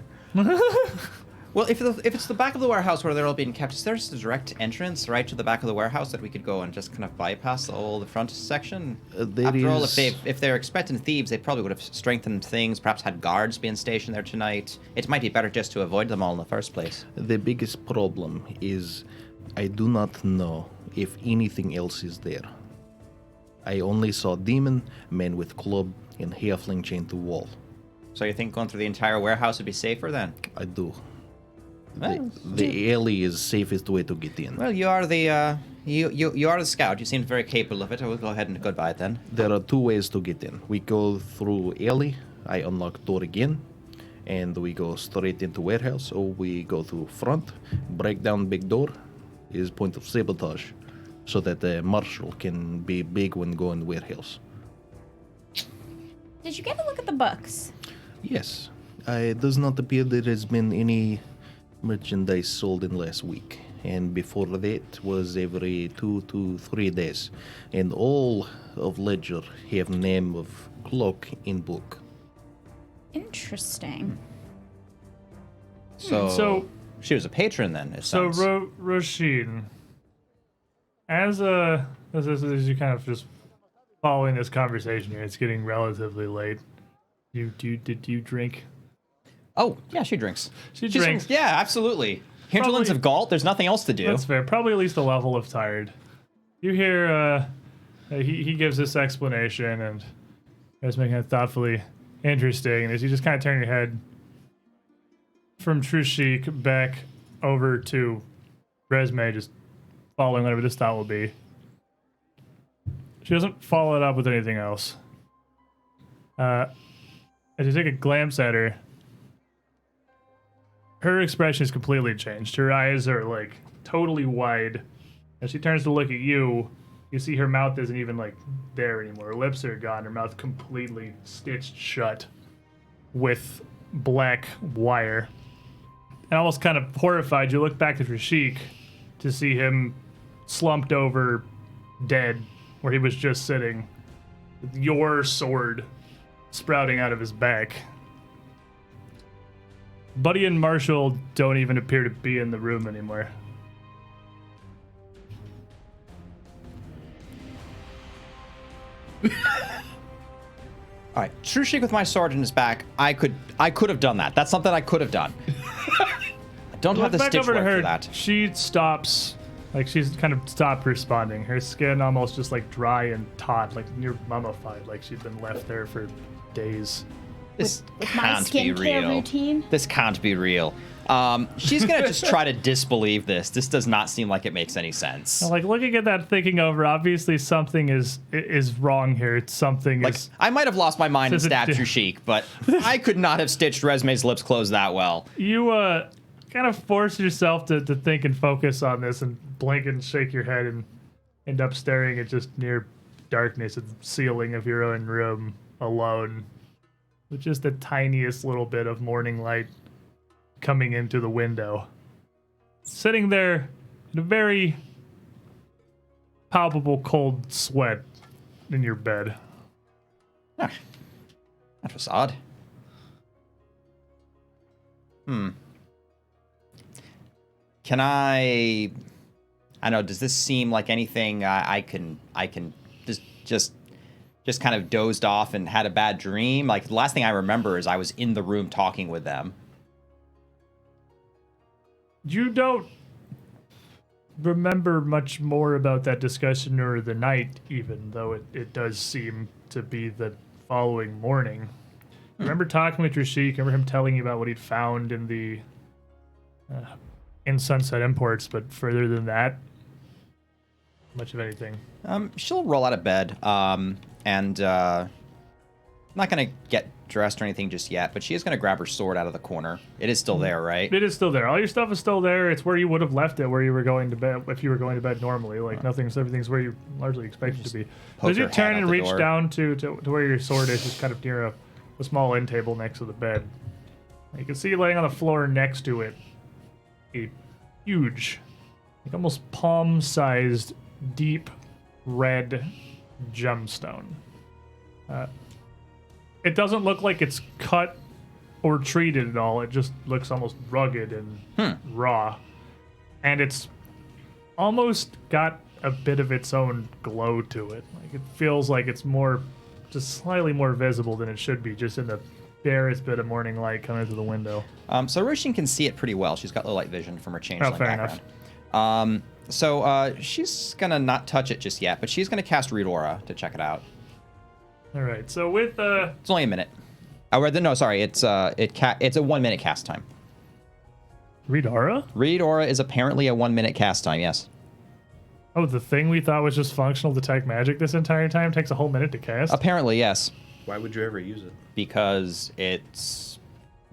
Well, if it's the back of the warehouse where they're all being kept, is there just a direct entrance right to the back of the warehouse that we could go and just kind of bypass the front section? There After all, is- if they're expecting thieves, they probably would have strengthened things, perhaps had guards being stationed there tonight. It might be better just to avoid them all in the first place. The biggest problem is I do not know if anything else is there. I only saw demon, men with club, and halfling chained to wall. So you think going through the entire warehouse would be safer then? I do. Well, The alley is safest way to get in. Well, you are the you are the scout. You seem very capable of it. I will go ahead and goodbye it then. There are two ways to get in. We go through alley, I unlock door again, and we go straight into warehouse, or we go through front, break down big door, is point of sabotage, so that the marshal can be big when going warehouse. Did you get a look at the books? Yes, it does not appear there has been any merchandise sold in last week, and before that was every 2 to 3 days, and all of ledger have name of cloak in book. Interesting. So she was a patron then. It So sounds. Roshin, as you kind of just following this conversation here, it's getting relatively late. Did you drink? Oh yeah, she drinks. She She's- drinks. Yeah, absolutely. Hinterlands Probably- of Galt. There's nothing else to do. That's fair. Probably at least a level of tired. You hear he gives this explanation and is making it thoughtfully interesting. And as you just kind of turn your head from Trushik back over to Resme, just following whatever this thought will be. She doesn't follow it up with anything else. As you take a glance at her, her expression is completely changed. Her eyes are like totally wide. As she turns to look at you, You see her mouth isn't even like there anymore. Her lips are gone. Her mouth completely stitched shut with black wire. And almost kind of horrified, you look back at Rashik to see him slumped over, dead, where he was just sitting, with your sword sprouting out of his back. Buddy and Marshall don't even appear to be in the room anymore. All right, Trushik with my sword in his back. I could have done that. That's something I could have done. I don't have the Look back stitch over to work her. for that. She stops, like she's kind of stopped responding. Her skin almost just like dry and taut, like near mummified, like she'd been left there for days. This With my can't be skincare real. routine. This can't be real. She's gonna just try to disbelieve this. This does not seem like it makes any sense. Like looking at that, thinking over, obviously something is wrong here. It's something Like, is. I might have lost my mind and Says it- stabbed Trushik, but I could not have stitched Resume's lips closed that well. You kind of force yourself to think and focus on this, and blink and shake your head, and end up staring at just near darkness at the ceiling of your own room alone, with just the tiniest little bit of morning light coming into the window. Sitting there in a very palpable cold sweat in your bed. That was odd. Can I don't know, does this seem like anything I can just kind of dozed off and had a bad dream? Like, the last thing I remember is I was in the room talking with them. You don't remember much more about that discussion or the night, even though it does seem to be the following morning. Remember talking with Rashik, remember him telling you about what he'd found in the in Sunset Imports, but further than that, much of anything. She'll roll out of bed, and I'm not gonna get dressed or anything just yet, but she is gonna grab her sword out of the corner. It is still there, right? It is still there. All your stuff is still there. It's where you would have left it, where you were going to bed, if you were going to bed normally. Like everything's where you largely expect it to be. poke As you her head turn out and the reach door. down to where your sword is, just kind of near a small end table next to the bed. You can see laying on the floor next to it a huge, like almost palm-sized, deep red gemstone. It doesn't look like it's cut or treated at all. It just looks almost rugged and raw. And it's almost got a bit of its own glow to it. Like it feels like it's more, just slightly more visible than it should be, just in the barest bit of morning light coming through the window. So Roshin can see it pretty well. She's got low light vision from her changeling fair background. So she's gonna not touch it just yet, but she's gonna cast Read Aura to check it out. All right, so with It's only a minute. No, sorry, it's a 1 minute cast time. Read Aura? Read Aura is apparently a 1 minute cast time. Yes. Oh, the thing we thought was just functional detect magic this entire time takes a whole minute to cast? Apparently, yes, Why would you ever use it? because it's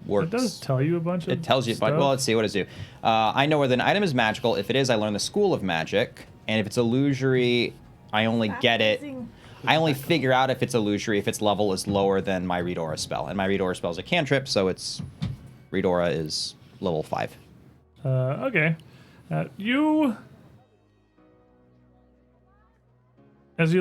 works. It does tell you a bunch of It tells you, stuff. but well, let's see what does it do. I know whether an item is magical. If it is, I learn the school of magic, and if it's illusory, I only get it. I only figure out if it's illusory if its level is lower than my Read Aura spell, and my Read Aura spell is a cantrip, so its Read Aura is level 5. Okay. As you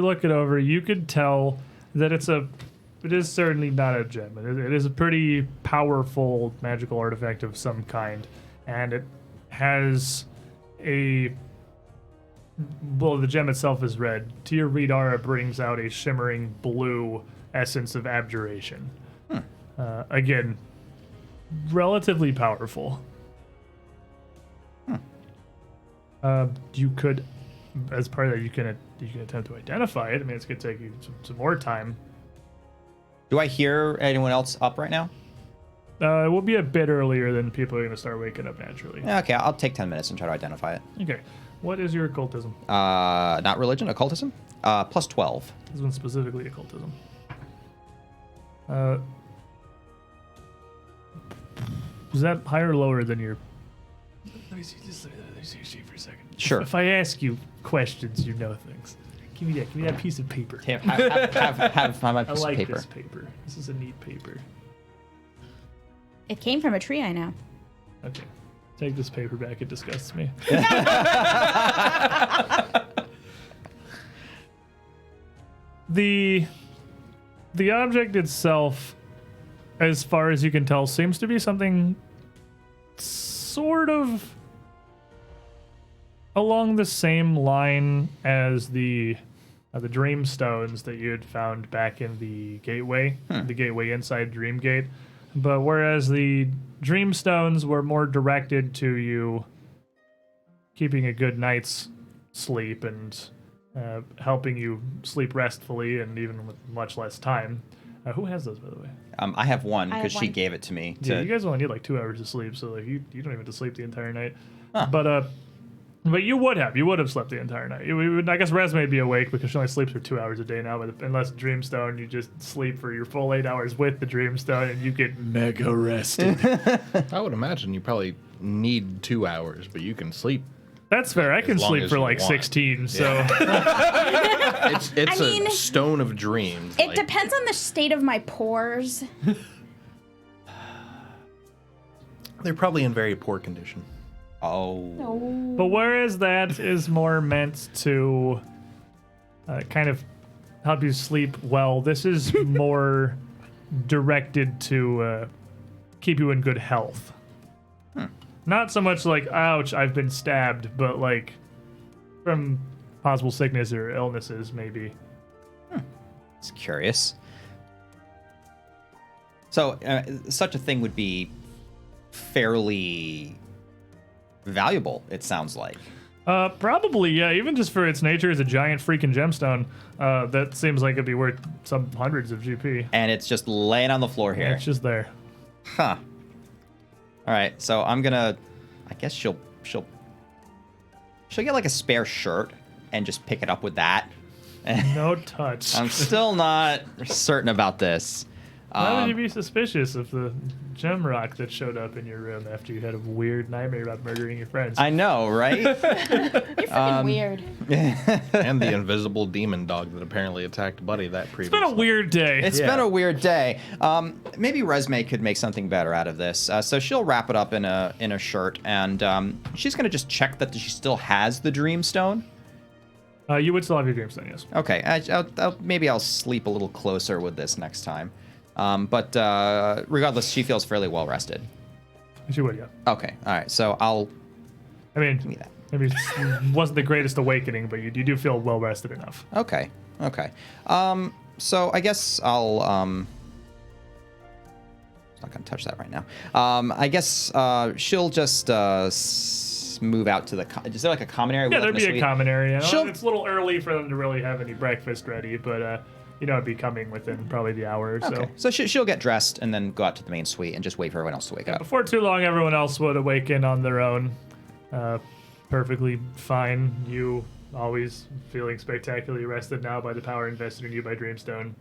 look it over, you could tell that it is certainly not a gem. It is a pretty powerful magical artifact of some kind, and it has the gem itself is red. To your Read Aura brings out a shimmering blue essence of abjuration. Again, relatively powerful. You could, as part of that, you can attempt to identify it. I mean, it's going to take you some more time. Do I hear anyone else up right now? It will be a bit earlier than people are going to start waking up naturally. Yeah, okay, I'll take 10 minutes and try to identify it. Okay. What is your occultism? Not religion, occultism. Plus 12. This one's specifically occultism. Is that higher or lower than your... Let me see for a second. Sure. If I ask you questions, you know things. Give me that piece of paper. Have my I piece like of paper. this paper. This is a neat paper. It came from a tree, I know. Okay. Take this paper back. It disgusts me. The object itself, as far as you can tell, seems to be something sort of along the same line as the dream stones that you had found back in the gateway, the gateway inside Dreamgate. But whereas the dream stones were more directed to you keeping a good night's sleep and helping you sleep restfully and even with much less time. Who has those, by the way? I have one I have because she one. gave it to me. Yeah, To, you guys only need like 2 hours of sleep, so like you don't even have to sleep the entire night. Huh. But you would have slept the entire night. I guess Res may be awake because she only sleeps for 2 hours a day now. But unless Dreamstone, you just sleep for your full 8 hours with the Dreamstone, and you get mega rested. I would imagine you probably need 2 hours, but you can sleep. That's fair. I can long sleep as for you like want. 16. So It's I mean, a stone of dreams. It like, depends on the state of my pores. They're probably in very poor condition. oh. but whereas that is more meant to kind of help you sleep well, this is more directed to keep you in good health. Not so much like, ouch, I've been stabbed, but like from possible sickness or illnesses, maybe. It's curious. So, such a thing would be fairly valuable, it sounds like. Probably, yeah. Even just for its nature as a giant freaking gemstone, that seems like it'd be worth some hundreds of GP. And it's just laying on the floor here. It's just there. Huh. All right, so I'm gonna. I guess she'll get like a spare shirt and just pick it up with that. No touch. I'm still not certain about this. Why would you be suspicious of the gem rock that showed up in your room after you had a weird nightmare about murdering your friends? I know, right? You're freaking weird. And the invisible demon dog that apparently attacked Buddy that previous It's been a weird day. It's been a weird day. Maybe Resme could make something better out of this. So she'll wrap it up in a shirt, and she's gonna just check that she still has the Dreamstone. You would still have your Dreamstone, yes. Okay, maybe I'll sleep a little closer with this next time. But regardless, she feels fairly well rested. She would, yeah. Okay, all right. So I'll I mean, give me that. maybe it wasn't the greatest awakening, but you do feel well rested enough. Okay. So I guess I'll not gonna touch that right now. I guess she'll just move out to the. Is there like a common area? Yeah, there'd be a common area. She'll- It's a little early for them to really have any breakfast ready, but it'd be coming within probably the hour or so. Okay. So she'll get dressed and then go out to the main suite and just wait for everyone else to wake up. Before too long, everyone else would awaken on their own. Perfectly fine. You always feeling spectacularly rested now by the power invested in you by Dreamstone.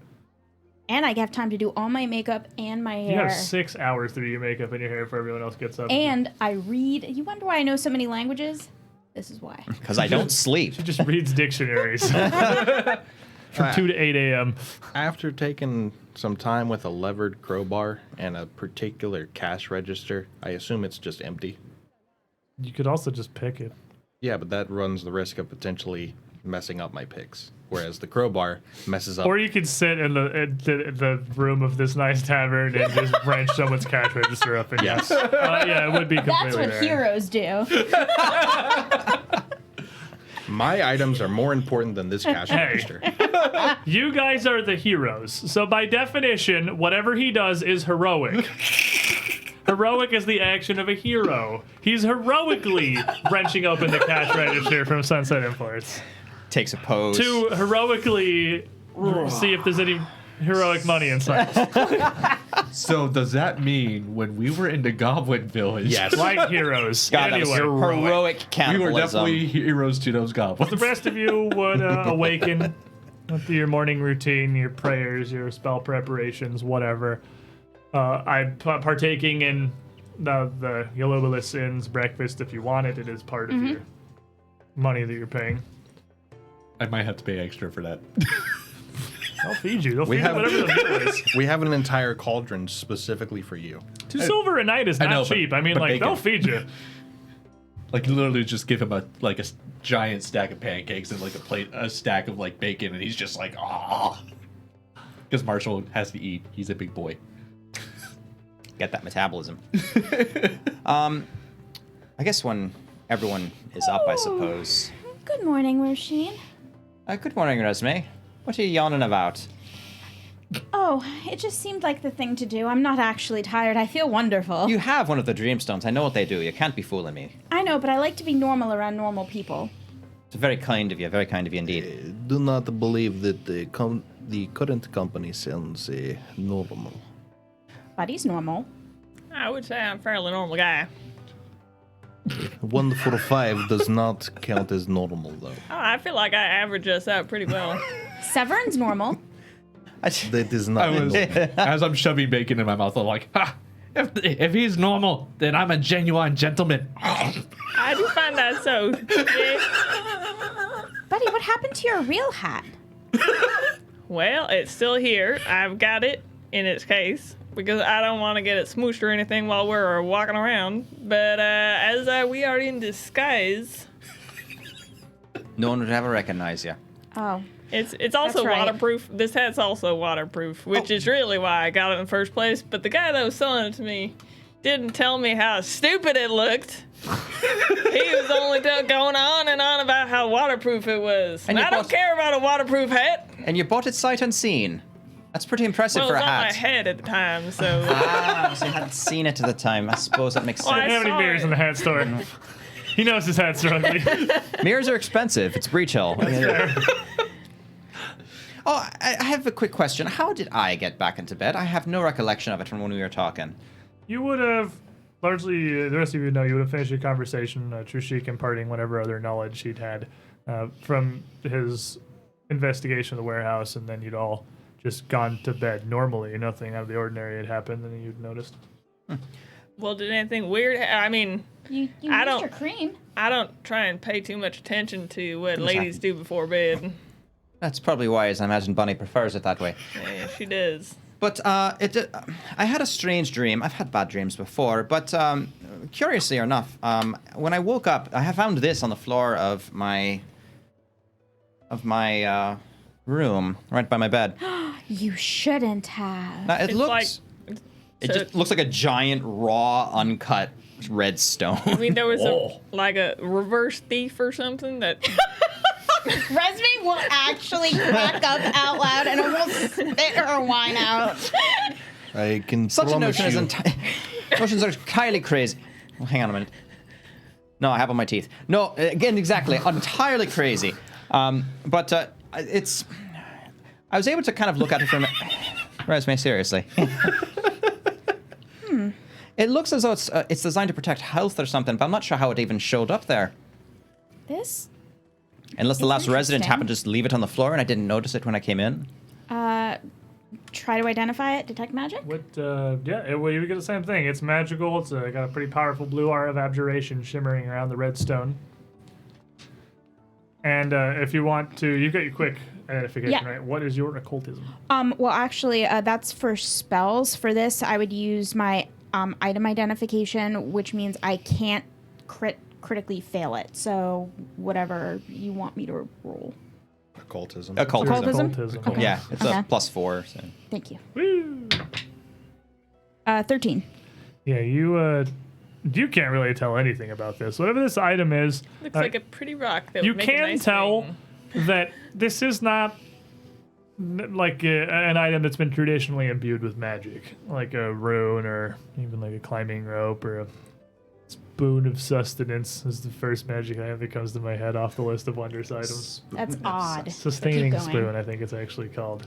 And I have time to do all my makeup and my You hair. have 6 hours to do your makeup and your hair before everyone else gets up. And I read. You wonder why I know so many languages? This is why. Because I don't sleep. She just reads dictionaries from 2 to 8 a.m. After taking some time with a levered crowbar and a particular cash register, I assume it's just empty. You could also just pick it. Yeah, but that runs the risk of potentially messing up my picks, whereas the crowbar messes up. Or you could sit in the room of this nice tavern and just wrench someone's cash register up. And Yes. yeah, it would be completely That's what fair. heroes do. My items are more important than this cash Hey. register. You guys are the heroes. So by definition, whatever he does is heroic. Heroic is the action of a hero. He's heroically wrenching open the cash register from Sunset Imports Takes a pose. to heroically see if there's any heroic money inside. So does that mean when we were in the Goblin Village, Yes. Like heroes. God, that was Anyway, heroic we cannibalism. were definitely heroes to those goblins? the rest of you would awaken with your morning routine, your prayers, your spell preparations, whatever. I'm partaking in the Yellobalus Inn's breakfast if you want it. It is part of your money that you're paying. I might have to pay extra for that. They'll feed you. They'll We feed you have- whatever the meal is. We have an entire cauldron specifically for you. 2 silver a night is I not know, but- cheap. I mean, but like, bacon. they'll feed you. Like literally just give him a giant stack of pancakes and like a stack of like bacon, and he's just like, ah. Because Marshall has to eat. He's a big boy. Get that metabolism. I guess when everyone is up, I suppose. Good morning, Roisin. Good morning, Resme. What are you yawning about? Oh, it just seemed like the thing to do. I'm not actually tired. I feel wonderful. You have one of the dreamstones. I know what they do. You can't be fooling me. I know, but I like to be normal around normal people. It's very kind of you. Very kind of you indeed. Do not believe that the current company sounds normal. Buddy's normal. I would say I'm a fairly normal guy. 1 for 5 does not count as normal, though. Oh, I feel like I average us out pretty well. Severin's normal. That is not normal. As I'm shoving bacon in my mouth, I'm like, ha! If he's normal, then I'm a genuine gentleman. I do find that so. Yeah. Buddy, what happened to your real hat? Well, it's still here. I've got it in its case because I don't want to get it smooshed or anything while we're walking around. But as we are in disguise, No one would ever recognize you. Oh. it's also That's right. waterproof. This hat's also waterproof, which is really why I got it in the first place. But the guy that was selling it to me didn't tell me how stupid it looked. He was only going on and on about how waterproof it was. And And you I don't bought- care about a waterproof hat. And you bought it sight unseen. That's pretty impressive Well, for it a was on my hat. head at the time, so. So you hadn't seen it at the time. I suppose that makes Well, I sense. How many saw mirrors it. in the hat store? He knows his hat's ugly. Mirrors are expensive. It's Breach Hill. Oh, I have a quick question. How did I get back into bed? I have no recollection of it from when we were talking. You would have, largely, the rest of you know, you would have finished your conversation, Trushik imparting whatever other knowledge he'd had from his investigation of the warehouse, and then you'd all just gone to bed normally. Nothing out of the ordinary had happened, and you'd noticed. Well, did anything weird? I mean, You I used don't- your cream. I don't try and pay too much attention to what ladies do before bed. That's probably why, as I imagine Bunny prefers it that way. Yeah, she does. But I had a strange dream. I've had bad dreams before, but curiously enough, when I woke up, I have found this on the floor of my room, right by my bed. You shouldn't have. Now it It's looks, like. it so- just looks like a giant raw, uncut red stone. I mean, there was a reverse thief or something that. Resme will actually crack up out loud and almost spit her wine out. I can Such a promise notion you. is notions are entirely crazy. Well, hang on a minute. No, I have on my teeth. No, again, exactly, entirely crazy. But it's. I was able to kind of look at it from. Resume, seriously. It looks as though it's designed to protect health or something, but I'm not sure how it even showed up there. This? Unless the It's last resident interesting. happened to just leave it on the floor and I didn't notice it when I came in. Try to identify it. Detect magic? Well, you get the same thing. It's magical. It's got a pretty powerful blue aura of abjuration shimmering around the red stone. And if you want to, you got your quick identification, Yeah. right? What is your occultism? Well, actually, that's for spells. For this, I would use my item identification, which means I can't critically fail it. So whatever you want me to roll. Occultism. Occultism. Okay. Yeah, it's Okay. a +4. So. Thank you. Woo! 13. Yeah, you can't really tell anything about this. Whatever this item is, Looks like a pretty rock that you would make a can nice tell ring. that this is not like an item that's been traditionally imbued with magic, like a rune or even like a climbing rope or a spoon of sustenance is the first magic item that comes to my head off the list of wondrous items. That's odd. Sustaining Keep going. spoon, I think it's actually called.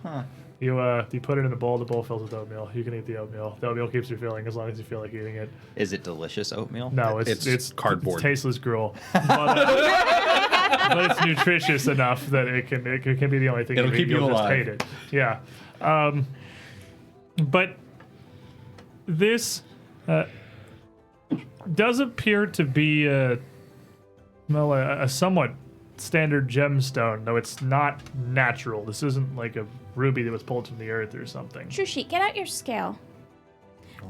You put it in a bowl. The bowl fills with oatmeal. You can eat the oatmeal. The oatmeal keeps you filling as long as you feel like eating it. Is it delicious oatmeal? No, It's it's cardboard. It's tasteless gruel, but it's nutritious enough that it can be the only thing It'll you keep eat. you You'll just alive. hate it. Yeah, but this does appear to be a somewhat standard gemstone, though it's not natural. This isn't like a ruby that was pulled from the earth or something. Trushi, get out your scale.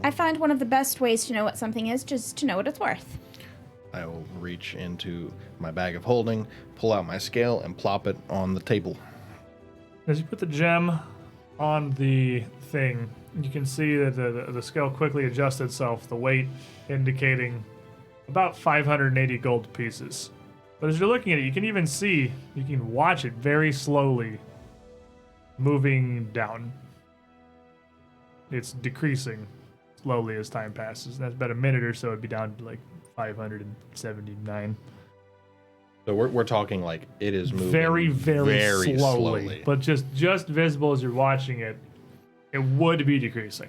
I find one of the best ways to know what something is just to know what it's worth. I will reach into my bag of holding, pull out my scale, and plop it on the table. As you put the gem on the thing, you can see that the scale quickly adjusts itself, the weight indicating about 580 gold pieces. But as you're looking at it, you can even see, you can watch it very slowly moving down. It's decreasing slowly as time passes. That's about a minute or so, it'd be down to like 579. So we're talking like it is moving Very slowly. But just visible as you're watching it, it would be decreasing.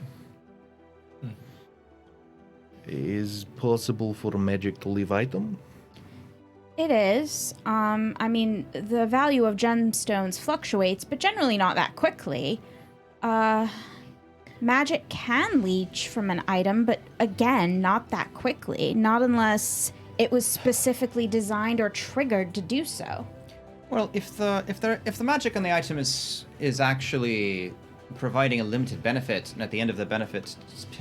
Is possible for magic to leave item? It is. I mean, the value of gemstones fluctuates, but generally not that quickly. Magic can leech from an item, but again, not that quickly. Not unless it was specifically designed or triggered to do so. Well, if the magic on the item is actually providing a limited benefit, and at the end of the benefit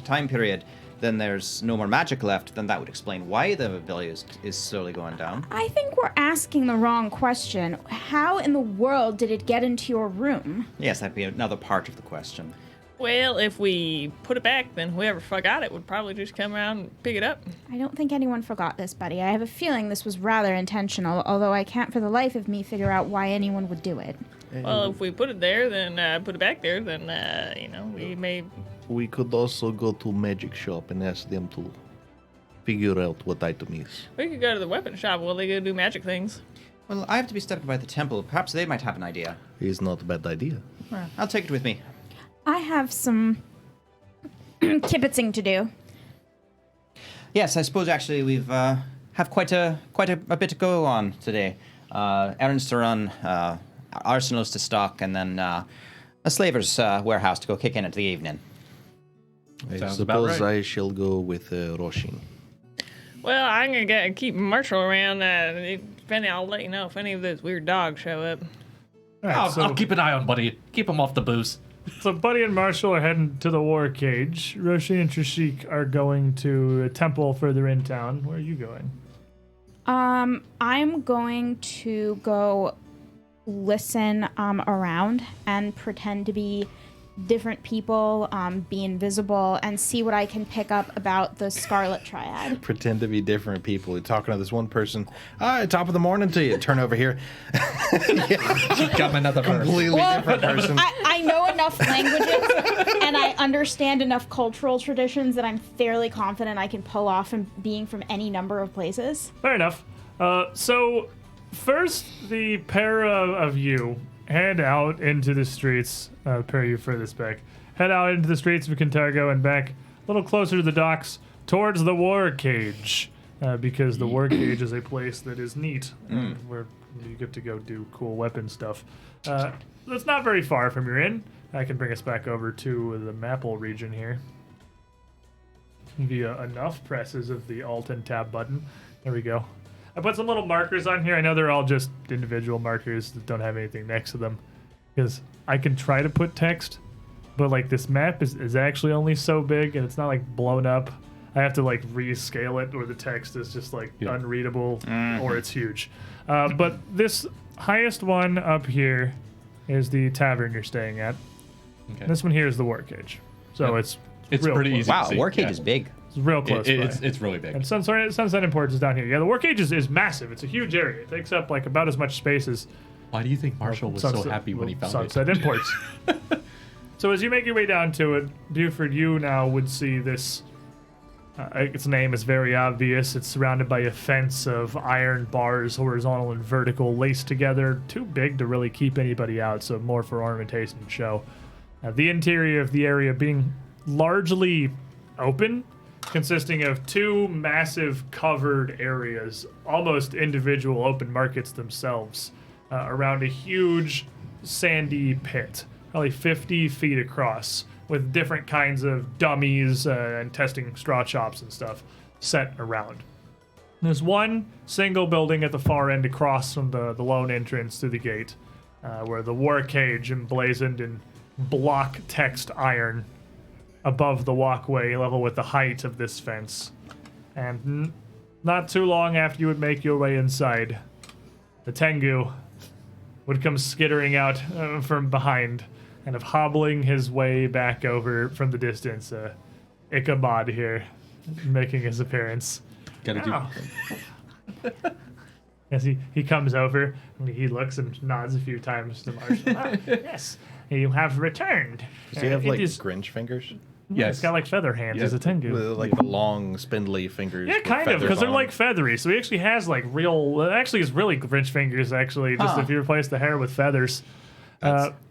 time period, then there's no more magic left, then that would explain why the ability is slowly going down. I think we're asking the wrong question. How in the world did it get into your room? Yes, that'd be another part of the question. Well, if we put it back, then whoever forgot it would probably just come around and pick it up. I don't think anyone forgot this, buddy. I have a feeling this was rather intentional, although I can't for the life of me figure out why anyone would do it. Well, if we put it there, then put it back there, then, we may... We could also go to magic shop and ask them to figure out what item is. We could go to the weapon shop while they go do magic things. Well, I have to be stepped by the temple. Perhaps they might have an idea. It's not a bad idea. Well, I'll take it with me. I have some kibitzing to do. Yes, I suppose actually we've have quite a bit to go on today. Errands to run, arsenals to stock, and then a slaver's warehouse to go kick in at the evening. I Sounds about suppose right. I shall go with Roshin. Well, I'm gonna keep Marshall around. I'll let you know if any of those weird dogs show up. All right, I'll keep an eye on Buddy. Keep him off the booze. So Buddy and Marshall are heading to the war cage. Roshi and Trishik are going to a temple further in town. Where are you going? I'm going to go listen around and pretend to be different people, be invisible, and see what I can pick up about the Scarlet Triad. Pretend to be different people. You're talking to this one person. Top of the morning to you. Turn over here. Got another person. Completely different person. I know enough languages and I understand enough cultural traditions that I'm fairly confident I can pull off from being from any number of places. Fair enough. So first, the pair of you head out into the streets. Pair you furthest back. Head out into the streets of Kintargo and back a little closer to the docks towards the war cage. Because the war cage is a place that is neat, where you get to go do cool weapon stuff. That's not very far from your inn. I can bring us back over to the Maple region here. Via enough presses of the Alt and Tab button. There we go. I put some little markers on here. I know they're all just individual markers that don't have anything next to them. Because I can try to put text, but like this map is actually only so big and it's not like blown up. I have to like rescale it or the text is just like unreadable or it's huge. But this highest one up here is the tavern you're staying at. Okay. This one here is the war cage. So it's real pretty close. easy. Wow, to see. war cage Yeah. is big. It's real close by. It's really big. And Sunset Imports is down here. Yeah, the war cage is massive. It's a huge area. It takes up like about as much space as Why do you think Marshall was so happy when he found Sunset it? Imports. So as you make your way down to it, Buford, you now would see this. Its name is very obvious. It's surrounded by a fence of iron bars, horizontal and vertical, laced together. Too big to really keep anybody out, so more for ornamentation and show. The interior of the area being largely open, consisting of two massive covered areas, almost individual open markets themselves, around a huge sandy pit, probably 50 feet across, with different kinds of dummies and testing straw chops and stuff set around. There's one single building at the far end across from the lone entrance to the gate, where the war cage emblazoned in block text iron above the walkway, level with the height of this fence. And not too long after you would make your way inside, the Tengu would come skittering out from behind, kind of hobbling his way back over from the distance. Ichabod here, making his appearance. Gotta do. Oh. As he comes over, and he looks and nods a few times to Marshall. Ah, yes, you have returned. Does he have like It is- Grinch fingers? Yeah, it's got like feather hands as a Tengu. Like the long, spindly fingers. Yeah, with kind of, feathers because they're on like them? feathery. So he actually has like real. Actually, it's really Grinch fingers. Actually, just if you replace the hair with feathers.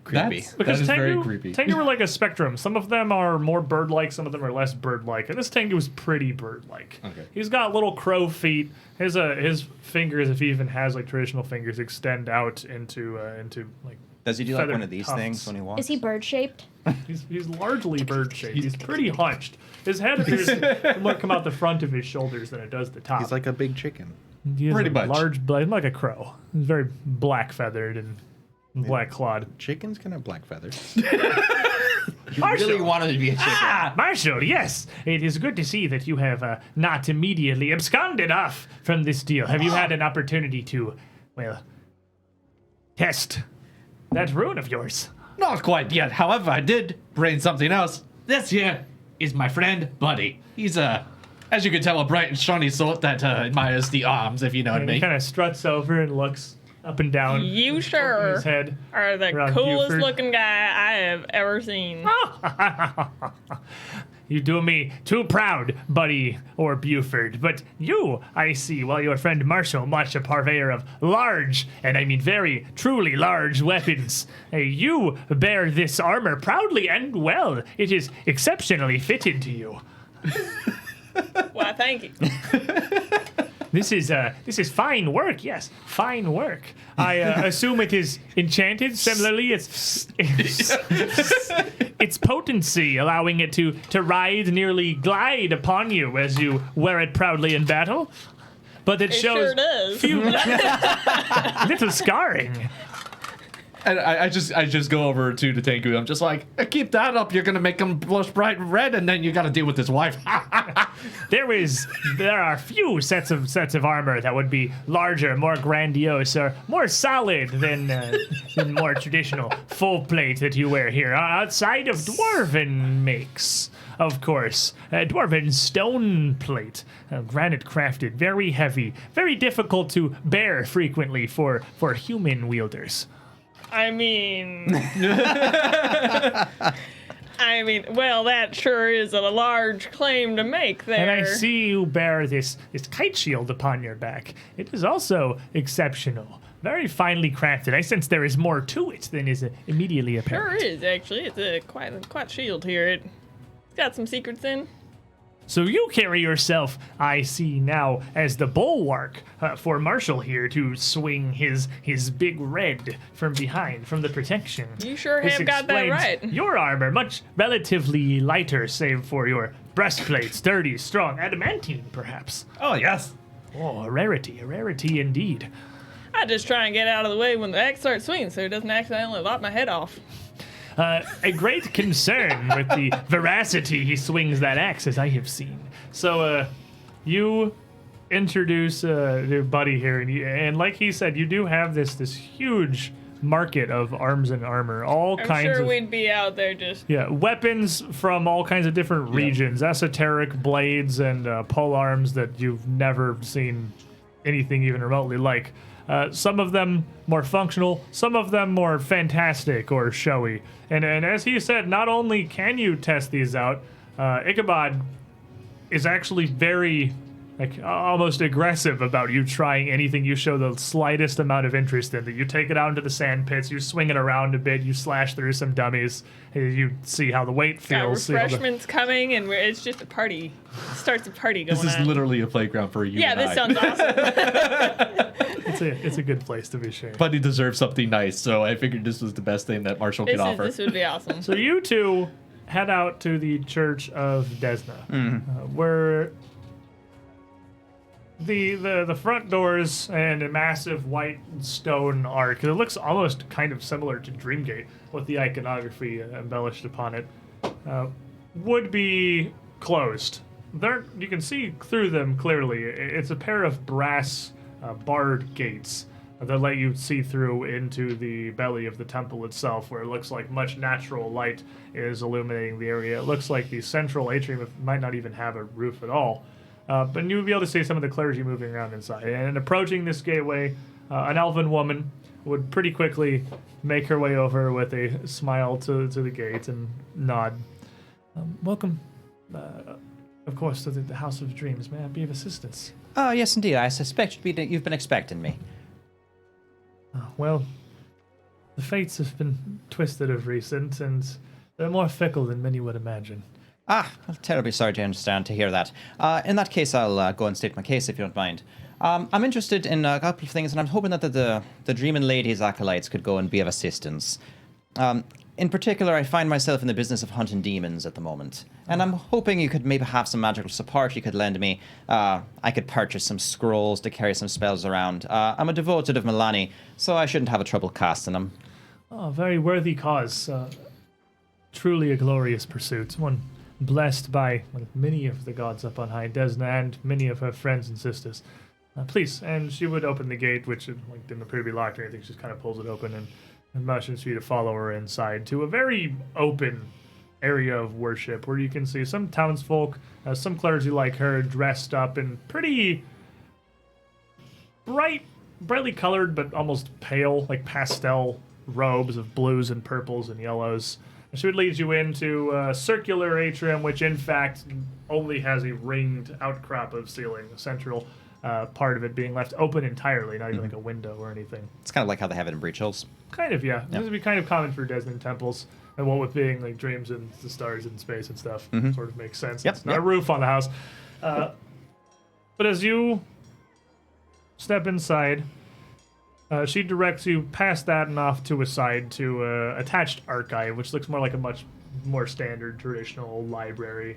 creepy. Because That is very Tengu, creepy. Tengu are like a spectrum. Some of them are more bird-like, some of them are less bird-like. And this Tengu is pretty bird-like. Okay. He's got little crow feet. His fingers, if he even has like traditional fingers, extend out into like. Does he do like feather one of these tufts. things when he walks? Is he bird shaped? He's largely bird-shaped. He's pretty hunched. His head appears to more come out the front of his shoulders than it does the top. He's like a big chicken. He is pretty a much. large, he's like a crow. He's very black-feathered and black-clawed. Chickens can have black feathers. You really wanted to be a chicken. Ah, Marshal, yes. It is good to see that you have not immediately absconded off from this deal. Have you had an opportunity to, well, test that rune of yours? Not quite yet. However, I did bring something else. This here is my friend Buddy. He's as you can tell, a bright and shiny sort that admires the arms, if you know what I And he mean. kind of struts over and looks up and down. You His sure head. are the around coolest Buford. looking guy I have ever seen. You do me too proud, Buddy or Buford. But you, I see, while your friend Marshall, much a purveyor of large, and I mean very, truly large weapons, you bear this armor proudly and well. It is exceptionally fitted to you. Why, thank you. This is fine work. Yes, fine work. I assume it is enchanted. Similarly, its potency, allowing it to ride, nearly glide upon you as you wear it proudly in battle. But it shows sure does. few little scarring. And I just go over to the Tengu. I'm just like, keep that up. You're gonna make him blush bright red, and then you gotta deal with his wife. There are few sets of armor that would be larger, more grandiose, or more solid than more traditional full plate that you wear here. Outside of dwarven makes, of course, dwarven stone plate, granite crafted, very heavy, very difficult to bear frequently for human wielders. I mean, well, that sure is a large claim to make there. And I see you bear this kite shield upon your back. It is also exceptional. Very finely crafted. I sense there is more to it than is immediately Sure apparent. is, actually. It's a quite shield here. It's got some secrets in. So you carry yourself, I see now, as the bulwark for Marshall here to swing his big red from behind, from the protection. You sure This have got that explains right. Your armor, much relatively lighter, save for your breastplate, sturdy, strong, adamantine, perhaps. Oh yes. Oh, a rarity indeed. I just try and get out of the way when the axe starts swinging so it doesn't accidentally lop my head off. A great concern with the veracity he swings that axe, as I have seen. So, you introduce your buddy here, and like he said, you do have this huge market of arms and armor, all I'm kinds sure of we'd be out there just. yeah weapons from all kinds of different regions, esoteric blades and pole arms that you've never seen anything even remotely like. Some of them more functional, some of them more fantastic or showy. And as he said, not only can you test these out, Ichabod is actually very, almost aggressive about you trying anything you show the slightest amount of interest in. That you take it out into the sand pits, you swing it around a bit, you slash through some dummies, you see how the weight Got feels. see how the- refreshments coming, and it's just a party. Starts a party going This is on. literally a playground for you. Yeah, and this I. sounds awesome. it's a good place to be sure. But he deserves something nice, so I figured this was the best thing that Marshall could offer. This would be awesome. So you two head out to the Church of Desna, where The front doors and a massive white stone arc. It looks almost kind of similar to Dreamgate with the iconography embellished upon it. Would be closed. There, you can see through them clearly. It's a pair of brass barred gates that let you see through into the belly of the temple itself, where it looks like much natural light is illuminating the area. It looks like the central atrium might not even have a roof at all. But you would be able to see some of the clergy moving around inside. And approaching this gateway, an elven woman would pretty quickly make her way over with a smile to the gate and nod. Welcome, of course, to the House of Dreams. May I be of assistance? Oh, yes, indeed. I suspect you've been expecting me. Well, the fates have been twisted of recent, and they're more fickle than many would imagine. I'm terribly sorry to understand to hear that. In that case, I'll go and state my case if you don't mind. I'm interested in a couple of things, and I'm hoping that the Dreamin' Ladies acolytes could go and be of assistance. In particular, I find myself in the business of hunting demons at the moment, and I'm hoping you could maybe have some magical support you could lend me. I could purchase some scrolls to carry some spells around. I'm a devoted of Milani, so I shouldn't have a trouble casting them. Oh, very worthy cause. Truly a glorious pursuit. One blessed by many of the gods up on high, Desna and many of her friends and sisters. Please, and she would open the gate, which didn't appear to be locked or anything. She just kind of pulls it open and motions for you to follow her inside to a very open area of worship where you can see some townsfolk, some clergy like her dressed up in pretty brightly colored but almost pale, like pastel robes of blues and purples and yellows. And she would lead you into a circular atrium, which in fact only has a ringed outcrop of ceiling, the central part of it being left open entirely, not even like a window or anything. It's kind of like how they have it in Breach Hills. Kind of, yeah. This would be kind of common for Desmond temples, and what with being like dreams and the stars in space and stuff, sort of makes sense. Yep, It's not a roof on the house. But as you step inside, she directs you past that and off to a side to attached archive, which looks more like a much more standard traditional library.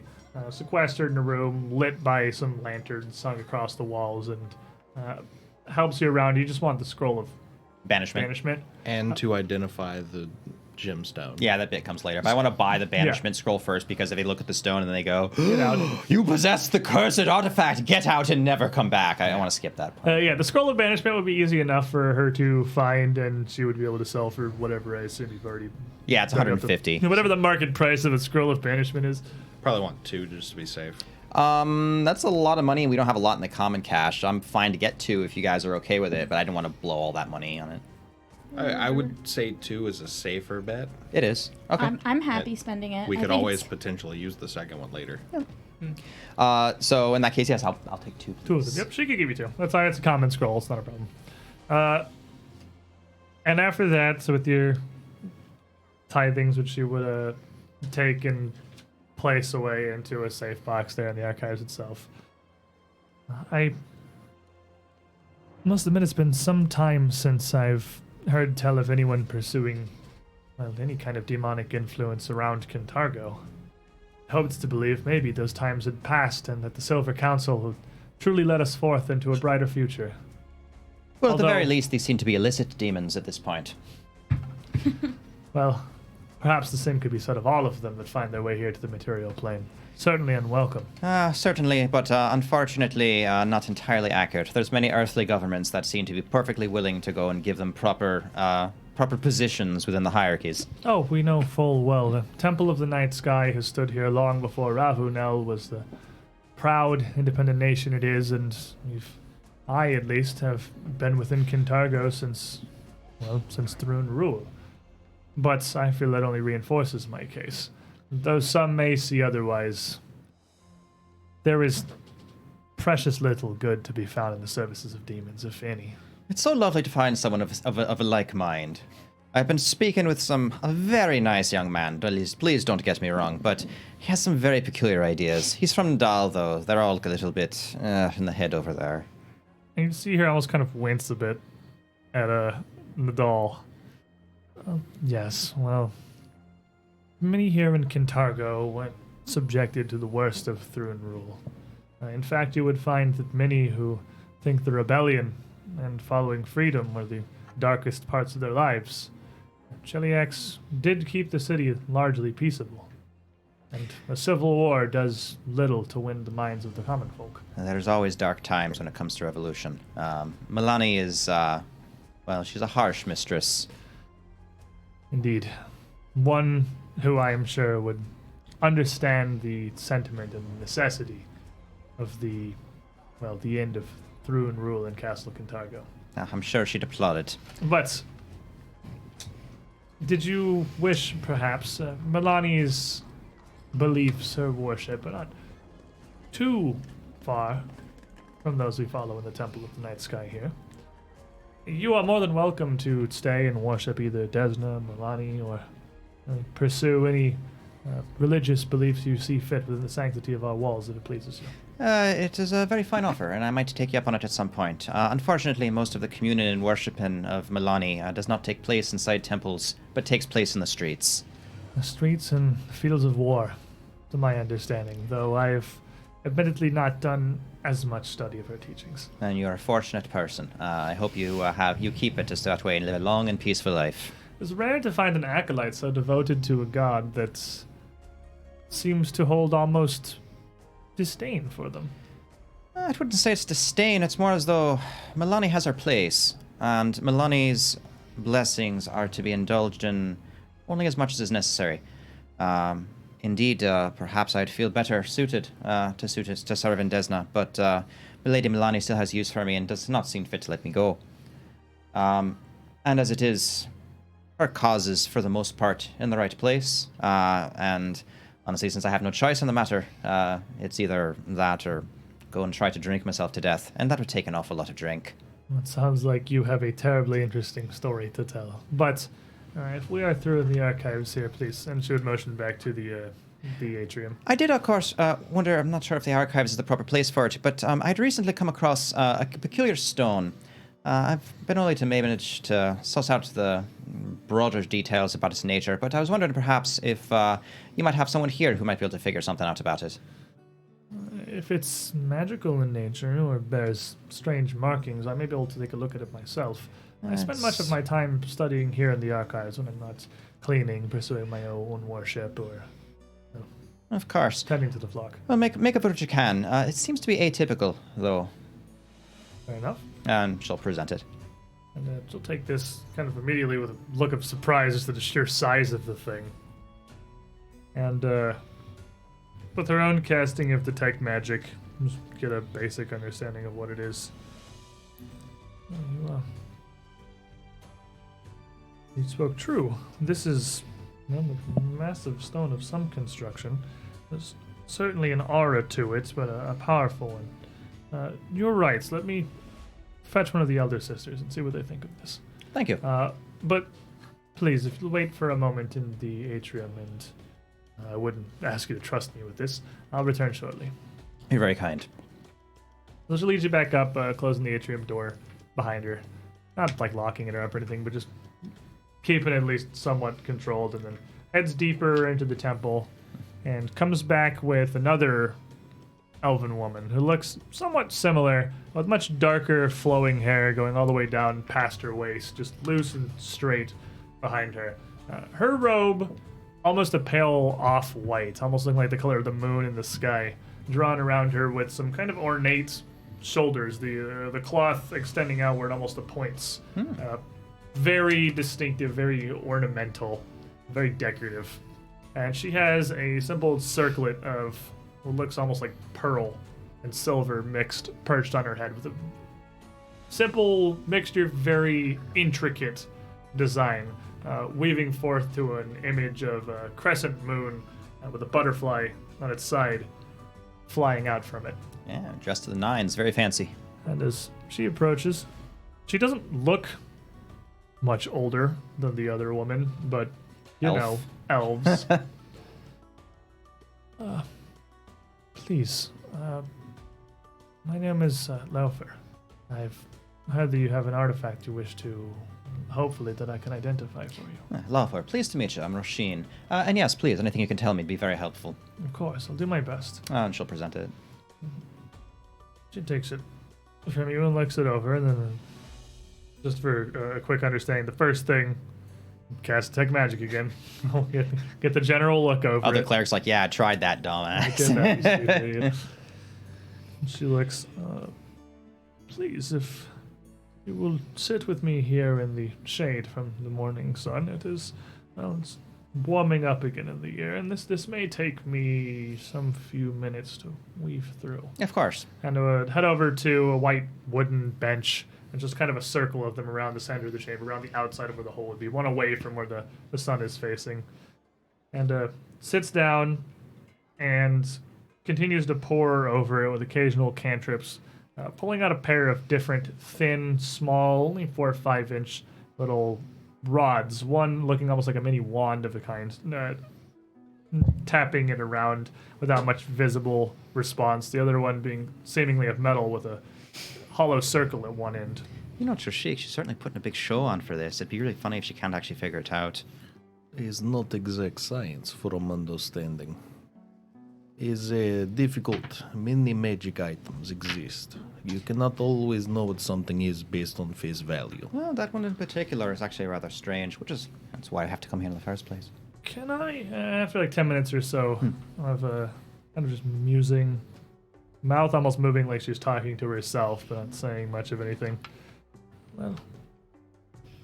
Sequestered in a room, lit by some lanterns hung across the walls, and helps you around. You just want the scroll of banishment. And to identify the gemstone. Yeah, that bit comes later. But I want to buy the banishment scroll first, because if they look at the stone and then they go, Get out. "You possess the cursed artifact, get out and never come back." I want to skip that part. Yeah, the scroll of banishment would be easy enough for her to find, and she would be able to sell for whatever. I assume you've already. Yeah, it's 150. Whatever the market price of a scroll of banishment is. Probably want 2 just to be safe. That's a lot of money, and we don't have a lot in the common cash. I'm fine to get 2 if you guys are okay with it, but I didn't want to blow all that money on it. I would say 2 is a safer bet. It is. Okay. I'm happy spending it. We I could think always it's- potentially use the second one later. So in that case, yes, I'll take 2. 2 of them. Yep, she could give you 2. That's fine. It's a common scroll. It's not a problem. And after that, so with your tithings, which you would take and place away into a safe box there in the archives itself. I must admit it's been some time since I've heard tell of anyone pursuing any kind of demonic influence around Kintargo. I hoped to believe maybe those times had passed and that the Silver Council would truly let us forth into a brighter future. Well, at the Although- very least, these seem to be illicit demons at this point. Well, perhaps the same could be said of all of them that find their way here to the material plane. Certainly unwelcome. Certainly, but unfortunately not entirely accurate. There's many earthly governments that seem to be perfectly willing to go and give them proper positions within the hierarchies. Oh, we know full well. The Temple of the Night Sky has stood here long before Ravunel was the proud, independent nation it is, and I, at least, have been within Kintargo since Thrune rule. But I feel that only reinforces my case. Though some may see otherwise, there is precious little good to be found in the services of demons, if any. It's so lovely to find someone of a like mind. I've been speaking with a very nice young man. Please don't get me wrong, but he has some very peculiar ideas. He's from Dal, though. They're all a little bit in the head over there. And you see here, I almost kind of wince a bit at Nidal. Yes, well, many here in Kintargo went subjected to the worst of Thrune rule. In fact, you would find that many who think the rebellion and following freedom were the darkest parts of their lives, Cheliax did keep the city largely peaceable. And a civil war does little to win the minds of the common folk. There's always dark times when it comes to revolution. Milani is, well, she's a harsh mistress. Indeed. One who I am sure would understand the sentiment and necessity of the end of Thrune rule in Castle Kintargo. I'm sure she'd applaud it. But did you wish, perhaps, Milani's beliefs, her worship, are not too far from those we follow in the Temple of the Night Sky here? You are more than welcome to stay and worship either Desna, Milani, or pursue any religious beliefs you see fit within the sanctity of our walls if it pleases you. It is a very fine offer, and I might take you up on it at some point. Unfortunately, most of the communion and worshiping of Milani does not take place inside temples, but takes place in the streets. The streets and fields of war, to my understanding, though I have admittedly not done as much study of her teachings. And you're a fortunate person. I hope you keep it just that way and live a long and peaceful life. It's rare to find an acolyte so devoted to a god that seems to hold almost disdain for them. I wouldn't say it's disdain. It's more as though Milani has her place, and Milani's blessings are to be indulged in only as much as is necessary. Indeed, perhaps I'd feel better suited to serve in Desna, but Milady Milani still has use for me and does not seem fit to let me go. And as it is, her cause is for the most part in the right place, and honestly, since I have no choice on the matter, it's either that or go and try to drink myself to death, and that would take an awful lot of drink. It sounds like you have a terribly interesting story to tell. But, if we are through in the archives here, please, and she would motion back to the atrium. I did, of course, wonder, I'm not sure if the archives is the proper place for it, but I'd recently come across a peculiar stone. I've been only to manage to suss out the broader details about its nature, but I was wondering perhaps if you might have someone here who might be able to figure something out about it. If it's magical in nature or bears strange markings, I may be able to take a look at it myself. I spend much of my time studying here in the archives when I'm not cleaning, pursuing my own worship, or Of course. tending to the flock. Well, make of it what you can. It seems to be atypical, though. Fair enough. And she'll present it. And she'll take this kind of immediately with a look of surprise as to the sheer size of the thing. And with her own casting of Detect Magic, just get a basic understanding of what it is. You spoke true. This is a massive stone of some construction. There's certainly an aura to it, but a powerful one. You're right. Let me fetch one of the elder sisters and see what they think of this. Thank you. But please, if you'll wait for a moment in the atrium, and I wouldn't ask you to trust me with this, I'll return shortly. You're very kind. So she'll lead you back up, closing the atrium door behind her. Not like locking it up or anything, but just keeping it at least somewhat controlled, and then heads deeper into the temple and comes back with another elven woman who looks somewhat similar, with much darker flowing hair going all the way down past her waist, just loose and straight behind her. Her robe, almost a pale off-white, almost looking like the color of the moon in the sky, drawn around her with some kind of ornate shoulders, the cloth extending outward almost to points. Very distinctive, very ornamental, very decorative. And she has a simple circlet of what looks almost like pearl and silver mixed, perched on her head, with a simple mixture, very intricate design, weaving forth to an image of a crescent moon with a butterfly on its side flying out from it. Yeah, dressed to the nines. Very fancy. And as she approaches, she doesn't look much older than the other woman, but Elf. Elves. Please, my name is Laufer. I've heard that you have an artifact you wish to, hopefully, that I can identify for you. Laufer, pleased to meet you. I'm Roisin. And yes, please, anything you can tell me would be very helpful. Of course, I'll do my best. And she'll present it. She takes it from you and looks it over, and then, just for a quick understanding, the first thing, cast Detect Magic again. get the general look over Other it. cleric's like, yeah, I tried that, dumbass. Get that, you stupid idiot. She looks, please, if you will sit with me here in the shade from the morning sun. It is, well, it's warming up again in the year, and this may take me some few minutes to weave through. Of course. And head over to a white wooden bench, and just kind of a circle of them around the center of the chamber, around the outside of where the hole would be, one away from where the sun is facing. And sits down and continues to pour over it with occasional cantrips, pulling out a pair of different thin, small, only 4 or 5 inch little rods, one looking almost like a mini wand of a kind, tapping it around without much visible response, the other one being seemingly of metal with a hollow circle at one end. You know, Trishik, she's certainly putting a big show on for this. It'd be really funny if she can't actually figure it out. Is not exact science from understanding. Is difficult. Many magic items exist. You cannot always know what something is based on face value. Well, that one in particular is actually rather strange, that's why I have to come here in the first place. Can I, after like 10 minutes or so of kind of just musing, mouth almost moving like she's talking to herself, but not saying much of anything. Well,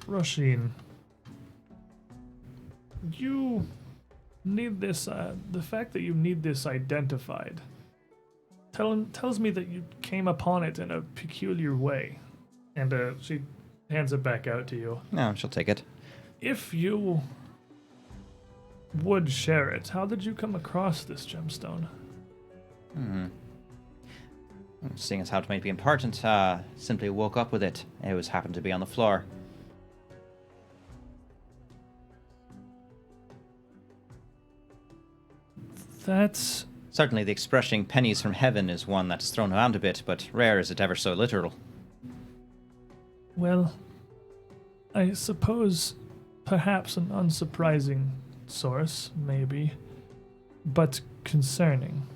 Roshin, you need this, the fact that you need this identified tells me that you came upon it in a peculiar way. And she hands it back out to you. No, she'll take it. If you would share it, how did you come across this gemstone? Seeing as how it might be important, simply woke up with it. It was happened to be on the floor. That's... Certainly the expression pennies from heaven is one that's thrown around a bit, but rare is it ever so literal. Well, I suppose perhaps an unsurprising source, maybe, but concerning.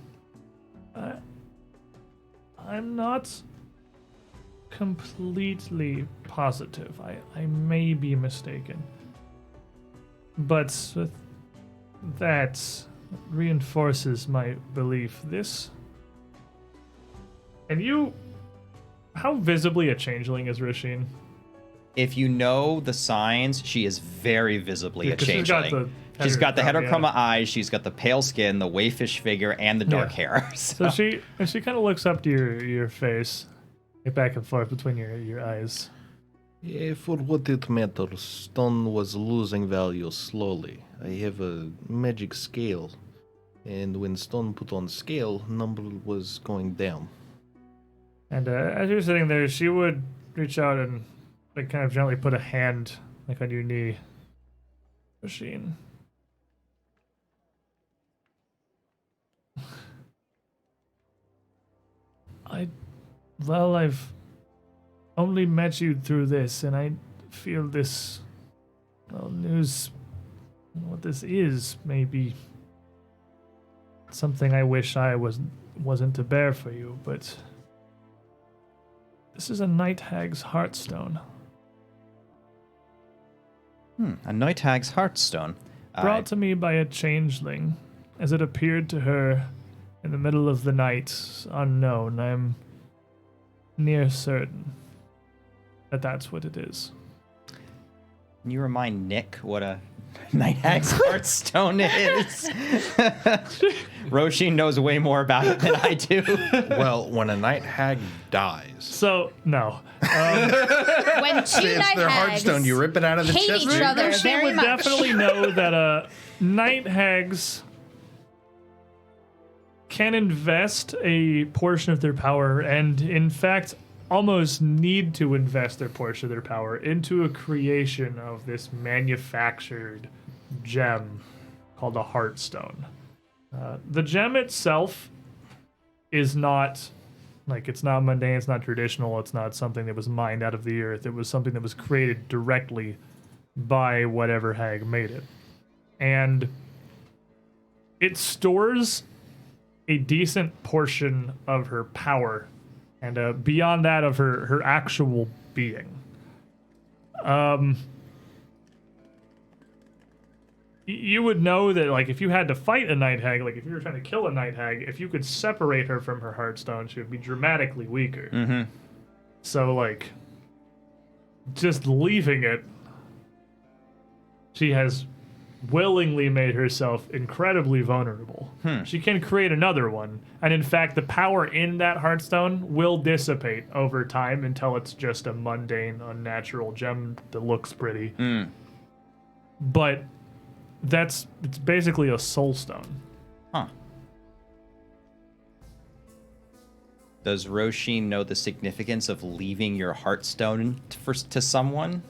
I'm not completely positive. I may be mistaken. But that reinforces my belief. This... And you... How visibly a changeling is Rasheen? If you know the signs, she is very visibly a 'Cause changeling. She's got the heterochroma heterochroma eyes, she's got the pale skin, the wayfish figure, and the dark hair. So she kind of looks up to your face, back and forth between your eyes. For what it matters, stone was losing value slowly. I have a magic scale, and when stone put on scale, number was going down. And as you're sitting there, she would reach out and like kind of gently put a hand like on your knee. Machine. I've only met you through this, and I feel this, news, what this is, maybe something I wish I wasn't to bear for you, but this is a night hag's heartstone. A night hag's heartstone. Brought to me by a changeling, as it appeared to her in the middle of the night, unknown. I'm near certain that that's what it is. Can you remind Nick what a night hag's heartstone is? Roshi knows way more about it than I do. Well, when a night hag dies, So, no. When two it's night their hags heartstone. You rip it out of the hate chest. each other She very would much. definitely know that night hags can invest a portion of their power, and in fact almost need to invest their portion of their power into a creation of this manufactured gem called a heartstone. The gem itself is not, it's not mundane, it's not traditional, it's not something that was mined out of the earth. It was something that was created directly by whatever hag made it. And it stores a decent portion of her power and beyond that of her actual being. You would know that, like, if you had to fight a night hag, like if you were trying to kill a night hag, if you could separate her from her heartstone, she would be dramatically weaker. Mm-hmm. So, like, just leaving it, she has willingly made herself incredibly vulnerable. She can create another one, and in fact, the power in that heartstone will dissipate over time until it's just a mundane, unnatural gem that looks pretty. But it's basically a soul stone. Huh. Does Roshin know the significance of leaving your heartstone to someone?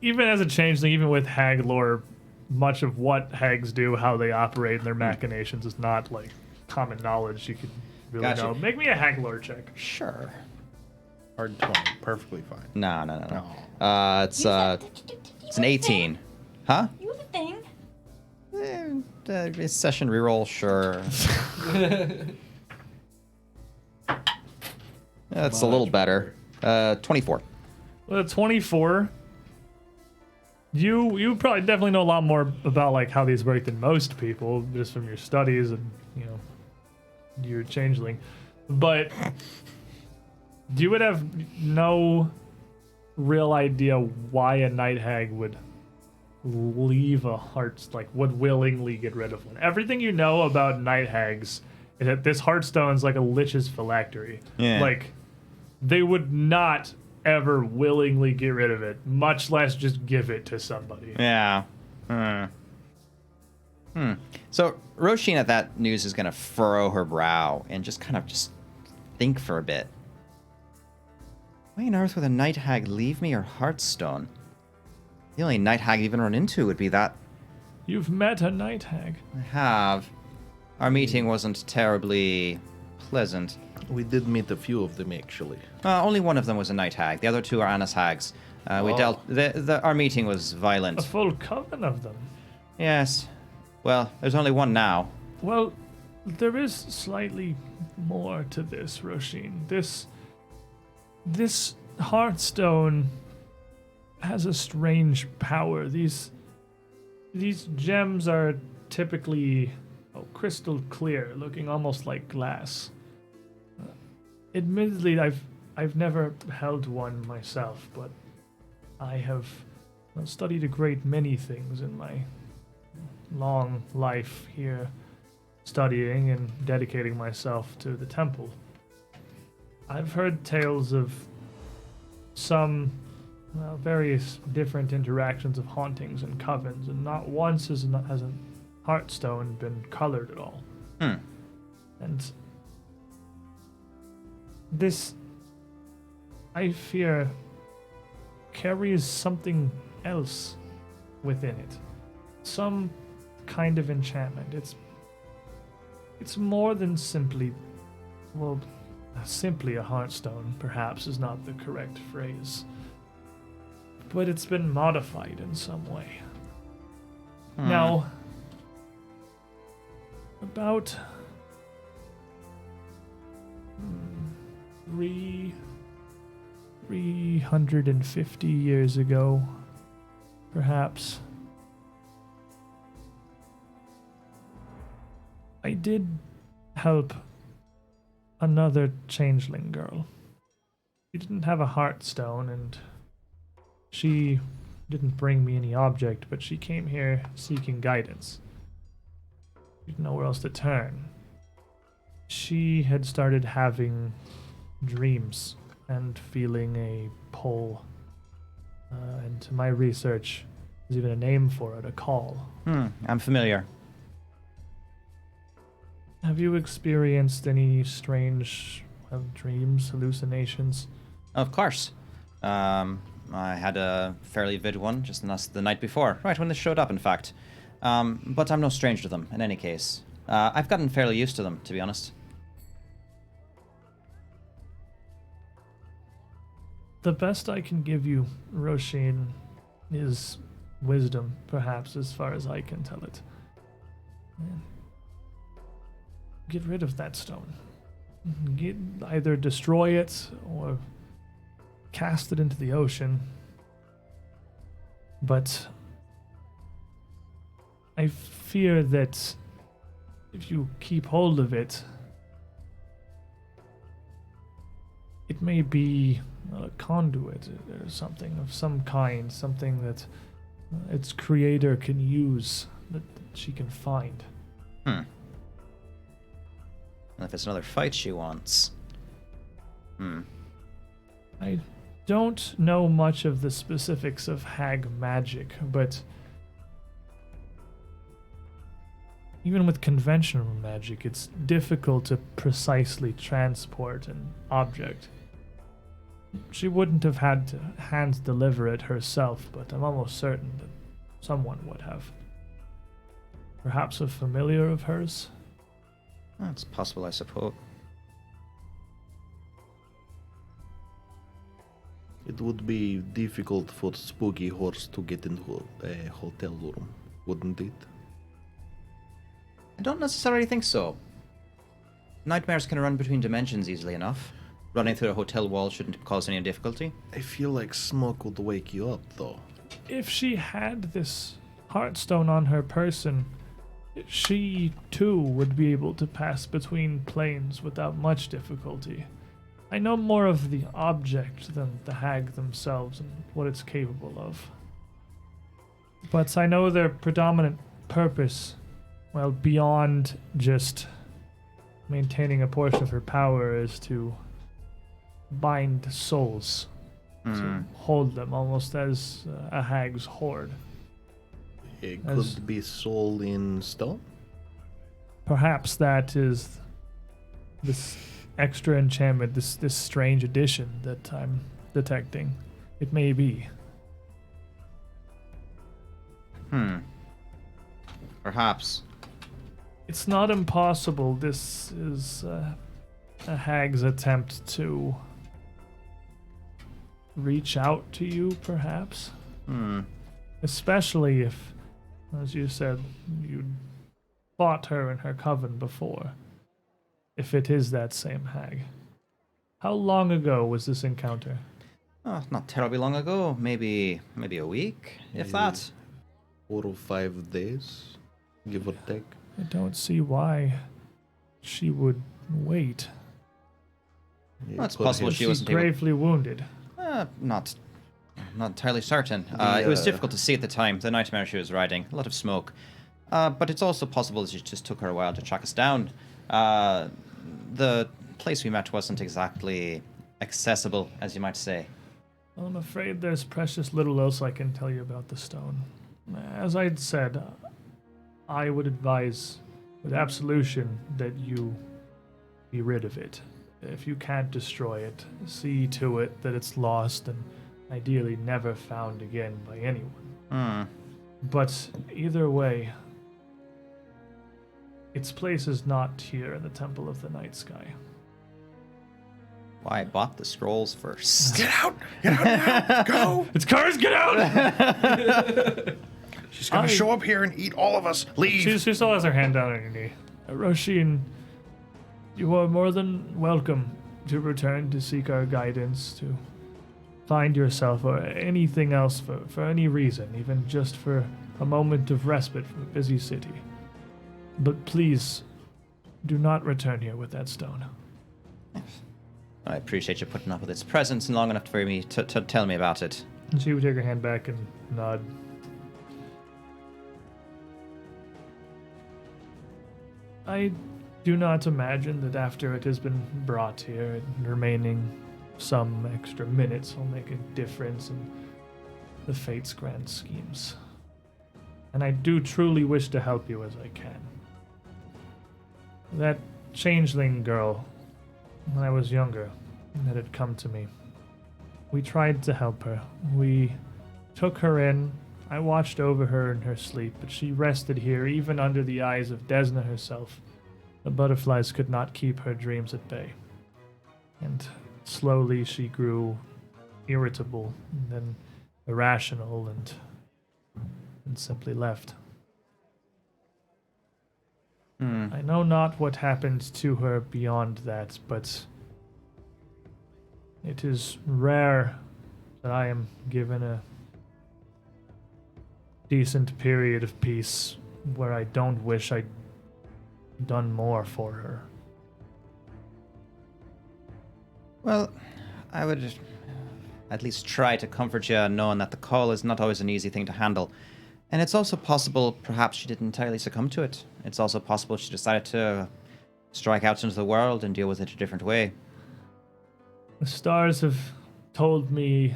Even as a changeling, even with hag lore, much of what hags do, how they operate, and their machinations is not like common knowledge. You could really Gotcha. know. Make me a hag lore check. Sure. Hard 20. Perfectly fine. No. It's It's an 18. Huh? You have a thing. Session reroll, sure. That's a little better. 24. Well, at 24, you probably definitely know a lot more about like how these work than most people, just from your studies and your changeling. But you would have no real idea why a night hag would leave a would willingly get rid of one. Everything you know about night hags is that this heartstone's like a lich's phylactery. Yeah. Like, they would not ever willingly get rid of it, much less just give it to somebody. Yeah. So Roshin at that news is going to furrow her brow and just think for a bit. Why on earth would a night hag leave me her heartstone? The only night hag I've even run into would be that. You've met a night hag. I have. Our meeting wasn't terribly pleasant. We did meet a few of them, actually. Only one of them was a night hag. The other two are Annis hags. Our meeting was violent. A full coven of them. Yes. Well, there's only one now. Well, there is slightly more to this, Roshin. This heartstone has a strange power. These gems are typically crystal clear, looking almost like glass. Admittedly, I've never held one myself, but I have studied a great many things in my long life here, studying and dedicating myself to the temple. I've heard tales of some various different interactions of hauntings and covens, and not once has a heartstone been colored at all. And this, I fear, carries something else within it. Some kind of enchantment. It's more than simply a heartstone, perhaps, is not the correct phrase. But it's been modified in some way. Now, about 350 years ago, perhaps, I did help another changeling girl. She didn't have a heartstone, and she didn't bring me any object, but she came here seeking guidance. She didn't know where else to turn. She had started having dreams and feeling a pull. And to my research, there's even a name for it, a call. I'm familiar. Have you experienced any strange dreams, hallucinations? Of course. I had a fairly vivid one just the night before, right when this showed up, in fact. But I'm no stranger to them, in any case. I've gotten fairly used to them, to be honest. The best I can give you, Roshin, is wisdom, perhaps, as far as I can tell it. Get rid of that stone. either destroy it or cast it into the ocean. But I fear that if you keep hold of it, it may be a conduit or something of some kind, something that its creator can use, that she can find. And if it's another fight she wants. I don't know much of the specifics of hag magic, but even with conventional magic, it's difficult to precisely transport an object. She wouldn't have had to hand deliver it herself, but I'm almost certain that someone would have. Perhaps a familiar of hers? That's possible, I suppose. It would be difficult for Spooky Horse to get into a hotel room, wouldn't it? I don't necessarily think so. Nightmares can run between dimensions easily enough. Running through a hotel wall shouldn't cause any difficulty. I feel like smoke would wake you up, though. If she had this heartstone on her person, she too would be able to pass between planes without much difficulty. I know more of the object than the hag themselves and what it's capable of. But I know their predominant purpose, well, beyond just maintaining a portion of her power, is to bind souls, to hold them almost as a hag's hoard. It As- could be soul in stone? Perhaps that is this extra enchantment, this strange addition that I'm detecting. It may be. Perhaps. It's not impossible. This is a hag's attempt to reach out to you, perhaps. Especially if, as you said, you fought her in her coven before. If it is that same hag. How long ago was this encounter? Oh, not terribly long ago. Maybe a week, if that. 4 or 5 days, give or take. I don't see why she would wait. Yeah, Well, it's possible she She's wasn't able. gravely wounded. Not entirely certain. The, It was difficult to see at the time. The nightmare she was riding, a lot of smoke. But it's also possible that it just took her a while to track us down. The place we met wasn't exactly accessible, as you might say. Well, I'm afraid there's precious little else I can tell you about the stone. As I'd said, I would advise, with absolution, that you be rid of it. If you can't destroy it, see to it that it's lost and ideally never found again by anyone. But either way, its place is not here in the Temple of the Night Sky. Why, I bought the scrolls first. Get out! Get out now! Go! It's cars, get out! She's gonna show up here and eat all of us. Leave! She still has her hand down on her knee. Roshin, you are more than welcome to return to seek our guidance, to find yourself or anything else for any reason, even just for a moment of respite from a busy city. But please, do not return here with that stone. I appreciate you putting up with its presence long enough for me to tell me about it. And she would take her hand back and nod. I do not imagine that after it has been brought here, remaining some extra minutes will make a difference in the Fate's grand schemes. And I do truly wish to help you as I can. That changeling girl, when I was younger, that had come to me. We tried to help her. We took her in. I watched over her in her sleep, but she rested here even under the eyes of Desna herself. The butterflies could not keep her dreams at bay. And slowly she grew irritable, and then irrational, and simply left. Hmm. I know not what happened to her beyond that, but it is rare that I am given a decent period of peace where I don't wish I'd done more for her. Well, I would at least try to comfort you, knowing that the call is not always an easy thing to handle. And it's also possible perhaps she didn't entirely succumb to it. It's also possible she decided to strike out into the world and deal with it a different way. The stars have told me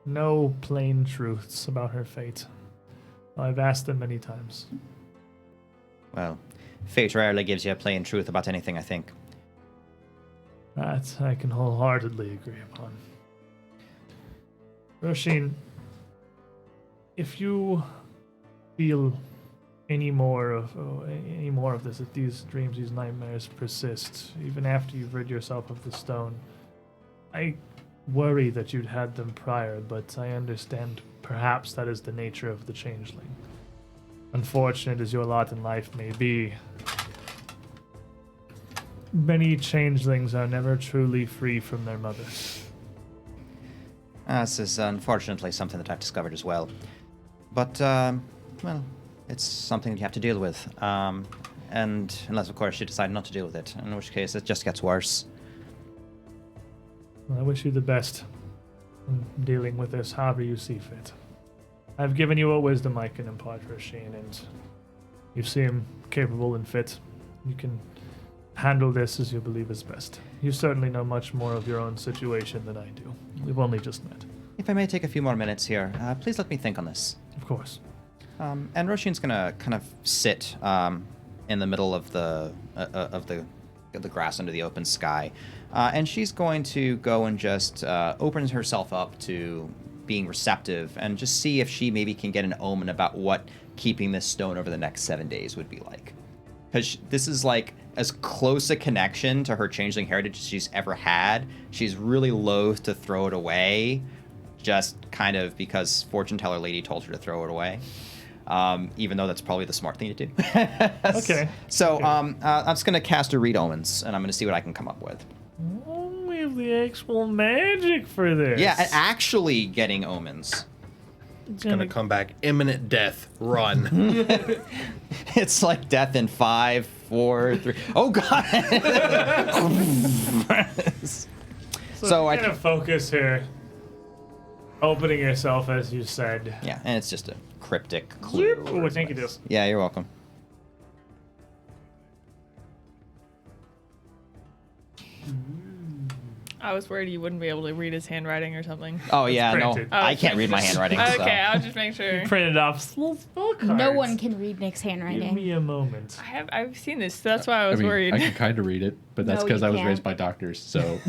no plain truths about her fate. I've asked them many times. Well, fate rarely gives you a plain truth about anything, I think. That I can wholeheartedly agree upon. Roshin, if you feel any more of this, if these dreams, these nightmares persist, even after you've rid yourself of the stone, I worry that you'd had them prior, but I understand perhaps that is the nature of the changeling. Unfortunate as your lot in life may be, many changelings are never truly free from their mothers. This is unfortunately something that I've discovered as well. But, well, it's something you have to deal with. And unless, of course, you decide not to deal with it, in which case it just gets worse. Well, I wish you the best in dealing with this however you see fit. I've given you what wisdom I can impart, Roshin, and you seem capable and fit. You can handle this as you believe is best. You certainly know much more of your own situation than I do. We've only just met. If I may take a few more minutes here, please let me think on this. Of course. And Roshin's gonna kind of sit in the middle of the grass under the open sky, and she's going to go and just open herself up to being receptive and just see if she maybe can get an omen about what keeping this stone over the next 7 days would be like. Because this is like as close a connection to her changeling heritage as she's ever had. She's really loath to throw it away, just kind of because fortune teller lady told her to throw it away. Even though that's probably the smart thing to do. Okay. So I'm just gonna cast a read omens, and I'm gonna see what I can come up with. We have the actual magic for this. Yeah, and actually getting omens. It's Gonna come back imminent death. Run. It's like death in 5, 4, 3. Oh god. So I kind of focus here. Opening yourself, as you said. yeah, and it's just a cryptic clue. Oh, thank you, Dis. Yeah, you're welcome. I was worried you wouldn't be able to read his handwriting or something. Oh yeah, no, printed. I can't read my handwriting. Okay, So. I'll just make sure. Printed off little spell cards. No one can read Nick's Give handwriting. me a moment. I've seen this, so that's why I was worried. I can kind of read it, but that's No, because you I was can't. raised by doctors. So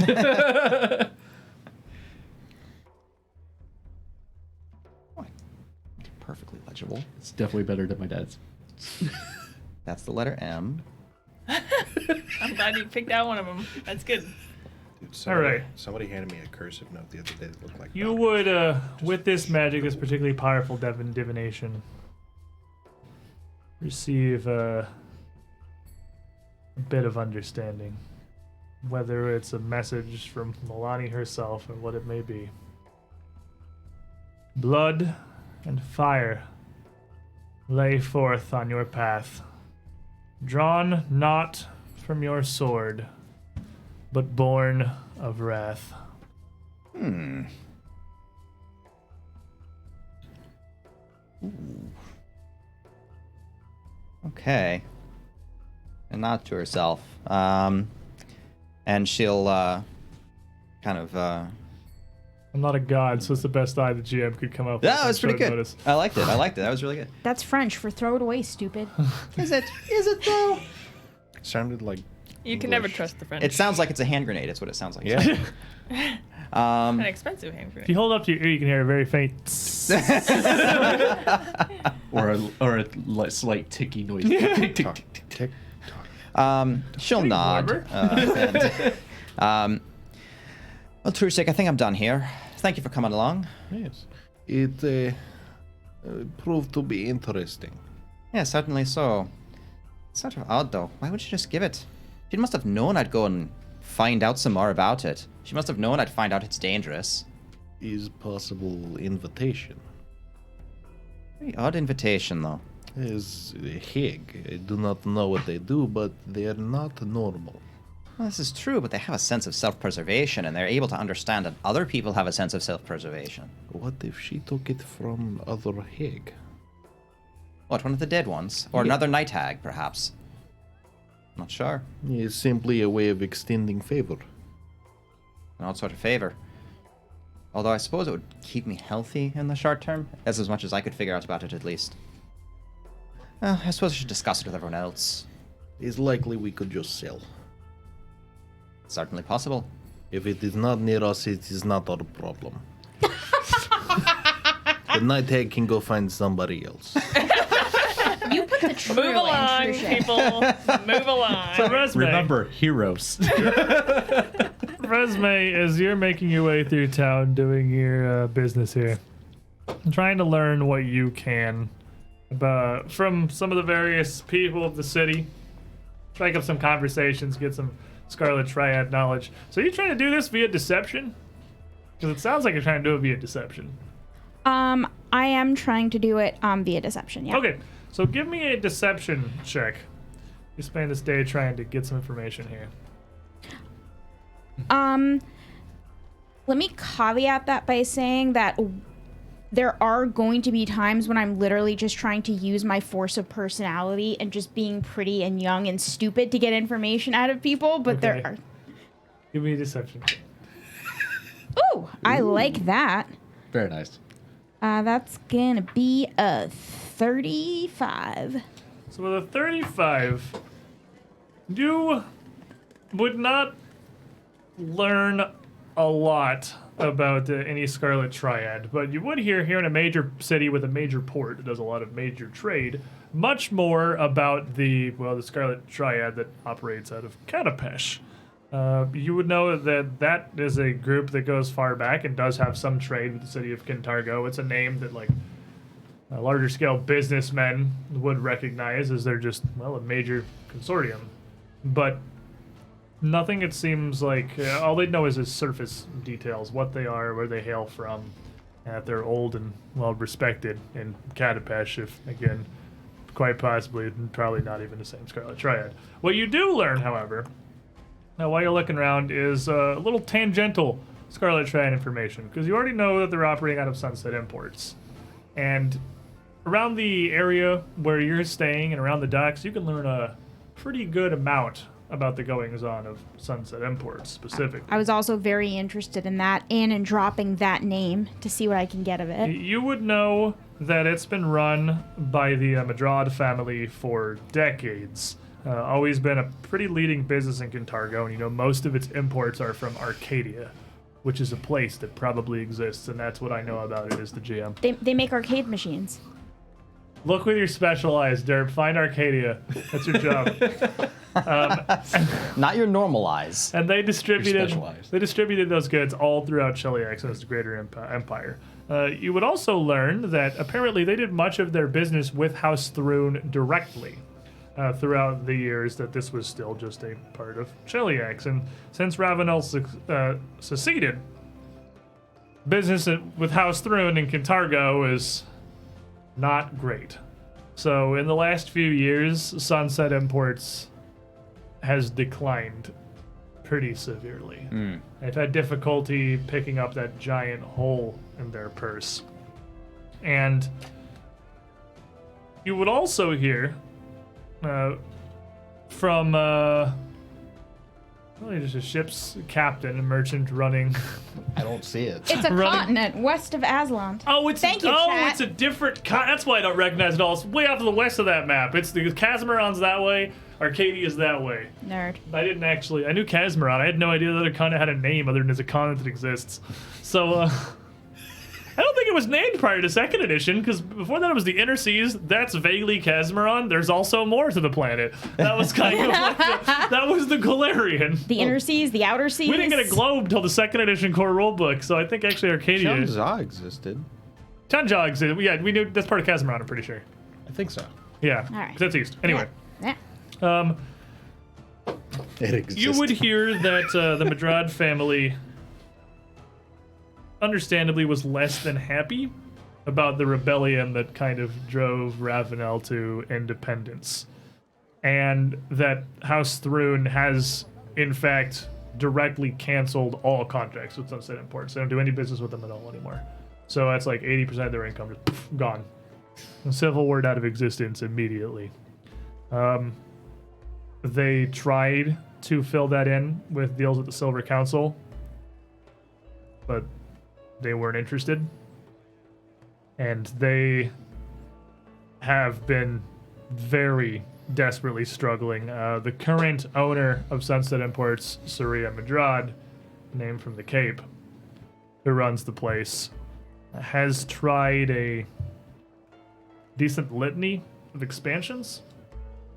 Perfectly legible. it's definitely better than my dad's. That's the letter M. I'm glad you picked out one of them. That's good. Dude, somebody, right. Somebody handed me a cursive note the other day that looked like You that. would, with this magic, this particularly powerful divination, receive a bit of understanding. Whether it's a message from Milani herself or what it may be. Blood and fire lay forth on your path, drawn not from your sword, but born of wrath. Okay. And not to herself. And she'll kind of. I'm not a god, so it's the best eye the GM could come up with. That on was pretty short good. notice. I liked it. That was really good. That's French for throw it away, stupid. Is it? Is it though? Sounded like You can never English. trust the French. It sounds like it's a hand grenade. It's what it sounds like. Yeah. an expensive hand If grenade. you hold up to your ear, you can hear a very faint. Or a slight ticky noise. Tick, tick, Talk, tick, tick. tick, talk. She'll nod. Weber? Well, Trusik, I think I'm done here. Thank you for coming along. Yes. It proved to be interesting. Yeah, certainly so. Sort of odd, though. Why would she just give it? She must have known I'd go and find out some more about it. She must have known I'd find out it's dangerous. Is possible invitation. Very odd invitation, though. Is a hig. I do not know what they do, but they are not normal. Well, this is true, but they have a sense of self-preservation, and they're able to understand that other people have a sense of self-preservation. What if she took it from other hig? What, one of the dead ones? Or another night hag, perhaps? Not sure. It's simply a way of extending favor. An odd sort of favor. Although I suppose it would keep me healthy in the short term. That's as much as I could figure out about it, at least. Well, I suppose I should discuss it with everyone else. It's likely we could just sell. Certainly possible. If it is not near us, it is not our problem. The night hag can go find somebody else. You put the true Move along, intrusion. people. Move along. So Resme, Remember, heroes. Resme, as you're making your way through town, doing your business here, and trying to learn what you can about from some of the various people of the city, strike up some conversations, get some Scarlet Triad knowledge. So you're trying to do this via deception? Because it sounds like you're trying to do it via deception. I am trying to do it via deception, yeah. Okay, so give me a deception check. You spend this day trying to get some information here. Let me caveat that by saying that there are going to be times when I'm literally just trying to use my force of personality and just being pretty and young and stupid to get information out of people, but Okay. there are... Give me a deception. Ooh, I like that. Very nice. That's gonna be a 35. So with a 35, you would not learn a lot about any Scarlet Triad, but you would hear here in a major city with a major port that does a lot of major trade, much more about the Scarlet Triad that operates out of Katapesh. You would know that that is a group that goes far back and does have some trade with the city of Kintargo. It's a name that, like, larger scale businessmen would recognize as they're just, a major consortium. But nothing, it seems like, all they know is surface details, what they are, where they hail from, and that they're old and well respected in Katapesh, if, again, quite possibly, probably not even the same Scarlet Triad. What you do learn, however, now while you're looking around, is a little tangential Scarlet Triad information, because you already know that they're operating out of Sunset Imports. And around the area where you're staying and around the docks, you can learn a pretty good amount about the goings-on of Sunset Imports specifically. I was also very interested in that and in dropping that name to see what I can get of it. You would know that it's been run by the Madrad family for decades. Always been a pretty leading business in Kintargo, and you know most of its imports are from Arcadia, which is a place that probably exists, and that's what I know about it as the GM. They make arcade machines. Look with your special eyes, Derp. Find Arcadia. That's your job. Not your normal eyes. And they distributed specialized. those goods all throughout Cheliax as the greater empire. You would also learn that apparently they did much of their business with House Thrune directly throughout the years that this was still just a part of Cheliax. And since Ravenel seceded, business with House Thrune in Kintargo is not great. So in the last few years, Sunset Imports has declined pretty severely. They've had difficulty picking up that giant hole in their purse. And you would also hear from really just a ship's captain, a merchant running. I don't see it. It's a Running- continent west of Aslan. Oh, it's Thank you, chat. it's a different. That's why I don't recognize it all. It's way off to the west of that map. It's the Casmaron's that way. Arcadia's that way. Nerd. I didn't actually. I knew Casmaron. I had no idea the other continent had a name other than as a continent that exists. So I don't think it was named prior to second edition, because before that it was the Inner Seas. That's vaguely Casmaron. There's also more to the planet. That was kind of like that was the Galarian. The inner seas, the outer seas. We didn't get a globe till the second edition core rulebook, so I think actually Arcadia. Shamza existed. Tanjog existed. Yeah, we knew that's part of Casmaron, I'm pretty sure. I think so. Yeah. All right. 'Cause that's east. Anyway. Yeah. It exists. You would hear that the Madrad family, understandably, was less than happy about the rebellion that kind of drove Ravenel to independence. And that House Thrune has, in fact, directly canceled all contracts with Sunset Imports. They don't do any business with them at all anymore. So that's like 80% of their income just gone. The Civil War out of existence immediately. They tried to fill that in with deals with the Silver Council, but they weren't interested. And they have been very desperately struggling. The current owner of Sunset Imports, Surya Madrad, named from the Cape, who runs the place, has tried a decent litany of expansions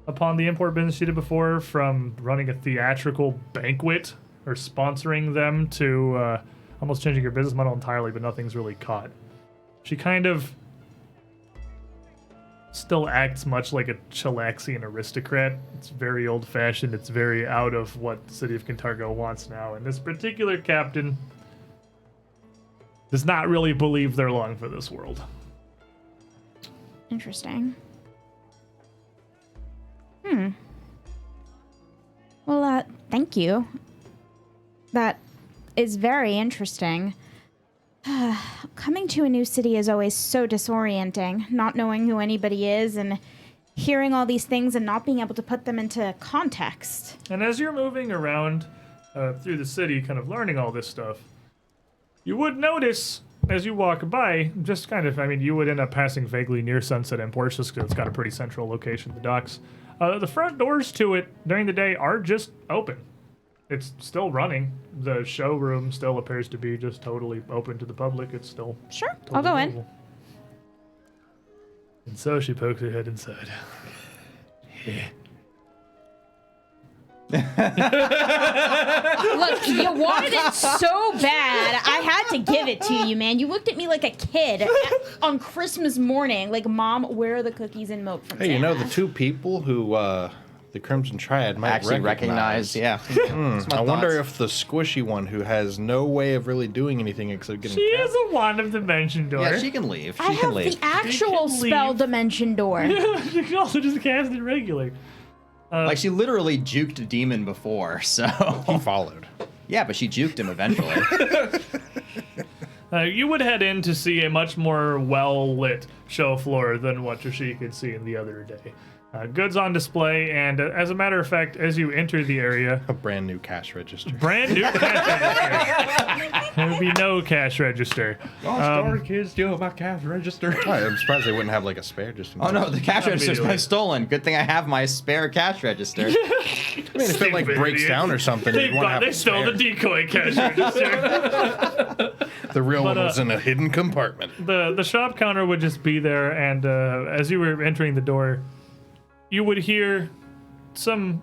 upon the import business she did before, from running a theatrical banquet or sponsoring them to almost changing her business model entirely, but nothing's really caught. She kind of still acts much like a Chilaxian aristocrat. It's very old-fashioned. It's very out of what the city of Kintargo wants now. And this particular captain does not really believe they're long for this world. Interesting. Well, thank you. That is very interesting. Coming to a new city is always so disorienting, not knowing who anybody is and hearing all these things and not being able to put them into context. And as you're moving around through the city, kind of learning all this stuff, you would notice as you walk by, just kind of, I mean, you would end up passing vaguely near Sunset Imports just because it's got a pretty central location, the docks. The front doors to it during the day are just open. It's still running. The showroom still appears to be just totally open to the public. It's still Sure, totally I'll go in. available. And so she pokes her head inside. Look, you wanted it so bad, I had to give it to you, man. You looked at me like a kid on Christmas morning, like, Mom, where are the cookies and milk from Hey, you know Santa? the two people who the Crimson Triad might Actually recognize, yeah. I wonder if the squishy one who has no way of really doing anything except getting She is a wand of dimension door. Yeah, she can leave. She I can have leave. the actual can spell leave. dimension door. She can also just cast it regular. Like, she literally juked a demon before, so... He followed. Yeah, but she juked him eventually. You would head in to see a much more well-lit show floor than what Trishie could see in the other day. Goods on display, and as a matter of fact, as you enter the area, A brand new cash register. brand new cash register. There would be no cash register. kids steal my cash register. I'm surprised they wouldn't have like a spare just in Oh no, the cash register's immediately. been stolen. Good thing I have my spare cash register. I mean, if it like Stupid breaks idiots. down or something, They, you'd want to have they a stole spare. the decoy cash register. The real But, one was in a hidden compartment. The shop counter would just be there, and as you were entering the door, you would hear some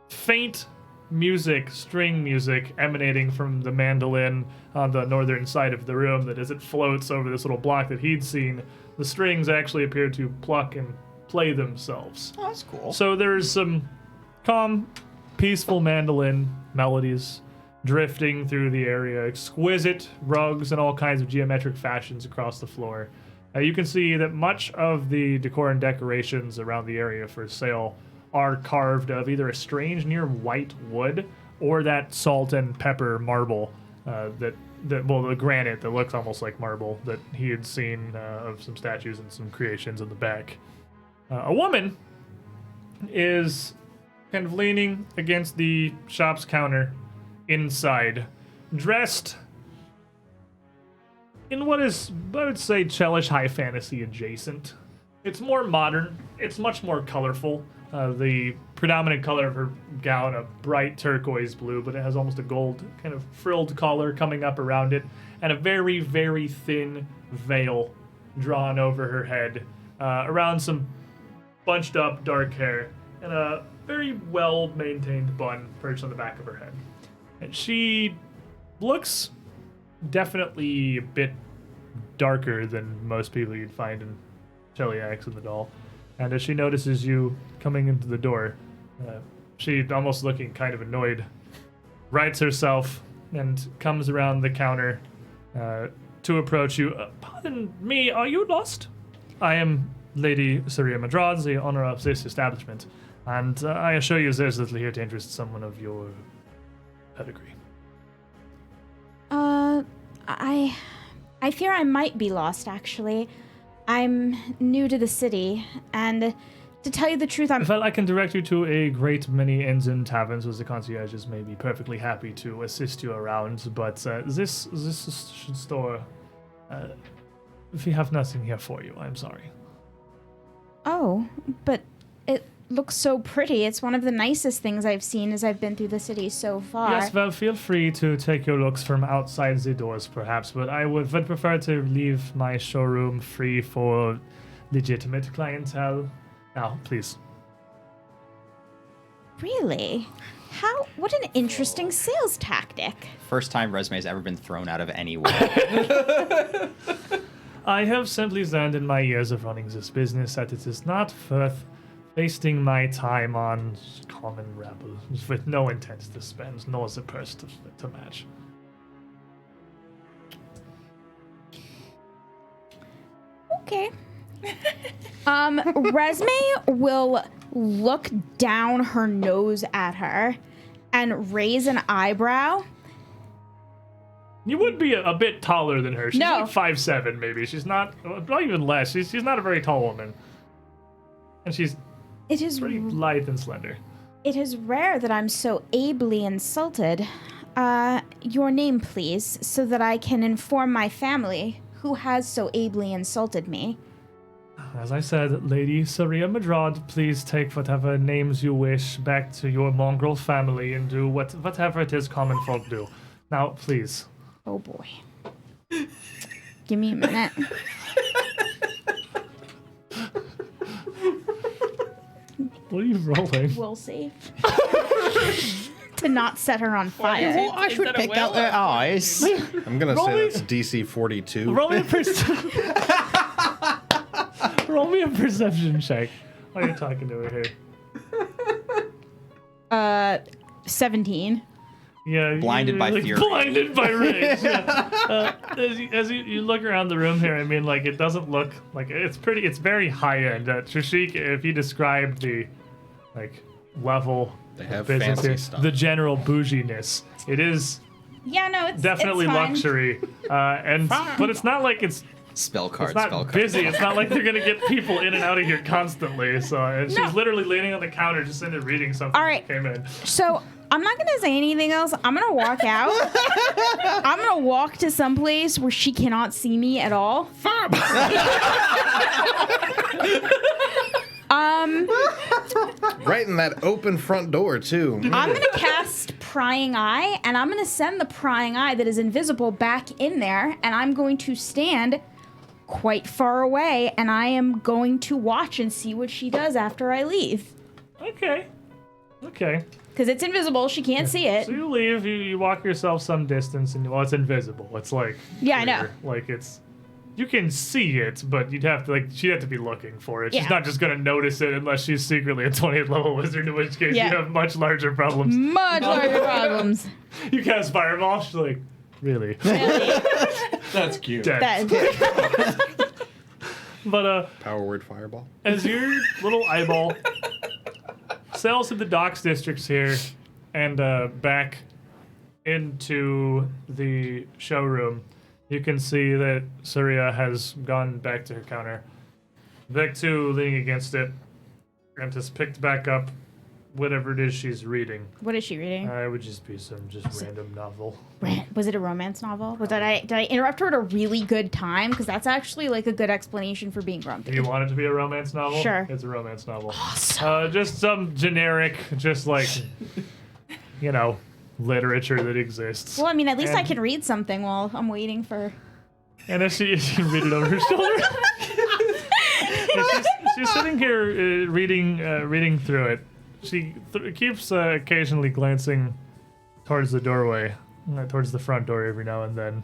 faint music, string music, emanating from the mandolin on the northern side of the room, that as it floats over this little block that he'd seen, the strings actually appear to pluck and play themselves. Oh, that's cool. So there's some calm, peaceful mandolin melodies drifting through the area, exquisite rugs and all kinds of geometric fashions across the floor. You can see that much of the decor and decorations around the area for sale are carved of either a strange near white wood or that salt and pepper marble the granite that looks almost like marble that he had seen of some statues and some creations in the back. A woman is kind of leaning against the shop's counter inside, dressed in what is, I would say, Chelish high fantasy adjacent. It's more modern. It's much more colorful. The predominant color of her gown, a bright turquoise blue, but it has almost a gold kind of frilled collar coming up around it, and a very, very thin veil drawn over her head, around some bunched up dark hair, and a very well-maintained bun perched on the back of her head. And she looks definitely a bit darker than most people you'd find in Cheliax in the doll. And as she notices you coming into the door, She, almost looking kind of annoyed, rights herself and comes around the counter to approach you. Pardon me, are you lost? I am Lady Saria Madrad, the owner of this establishment, and I assure you there's little here to interest someone of your pedigree. I fear I might be lost, actually. I'm new to the city, and to tell you the truth, Well, I can direct you to a great many inns and taverns where the concierges may be perfectly happy to assist you around, but this store, we have nothing here for you. I'm sorry. Oh, but it looks so pretty. It's one of the nicest things I've seen as I've been through the city so far. Yes, well, feel free to take your looks from outside the doors, perhaps, but I would prefer to leave my showroom free for legitimate clientele. Now, please. Really? What an interesting sales tactic. First time resume's ever been thrown out of anywhere. I have simply learned in my years of running this business that it is not worth wasting my time on common rabble with no intent to spend, nor the purse to match. Okay. Resme will look down her nose at her and raise an eyebrow. You would be a bit taller than her. She's No. like 5'7", maybe. She's not even less. She's not a very tall woman. And she's It is pretty lithe and slender. It is rare that I'm so ably insulted. Your name, please, so that I can inform my family who has so ably insulted me. As I said, Lady Saria Madrad, please take whatever names you wish back to your mongrel family and do whatever it is common folk do. Now, please. Oh boy. Give me a minute. What are you rolling? We'll see. To not set her on fire. Well, I should pick out their eyes. I'm gonna Roll say me- that's DC 42. Roll me a perception check. Why are you talking to her here? 17. Yeah, Blinded by like, fury. Blinded by rage. Yeah. As you look around the room here, I mean, like, it doesn't look like it's pretty. It's very high end. Trishik, if you described the like level They have of business fancy here, stuff. the general bouginess, it is Yeah, no, it's definitely it's fine. luxury. But it's not like it's Spell card, not spell card. busy. It's not like they're gonna get people in and out of here constantly. So, and No. she's literally leaning on the counter, just in there reading something. All right. That came in. So I'm not gonna say anything else. I'm gonna walk out. I'm gonna walk to some place where she cannot see me at all. Right in that open front door, too. I'm gonna cast Prying Eye, and I'm gonna send the Prying Eye that is invisible back in there, and I'm going to stand quite far away, and I am going to watch and see what she does after I leave. Okay. Because it's invisible, she can't see it. So you leave, you walk yourself some distance, and it's invisible. It's like Yeah, I know. clear. Like you can see it, but she'd have to be looking for it. She's Yeah. not just gonna notice it unless she's secretly a 20th level wizard, in which case Yeah. you have much larger problems. Much larger problems. You cast fireball, she's like, really? Really. That's cute. Dead. But Power word fireball. as your little eyeball sails to the docks districts here and back into the showroom, you can see that Surya has gone back to her counter. Vectu leaning against it and has picked back up whatever it is she's reading. What is she reading? It would just be some random novel. Was it a romance novel? Did I interrupt her at a really good time? Because that's actually like a good explanation for being grumpy. Do you want it to be a romance novel? Sure. It's a romance novel. Awesome. Just some generic, just like, literature that exists. Well, I mean, at least I And- can read something while I'm waiting for. And as she read it over her shoulder, she's sitting here reading through it. She keeps occasionally glancing towards the doorway, towards the front door every now and then.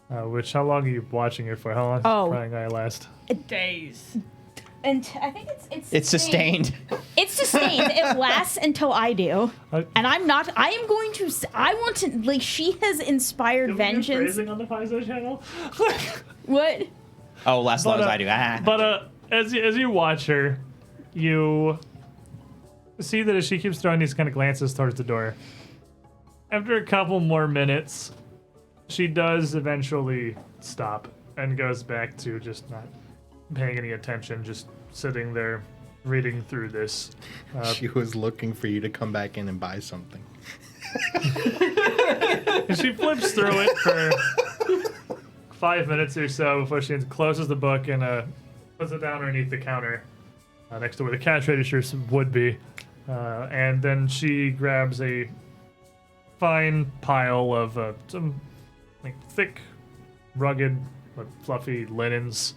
How long are you watching it for? How long does Oh. Prying Eye last? Days. and I think It's sustained. It's sustained. It lasts until I do, and I'm not. I am going to. I want to. Like she has inspired vengeance. Phrasing on the Pfizer channel. What? Oh, last as long as I do. Ah. But as you watch her, you see that as she keeps throwing these kind of glances towards the door, after a couple more minutes, she does eventually stop and goes back to just not paying any attention, just sitting there reading through this. She was looking for you to come back in and buy something. And she flips through it for 5 minutes or so before she closes the book and puts it down underneath the counter next to where the cash registers would be. And then she grabs a fine pile of some like thick, rugged, but fluffy linens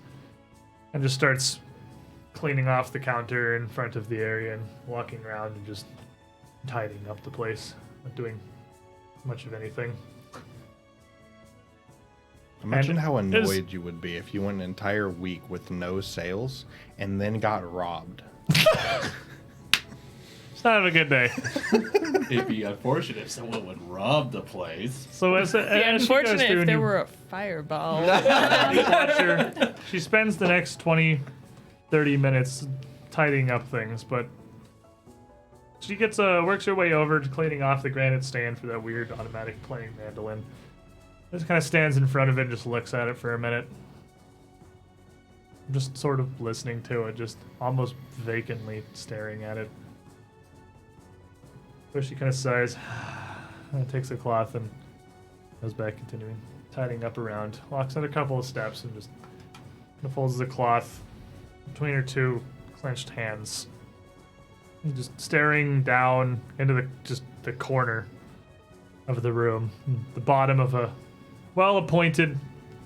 and just starts cleaning off the counter in front of the area and walking around and just tidying up the place, not doing much of anything. Imagine And how is- annoyed you would be if you went an entire week with no sales and then got robbed. It's not a good day. It'd be unfortunate if someone would rob the place. So as she goes Unfortunate through if and there you were a fireball. watch her, she spends the next 20, 30 minutes tidying up things, but she gets works her way over to cleaning off the granite stand for that weird automatic playing mandolin. Just kind of stands in front of it and just looks at it for a minute. Just sort of listening to it, just almost vacantly staring at it. So she kind of sighs and takes the cloth and goes back, continuing tidying up around. Walks out a couple of steps and just folds the cloth between her two clenched hands. And just staring down into the corner of the room, the bottom of a well-appointed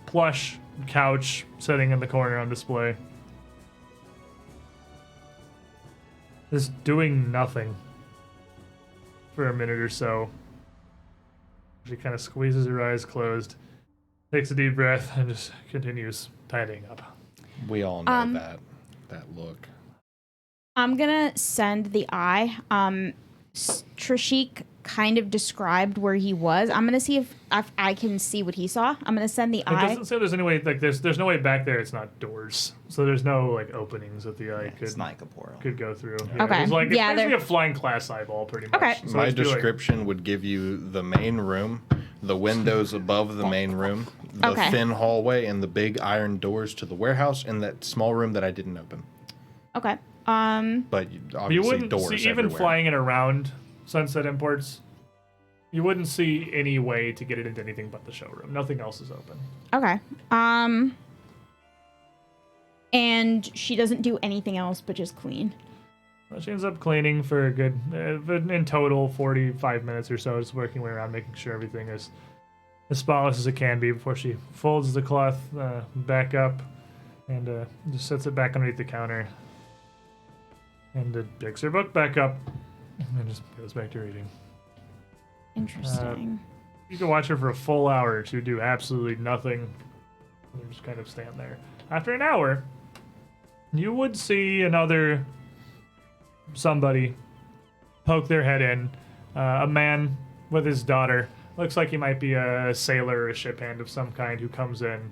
plush couch sitting in the corner on display. Just doing nothing for a minute or so. She kind of squeezes her eyes closed, takes a deep breath, and just continues tidying up. We all know that look. I'm gonna send the eye. Trishik kind of described where he was. I'm gonna see if I can see what he saw. I'm gonna send the It eye. doesn't say there's any way, like there's no way back there. It's not doors, so there's no like openings that the eye It's not like a portal. could go through. Okay. It's like Yeah, it's basically they're- a flying glass eyeball, pretty much. Okay. So My it's just like- description would give you the main room, the windows above the main room, the Okay. thin hallway, and the big iron doors to the warehouse, and that small room that I didn't open. Okay. But you obviously wouldn't doors see even everywhere. flying it around Sunset Imports. You wouldn't see any way to get it into anything but the showroom. Nothing else is open. Okay. And she doesn't do anything else but just clean. Well, she ends up cleaning for a good, in total, 45 minutes or so, just working way around, making sure everything is as spotless as it can be before she folds the cloth back up and just sets it back underneath the counter and picks her book back up and just goes back to reading. Interesting. You can watch her for a full hour to do absolutely nothing and just kind of stand there. After an hour, you would see another somebody poke their head in. A man with his daughter. Looks like he might be a sailor or a ship hand of some kind who comes in.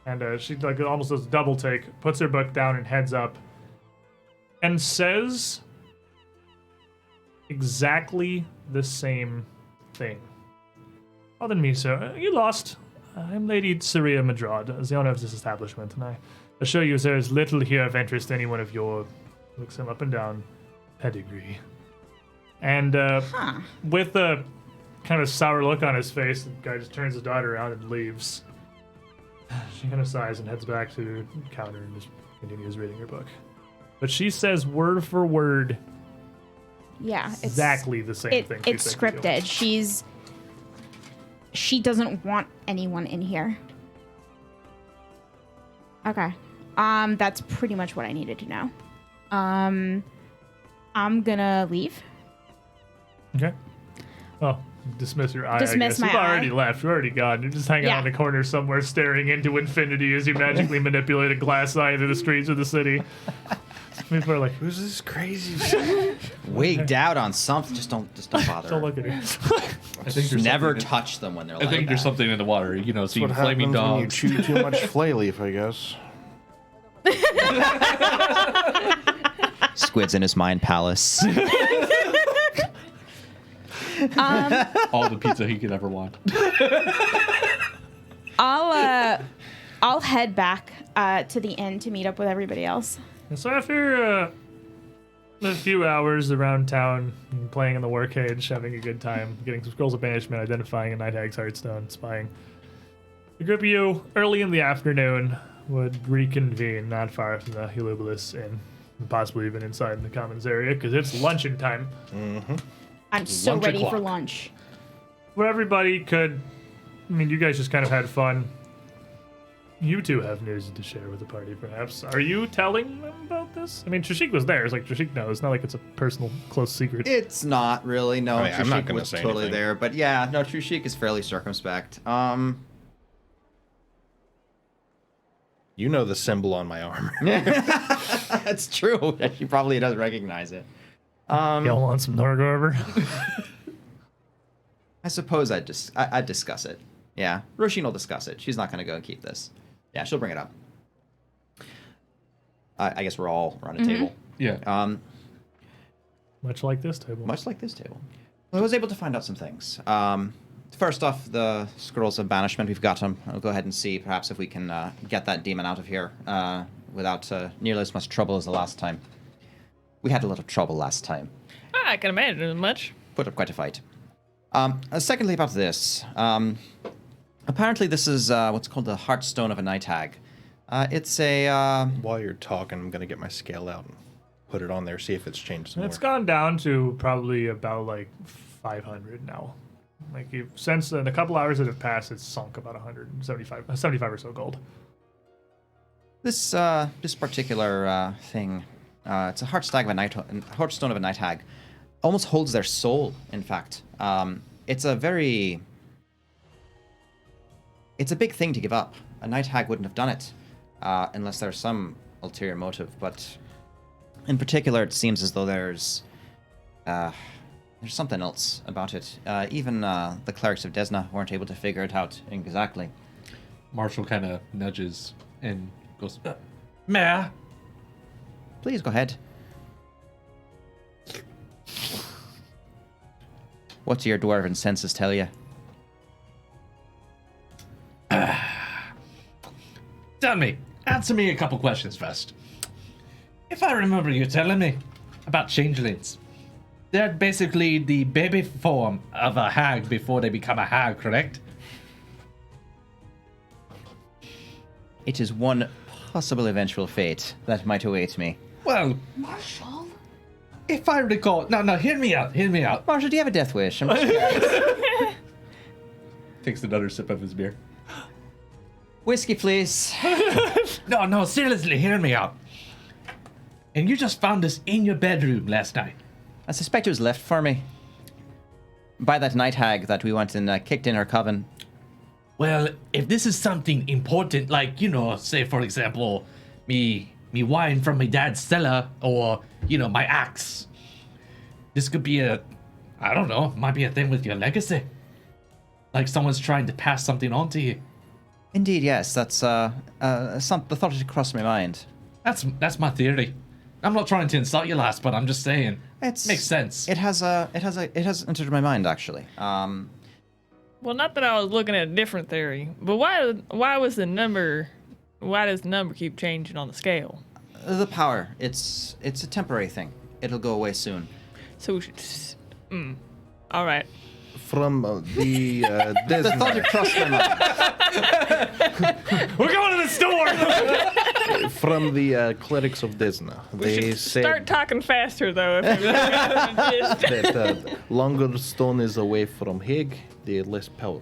And she like almost does a double take, puts her book down and heads up. And says exactly the same thing. Pardon me, sir. You lost. I'm Lady c3e8 Madrad, as the owner of this establishment, and I assure you there is little here of interest to anyone of your, looks him up and down, pedigree. And with a kind of sour look on his face, the guy just turns his daughter around and leaves. She kind of sighs and heads back to the counter and just continues reading her book. But she says word for word Yeah. It's, exactly the same thing. It's she said to you. scripted. She doesn't want anyone in here. Okay. That's pretty much what I needed to know. I'm gonna leave. Okay. Oh, dismiss your eye. Dismiss I guess. my You've already eye. left. You're already gone. You're just hanging Yeah. out in a corner somewhere, staring into infinity as you magically manipulate a glass eye through the streets of the city. People are like, Who's this crazy? Wigged out on something. Just don't bother. don't look at her. I think there's Never something in- touch them when they're I like think there's that. something in the water, you know, see What flaming happens when you dogs. chew too much flayleaf, I guess. Squid's in his mind palace. All the pizza he could ever want. I'll head back to the inn to meet up with everybody else. And so after a few hours around town, playing in the war cage, having a good time, getting some scrolls of banishment, identifying a night hag's heartstone, spying, the group of you, early in the afternoon, would reconvene not far from the Hulubalus Inn, and possibly even inside the commons area, because it's luncheon time, I'm so Lunch ready for o'clock. lunch. where everybody could. I mean, you guys just kind of had fun. You two have news to share with the party, perhaps. Are you telling them about this? I mean, Trishik was there. It's like Trishik knows. It's not like it's a personal, close secret. It's not really. No, I mean, I'm not Trishik gonna was say totally anything. there. But yeah, no, Trishik is fairly circumspect. You know the symbol on my armor. That's true. She probably does recognize it. Y'all want some Norgorber? I suppose I'd discuss it. Yeah, Roshin will discuss it. She's not going to go and keep this. Yeah, she'll bring it up. I guess we're all around a table. Yeah. Much like this table. Much like this table. I was able to find out some things. First off, the scrolls of banishment. We've got them. I'll go ahead and see perhaps if we can get that demon out of here without nearly as much trouble as the last time. We had a lot of trouble last time. I can imagine as much. Put up quite a fight. Secondly, about this. Apparently, this is what's called the heartstone of a night hag. It's a. While you're talking, I'm gonna get my scale out and put it on there, see if it's changed some It's more. gone down to probably about like 500 now. Like since in a couple hours that have passed, it's sunk about 75 or so gold. This particular thing, it's a heartstone of a night hag. Almost holds their soul. In fact, it's a big thing to give up. A night hag wouldn't have done it unless there's some ulterior motive. But in particular, it seems as though there's something else about it. Even the clerics of Desna weren't able to figure it out exactly. Marshall kind of nudges and goes, Mayor, Please go ahead. What do your dwarven senses tell you? Tell me, answer me a couple questions first. If I remember you telling me about changelings, they're basically the baby form of a hag before they become a hag, correct? It is one possible eventual fate that might await me. Well, Marshall? if I recall, no, hear me out. Marshall, do you have a death wish? I'm just curious. takes another sip of his beer. Whiskey, please. No, seriously, hear me out. And you just found this in your bedroom last night. I suspect it was left for me by that night hag that we went and kicked in her coven. Well, if this is something important, like, say, for example, me wine from my dad's cellar, or, my axe, this could be might be a thing with your legacy. Like someone's trying to pass something on to you. Indeed, yes. That's the thought that crossed my mind. That's my theory. I'm not trying to insult you, lass, but I'm just saying. It Makes sense. It has entered my mind actually. Well, not that I was looking at a different theory, but why was the number? Why does the number keep changing on the scale? The power. It's a temporary thing. It'll go away soon. So we should. All right. From the The thought Desna, crossed my mind. We're going to the store! from the clerics of Desna, they said Start talking faster though. If you're that longer stone is away from Hig, the less power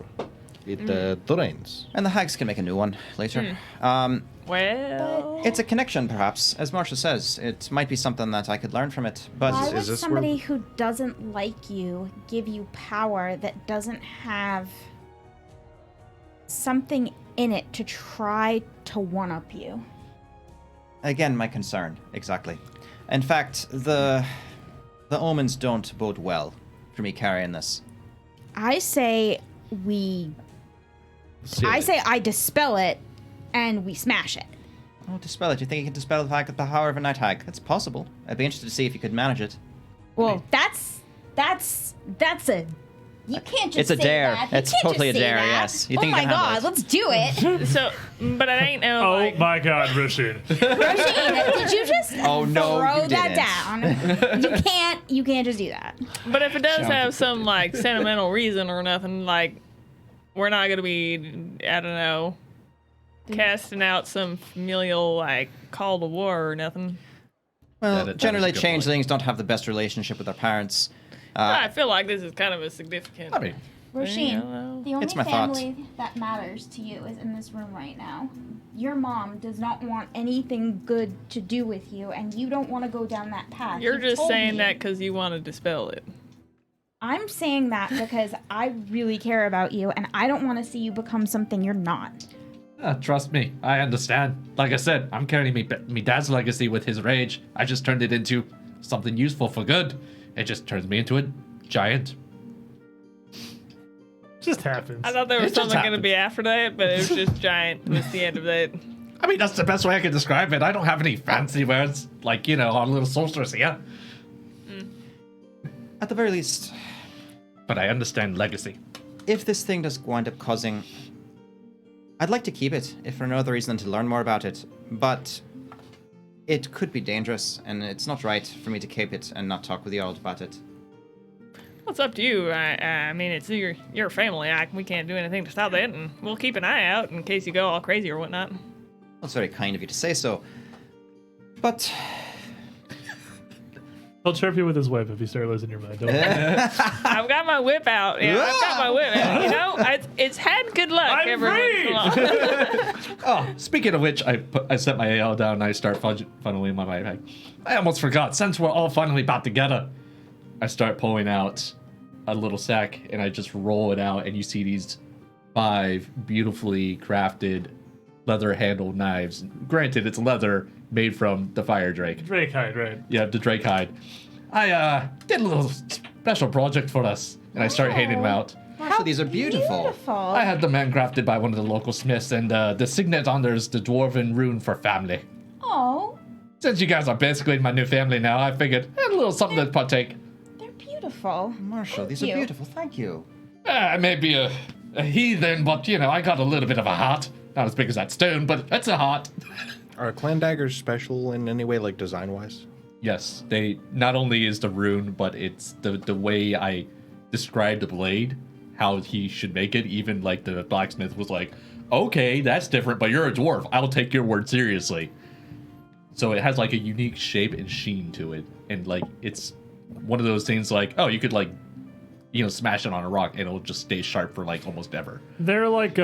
it drains. And the hags can make a new one later. well, It's a connection, perhaps. As Marcia says, it might be something that I could learn from it. But Why is would this where- somebody who doesn't like you give you power that doesn't have something in it to try to one-up you? again, my concern. Exactly. In fact, the omens don't bode well for me carrying this. I say I dispel it and we smash it. Oh, dispel it. You think you can dispel the power of a night hag? It's possible. I'd be interested to see if you could manage it. Well, that's a. You can't just. It's a say dare. That. You It's can't totally just a say dare, that. yes. You Oh think you my can handle god, it. let's do it. So, but it ain't no. Oh like, my God, Rashid. Rasheen, did you just Oh, no, throw you that didn't. down? You can't just do that. But if it does have some like sentimental reason or nothing, like we're not gonna be, I don't know, casting out some familial like call to war or nothing. Well, that is generally a good changelings don't have the best relationship with their parents. I feel like this is kind of a significant. I mean, Rasheen, the only It's my thought. family that matters to you is in this room right now. Your mom does not want anything good to do with you, and you don't want to go down that path. You're You've just told saying me. that because you want to dispel it. I'm saying that because I really care about you, and I don't want to see you become something you're not. trust me, I understand. Like I said, I'm carrying me dad's legacy with his rage. I just turned it into something useful for good. It just turns me into a giant. Just happens. I thought there was It just something going to happens. be after that, but it was just giant was the end of it. I mean, that's the best way I can describe it. I don't have any fancy words, like, you know, our little sorceress here. At the very least, But I understand legacy. if this thing does wind up causing... I'd like to keep it, if for no other reason than to learn more about it, but it could be dangerous, and it's not right for me to keep it and not talk with you all about it. Well, it's up to you. I mean, it's your family. We can't do anything to stop it, and we'll keep an eye out in case you go all crazy or whatnot. Well, it's very kind of you to say so, but... He'll chirp you with his whip if you start losing your mind. Don't worry. I've got my whip out. Yeah, I've got my whip out. You know, it's had good luck I'm every free! once in a while. Oh, speaking of which, I set my AL down and I start funneling my bag. I almost forgot. Since we're all finally back together, I start pulling out a little sack and I just roll it out, and you see these 5 beautifully crafted leather-handled knives. Granted, it's leather made from the fire drake. Drake hide, right? Yeah, the drake hide. I did a little special project for us, and I start handing them out. Actually, these are beautiful. I had them handcrafted by one of the local smiths, and the signet on there is the dwarven rune for family. Oh, Since you guys are basically my new family now, I figured a little something to partake. they're beautiful. Marshall, these you. are beautiful. Thank you. I may be a heathen, but you know, I got a little bit of a heart. Not as big as that stone, but it's a heart. Are clan daggers special in any way, like design-wise? Yes, they not only is the rune, but it's the way I described the blade, how he should make it. Even like the blacksmith was like, okay, that's different, but you're a dwarf. I'll take your word seriously. So it has like a unique shape and sheen to it. And like, it's one of those things like, oh, you could like, you know, smash it on a rock and it'll just stay sharp for like almost ever. They're like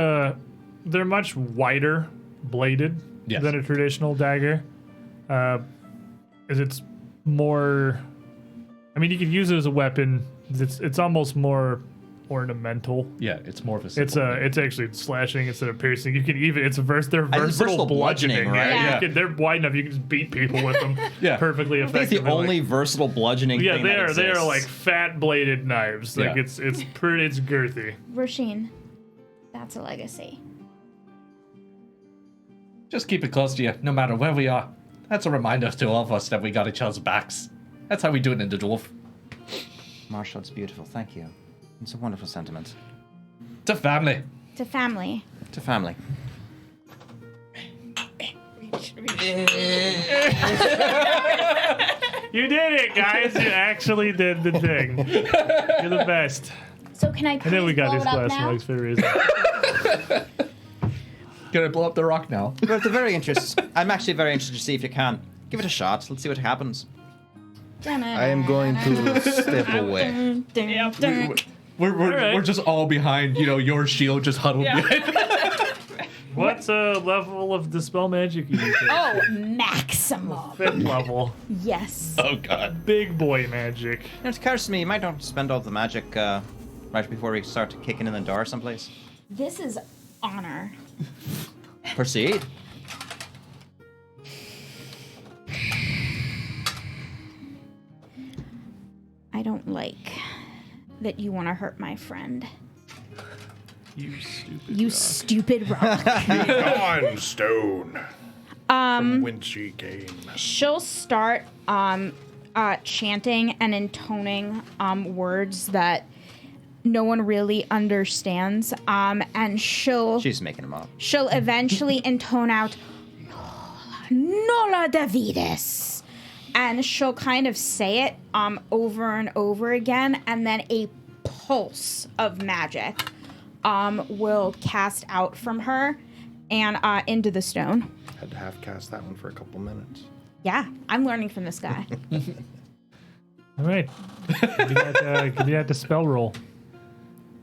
they're much wider bladed Yes. than a traditional dagger. As it's more, I mean, you could use it as a weapon. It's almost more ornamental. Yeah, it's more of a It's simple it's actually slashing instead of piercing. You can even they're versatile versatile bludgeoning, bludgeoning, right? Yeah. You can, they're wide enough. You can just beat people with them Yeah. perfectly I think it's effectively. the only versatile bludgeoning yeah, thing they that are. They are exists. like fat bladed knives. Like Yeah. it's pretty. It's girthy. Rasheen, that's a legacy. Just keep it close to you, no matter where we are. That's a reminder to all of us that we got each other's backs. That's how we do it in the dwarf. Marshall, it's beautiful. Thank you. It's a wonderful sentiment. To family. To family. To family. You did it, guys. You actually did the thing. You're the best. So can I And then we please got blow these it up glass now? mugs for a reason. Gonna blow up the rock now. But at the very interest, I'm actually very interested to see if you can. Give it a shot. Let's see what happens. I am going to step away. We're just all behind, you know, your shield just huddled Yeah. behind. What's a level of dispel magic you use? Oh, maximum. 5th level. Yes. Oh god. Big boy magic. You know, it occurs to me, you might not spend all the magic right before we start kicking in the door someplace. This is honor. Proceed. I don't like that you want to hurt my friend. You stupid rock. You stupid rock. Gone, stone. From whence she came. She'll start chanting and intoning words that no one really understands. And She's making them up. she'll eventually intone out Nola Davides. And she'll kind of say it over and over again, and then a pulse of magic will cast out from her and into the stone. Had to half cast that one for a couple minutes. Yeah, I'm learning from this guy. All right. Give me that dispel roll.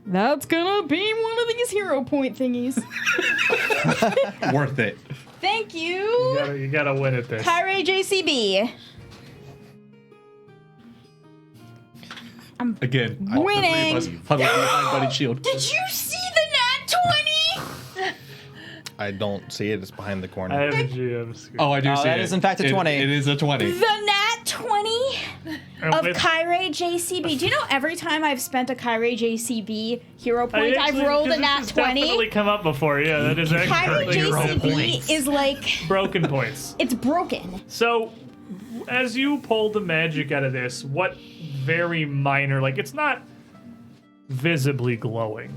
That's gonna be one of these hero point thingies. Worth it. Thank you. You gotta win at this. Kyrie JCB. Again, Winning. all the three of us huddled behind Buddy's shield. Did you see the nat 20? I don't see it. It's behind the corner. I have a GM screen. Oh, I do Oh, see that it. is in fact a 20. It is a 20. The nat 20 of with- Kyrie JCB. Do you know every time I've spent a Kyrie JCB hero point, I've rolled a nat 20? Definitely come up before. Yeah, that is Kyrie actually JCB is like, broken points. it's broken. So, as you pull the magic out of this, what very minor, like it's not visibly glowing.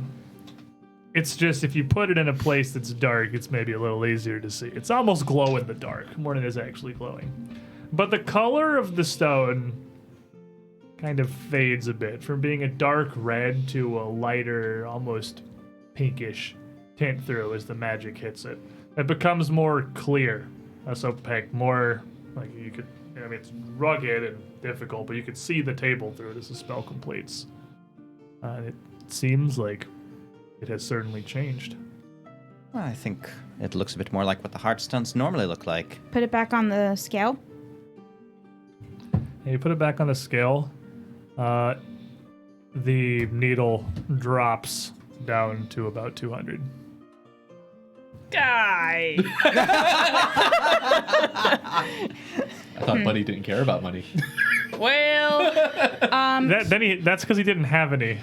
It's just if you put it in a place that's dark, it's maybe a little easier to see. It's almost glow in the dark more than it is actually glowing. But the color of the stone kind of fades a bit from being a dark red to a lighter, almost pinkish tint through as the magic hits it. It becomes more clear, less opaque, more like you could. I mean, it's rugged and difficult, but you could see the table through it as the spell completes. It seems like it has certainly changed. Well, I think it looks a bit more like what the heartstones normally look like. Put it back on the scale. And you put it back on the scale. The needle drops down to about 200. Guy. I thought Buddy didn't care about money. Well, That's because he didn't have any.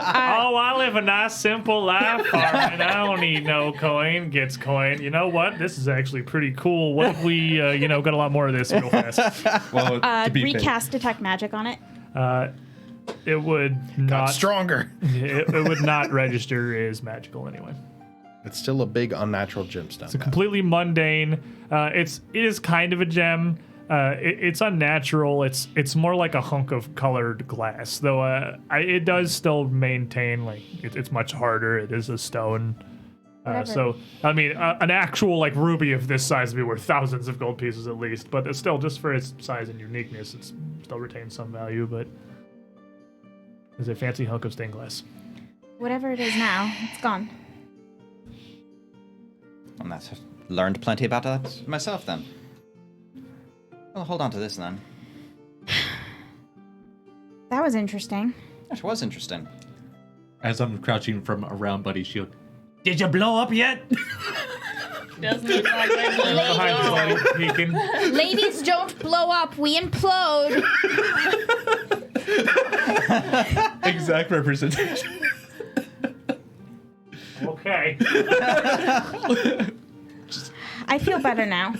I live a nice, simple life, and I don't need no coin. Gets coin. You know what? This is actually pretty cool. What if we, got a lot more of this real fast? Well, to be fair, Recast detect magic on it. It would Got not. stronger. It would not register as magical anyway. It's still a big unnatural gemstone. It's a completely mundane. It is kind of a gem. It's unnatural. It's more like a hunk of colored glass, though. It does still maintain like it's much harder. It is a stone. So I mean, an actual like ruby of this size would be worth thousands of gold pieces at least. But it's still, just for its size and uniqueness, it still retains some value. But it's a fancy hunk of stained glass. Whatever it is now, it's gone. And I've learned plenty about that myself then. Well, hold on to this then. That was interesting. That was interesting. as I'm crouching from around Buddy's shield, did you blow up yet? Doesn't look like they Behind believe. Buddy, peeking. Ladies don't blow up, we implode. Exact representation. Okay. I feel better now.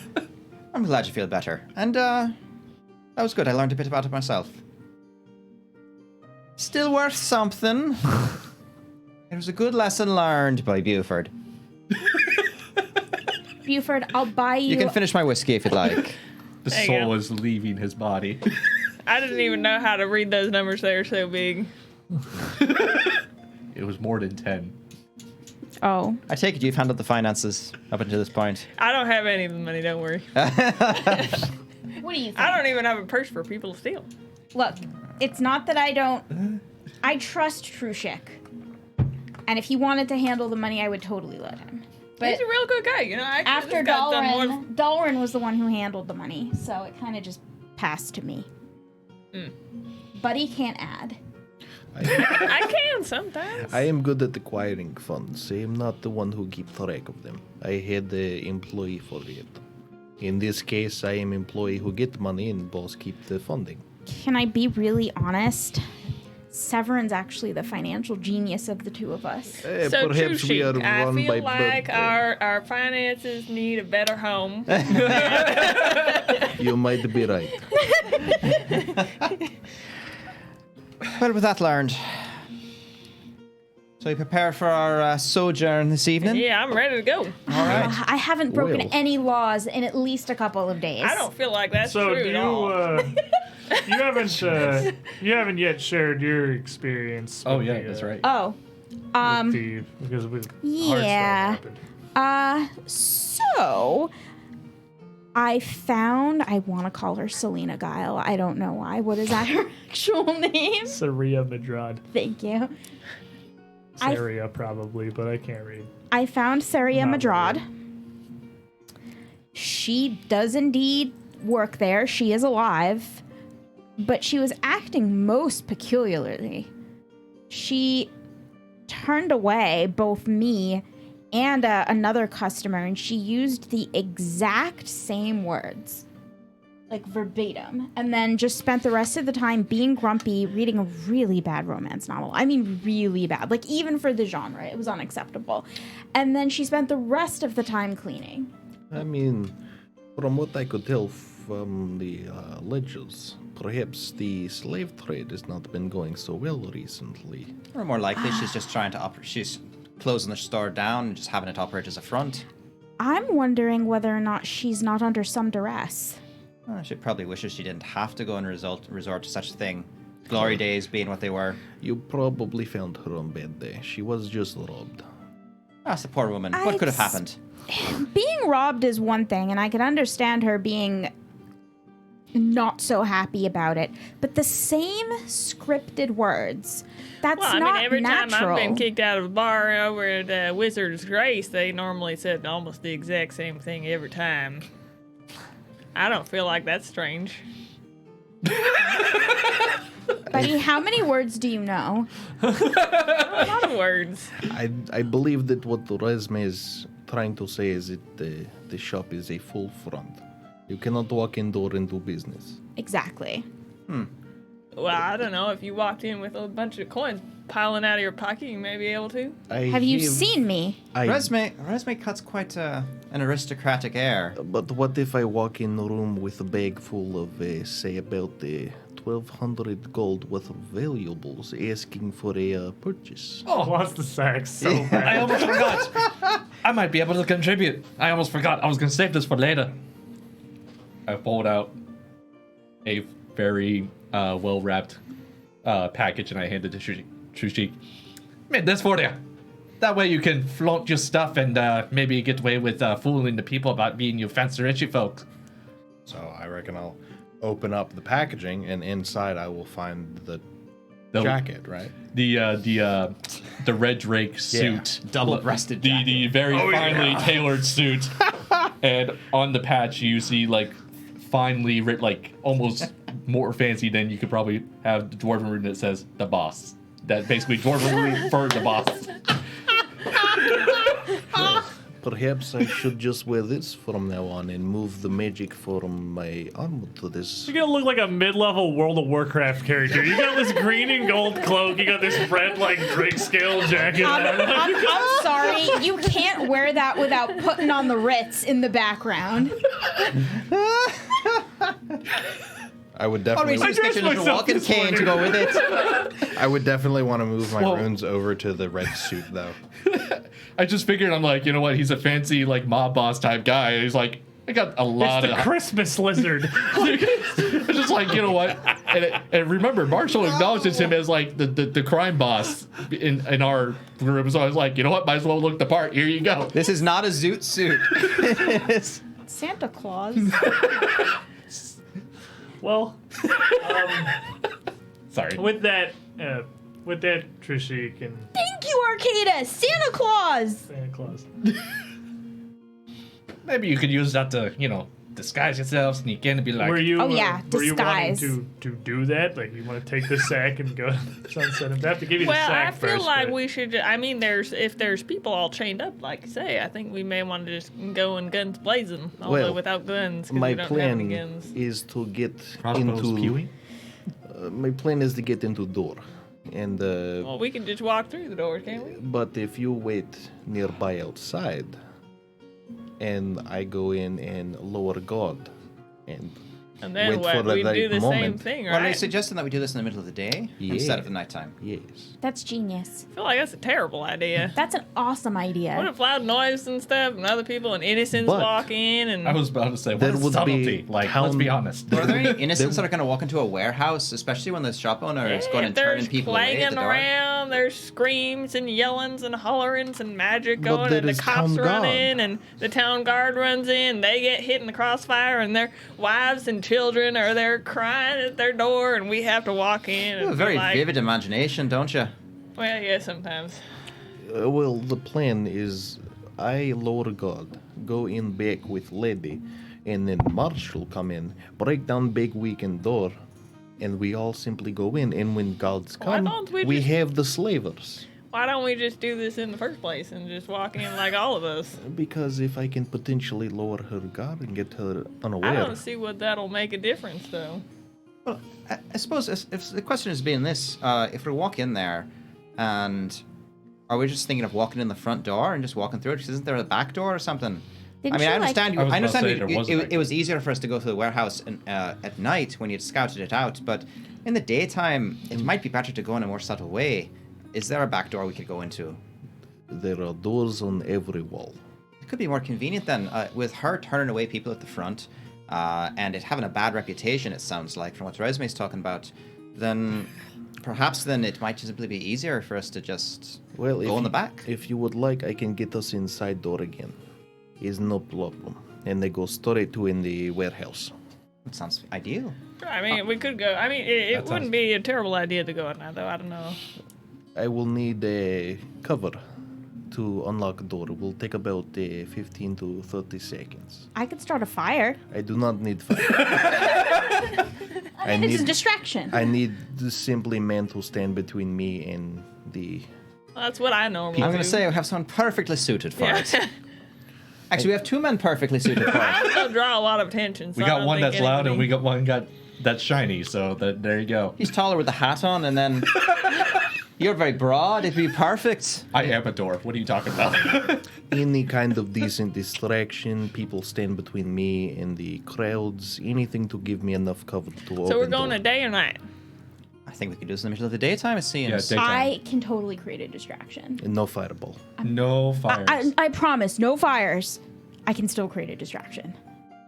I'm glad you feel better. And, that was good. I learned a bit about it myself. Still worth something. It was a good lesson learned by Buford. Buford, I'll buy you. You can finish my whiskey if you'd like. The There you soul go. is leaving his body. I didn't even know how to read those numbers. They were so big. It was more than 10. Oh. I take it you've handled the finances up until this point. I don't have any of the money. Don't worry. What do you think? I don't even have a purse for people to steal. Look, it's not that I don't. I trust Trushik. And if he wanted to handle the money, I would totally let him. But He's a real good guy, you know. Actually, after this guy's done more. Dalrin was the one who handled the money, so it kind of just passed to me. Buddy can't add. I can sometimes. I am good at acquiring funds. I am not the one who keeps track of them. I had the employee for it. In this case, I am employee who get money and boss keep the funding. Can I be really honest? Severin's actually the financial genius of the two of us. So perhaps we are True I run feel by like blood. our finances need a better home. You might be right. Well, with that learned. So you prepared for our sojourn this evening? Yeah, I'm ready to go. All right. I haven't broken Well. any laws in at least a couple of days. I don't feel like that's So true do at all. you haven't yet shared your experience. Oh with yeah, the, that's right. Oh. with the, because with Yeah. Heartstone happened. So I want to call her Selena Guile. I don't know why. What is that her actual name? Saria Madrad. Thank you. Saria probably, but I can't read. I found Saria Not Madrad. She does indeed work there. She is alive. But she was acting most peculiarly. She turned away both me and another customer, and she used the exact same words. Like verbatim. And then just spent the rest of the time being grumpy, reading a really bad romance novel. I mean, really bad. Like, even for the genre, it was unacceptable. And then she spent the rest of the time cleaning. I mean, from what I could tell from the ledgers, perhaps the slave trade has not been going so well recently. Or more likely, she's just trying to she's closing the store down and just having it operate as a front. I'm wondering whether or not she's not under some duress. She probably wishes she didn't have to go and resort to such a thing. Glory days being what they were. You probably found her on bad day. She was just robbed. That's the poor woman. What could have happened? Being robbed is one thing, and I could understand her being not so happy about it. But the same scripted words, that's Well, I not mean, every natural. time I've been kicked out of a bar over at Wizard's Grace, they normally said almost the exact same thing every time. I don't feel like that's strange. Buddy, how many words do you know? A lot of words. I believe that what the resume is trying to say is that the shop is a full front. You cannot walk indoor and do business. Exactly. Well, I don't know. If you walked in with a bunch of coins piling out of your pocket, you may be able to. Have you seen me? Resume cuts quite an aristocratic air. But what if I walk in a room with a bag full of, say, about 1,200 gold worth of valuables, asking for a purchase? Oh, wants the sack so I bad. almost forgot. I might be able to contribute. I almost forgot. I was going to save this for later. I pulled out a very well-wrapped package and I handed it to Shushik. Made this for you. That way you can flaunt your stuff and maybe get away with fooling the people about being you fancy richy folk. So I reckon I'll open up the packaging, and inside I will find the jacket, right? The red drake suit, Double-breasted the very finely tailored suit, and on the patch you see like finely written, like almost more fancy than you could probably have the dwarven rune that says the boss. That basically dwarven rune for the boss. Perhaps I should just wear this from now on and move the magic from my armor to this. You're gonna look like a mid-level World of Warcraft character. You got this green and gold cloak. You got this red, like, drake scale jacket. I'm sorry, you can't wear that without putting on the Ritz in the background. I would Or we definitely, should stick to a walking cane to go with it. I would definitely want to move my Well- runes over to the red suit, though. I just figured, I'm like, you know what? He's a fancy like mob boss type guy. He's like, I got a lot It's the of. Christmas lizard. It's just like, you know what? And remember, Marshall acknowledges him as like the crime boss in our group. So I was like, you know what? Might as well look the part. Here you go. This is not a zoot suit. It's- Santa Claus. Well, Sorry. with that, Trishik and Thank you, Arcadus! Santa Claus! Santa Claus. Maybe you could use that to, you know, disguise yourself, sneak in, and be like, Were you? Oh, yeah, Were you wanting disguise. to do that? Like, you want to take the sack and go to Sunset? I have to give you the Well, sack I feel first, like but- we should. I mean, if there's people all chained up, like you say, I think we may want to just go and guns blazing. Although Well, without guns, because My we don't have any plan guns. is to get crossbows into pewing? My plan is to get into the door. And Well, we can just walk through the door, can't we? but if you wait nearby outside, and I go in and lower God, and And then wait for what? the We do right the same moment. thing, Well, are you right? suggesting that we do this in the middle of the day instead of the nighttime? yes, That's genius. I feel like that's a terrible idea. That's an awesome What idea. if loud noise and stuff, and other people and innocents But- walk in and I was about to say, what There is would subtlety? be Like, let's be town- honest. Are there any innocents that are going to walk into a warehouse, especially when the shop owner is going if and turning there's people away at clanging the door? around, there's screams and yellings and hollerings and magic But going, there and the is cops town run guard. in, and the town guard runs in. They get hit in the crossfire, and their wives and children are there crying at their door, and we have to walk in. You And have a be very like, vivid imagination, don't you? Well, yeah, sometimes. well, the plan is I lower God, go in back with Lady, and then Marshall come in, break down big weekend door, and we all simply go in. And when gods Why come, don't we we just- have the slavers. Why don't we just do this in the first place and just walk in like all of us? Because if I can potentially lower her guard and get her I unaware, don't see what that'll make a difference, though. Well, I suppose if the question is being this, if we walk in there, and are we just thinking of walking in the front door and just walking through it? 'Cause isn't there a back door or something? Didn't I mean, you, I understand. I was I about to understand. say there was a back It was easier for us to go to the warehouse at night when you'd scouted it out, but in the daytime, it might be better to go in a more subtle way. Is there a back door we could go into? there are doors on every wall. It could be more convenient then, with her turning away people at the front, and it having a bad reputation. It sounds like from what Resume's talking about. Then perhaps then it might simply be easier for us to just Well, go in the back. If you would like, I can get us inside door again. Is no problem. And they go straight to in the warehouse. That sounds ideal. I mean, we could go. I mean, it That wouldn't be a terrible idea to go at night, though. I don't know. I will need a cover to unlock the door. It will take about 15 to 30 seconds. I could start a fire. I do not need fire. I mean, it's a distraction. I need simply men to stand between me and the. That's what I normally I'm going to do. say we have someone perfectly suited for Yeah. it. Actually, we have two men perfectly suited for I it. also draw a lot of attention. So We I got don't one think that's loud, and anybody- we got one that's shiny. So there you go. He's taller with a hat on, and then you're very broad. It'd be perfect. I am a dwarf. What are you talking about? Any kind of decent distraction, people stand between me and the crowds, anything to give me enough cover to open So we're going door. a day or night? I think we could do this in the middle of the daytime, it seems. Yeah, daytime. I can totally create a distraction. And no fireball. No fires. I promise, no fires. I can still create a distraction.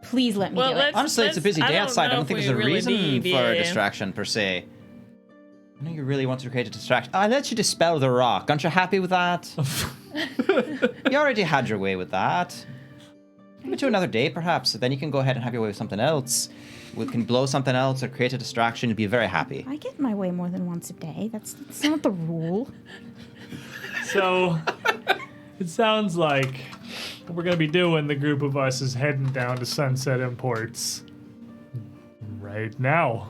Please let me Well, do it. let's- Honestly, it's a busy I day don't outside. I know don't if think we there's a really reason need, for a yeah. distraction per se. I know you really wanted to create a distraction. I let you dispel the rock. Aren't you happy with that? You already had your way with that. Give it to another day, perhaps. Then you can go ahead and have your way with something else. We can blow something else or create a distraction. You'd be very happy. I get my way more than once a day. That's not the rule. So it sounds like what we're gonna be doing, the group of us, is heading down to Sunset Imports right now.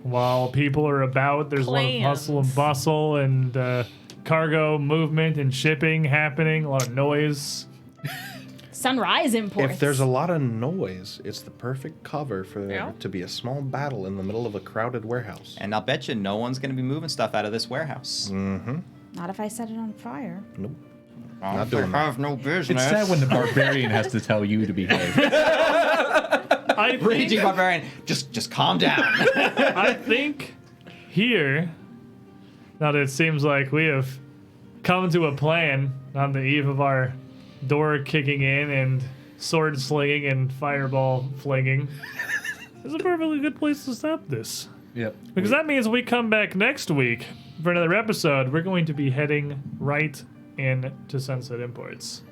While people are about, there's a lot of hustle and bustle and cargo movement and shipping happening, a lot of noise. Sunrise imports. If there's a lot of noise, it's the perfect cover for there Yeah. to be a small battle in the middle of a crowded warehouse. And I'll bet you no one's going to be moving stuff out of this warehouse. Not if I set it on fire. Nope. Not doing that. have no business. It's sad when the barbarian has to tell you to behave. I think, Raging barbarian, just calm down. I think here, now that it seems like we have come to a plan on the eve of our door kicking in and sword slinging and fireball flinging, it's a perfectly good place to stop this. Yep. Because that means we come back next week for another episode. We're going to be heading right into Sunset Imports.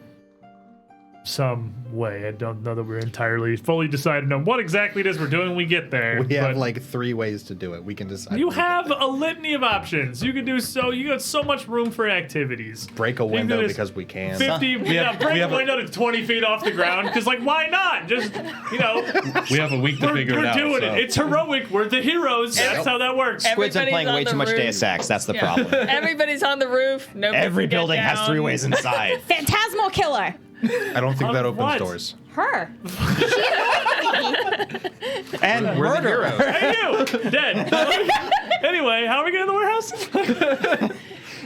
Some way. I don't know that we're entirely fully decided on what exactly it is we're doing when we get there. We have but like 3 ways to do it. We can decide. you when we get have there. a litany of options. You can do so. You got so much room for activities. break a window do this because we can. 50, have- break we a have a- window to 20 feet off the ground. Because, like, why not? Just, you know, We have a week to we're figure it out. doing so. it. It's heroic. We're the heroes. That's how that works. Squids are Everybody's playing on way the too much roof. Deus Ex. That's the Yeah. problem. Everybody's on the roof. Nobody Every can get building has down. 3 ways inside. Phantasmal killer. I don't think that opens What? doors. Her. And We're the murderer. heroes. Hey, you! Dead. Anyway, how are we getting in the warehouse?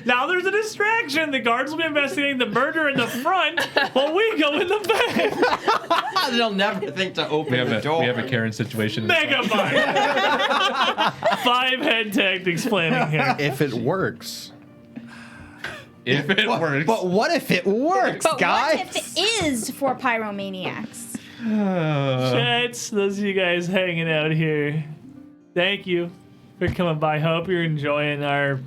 Now there's a distraction. The guards will be investigating the murder in the front while we go in the back. They'll never think to open the door. We have a Karen situation. Mega mind. 5 head tactics planning here. If it works, If it works. But what if it works, But guys? what if it is for pyromaniacs? Chats, those of you guys hanging out here, thank you for coming by. Hope you're enjoying our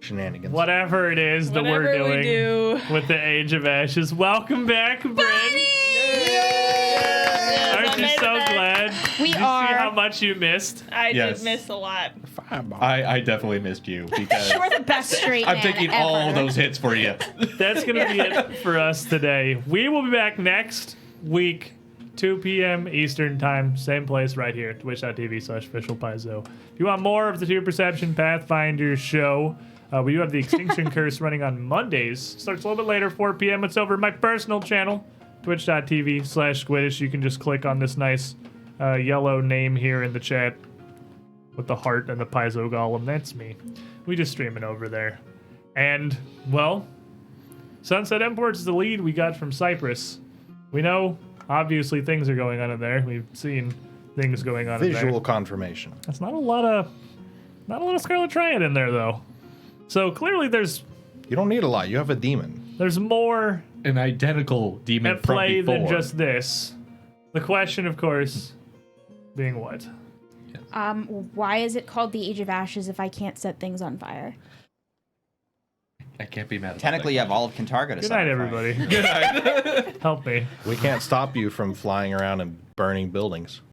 shenanigans. whatever it is that we're Whatever doing we do. with the Age of Ashes. Welcome back, Bryn. Aren't you made it so back. glad? We Did you see how are. much you missed? I Yes. did miss a lot. I definitely missed you because You're the best straight I'm man taking ever. all those hits for you. That's going to be it for us today. We will be back next week, 2 p.m. Eastern Time, same place right here, twitch.tv/officialpaizo. If you want more of the Two Perception Pathfinder show, we do have the Extinction Curse running on Mondays. Starts a little bit later, 4 p.m. It's over my personal channel, twitch.tv/squiddish. You can just click on this nice yellow name here in the chat with the heart and the Paizo Golem. That's me. We just stream it over there. And, well, Sunset Imports is the lead we got from Cyprus. We know, obviously, things are going on in there. We've seen things going on in Visual there. confirmation. That's not a lot of Scarlet Triad in there, though. So clearly there's You don't need a lot. You have a demon. more An identical demon at play from before. than just this. The question, of course, being what? Why is it called the Age of Ashes if I can't set things on fire? I can't be mad at Technically, you have all of Kintargo to Good set night, on fire. everybody. Good night. Help me. We can't stop you from flying around and burning buildings.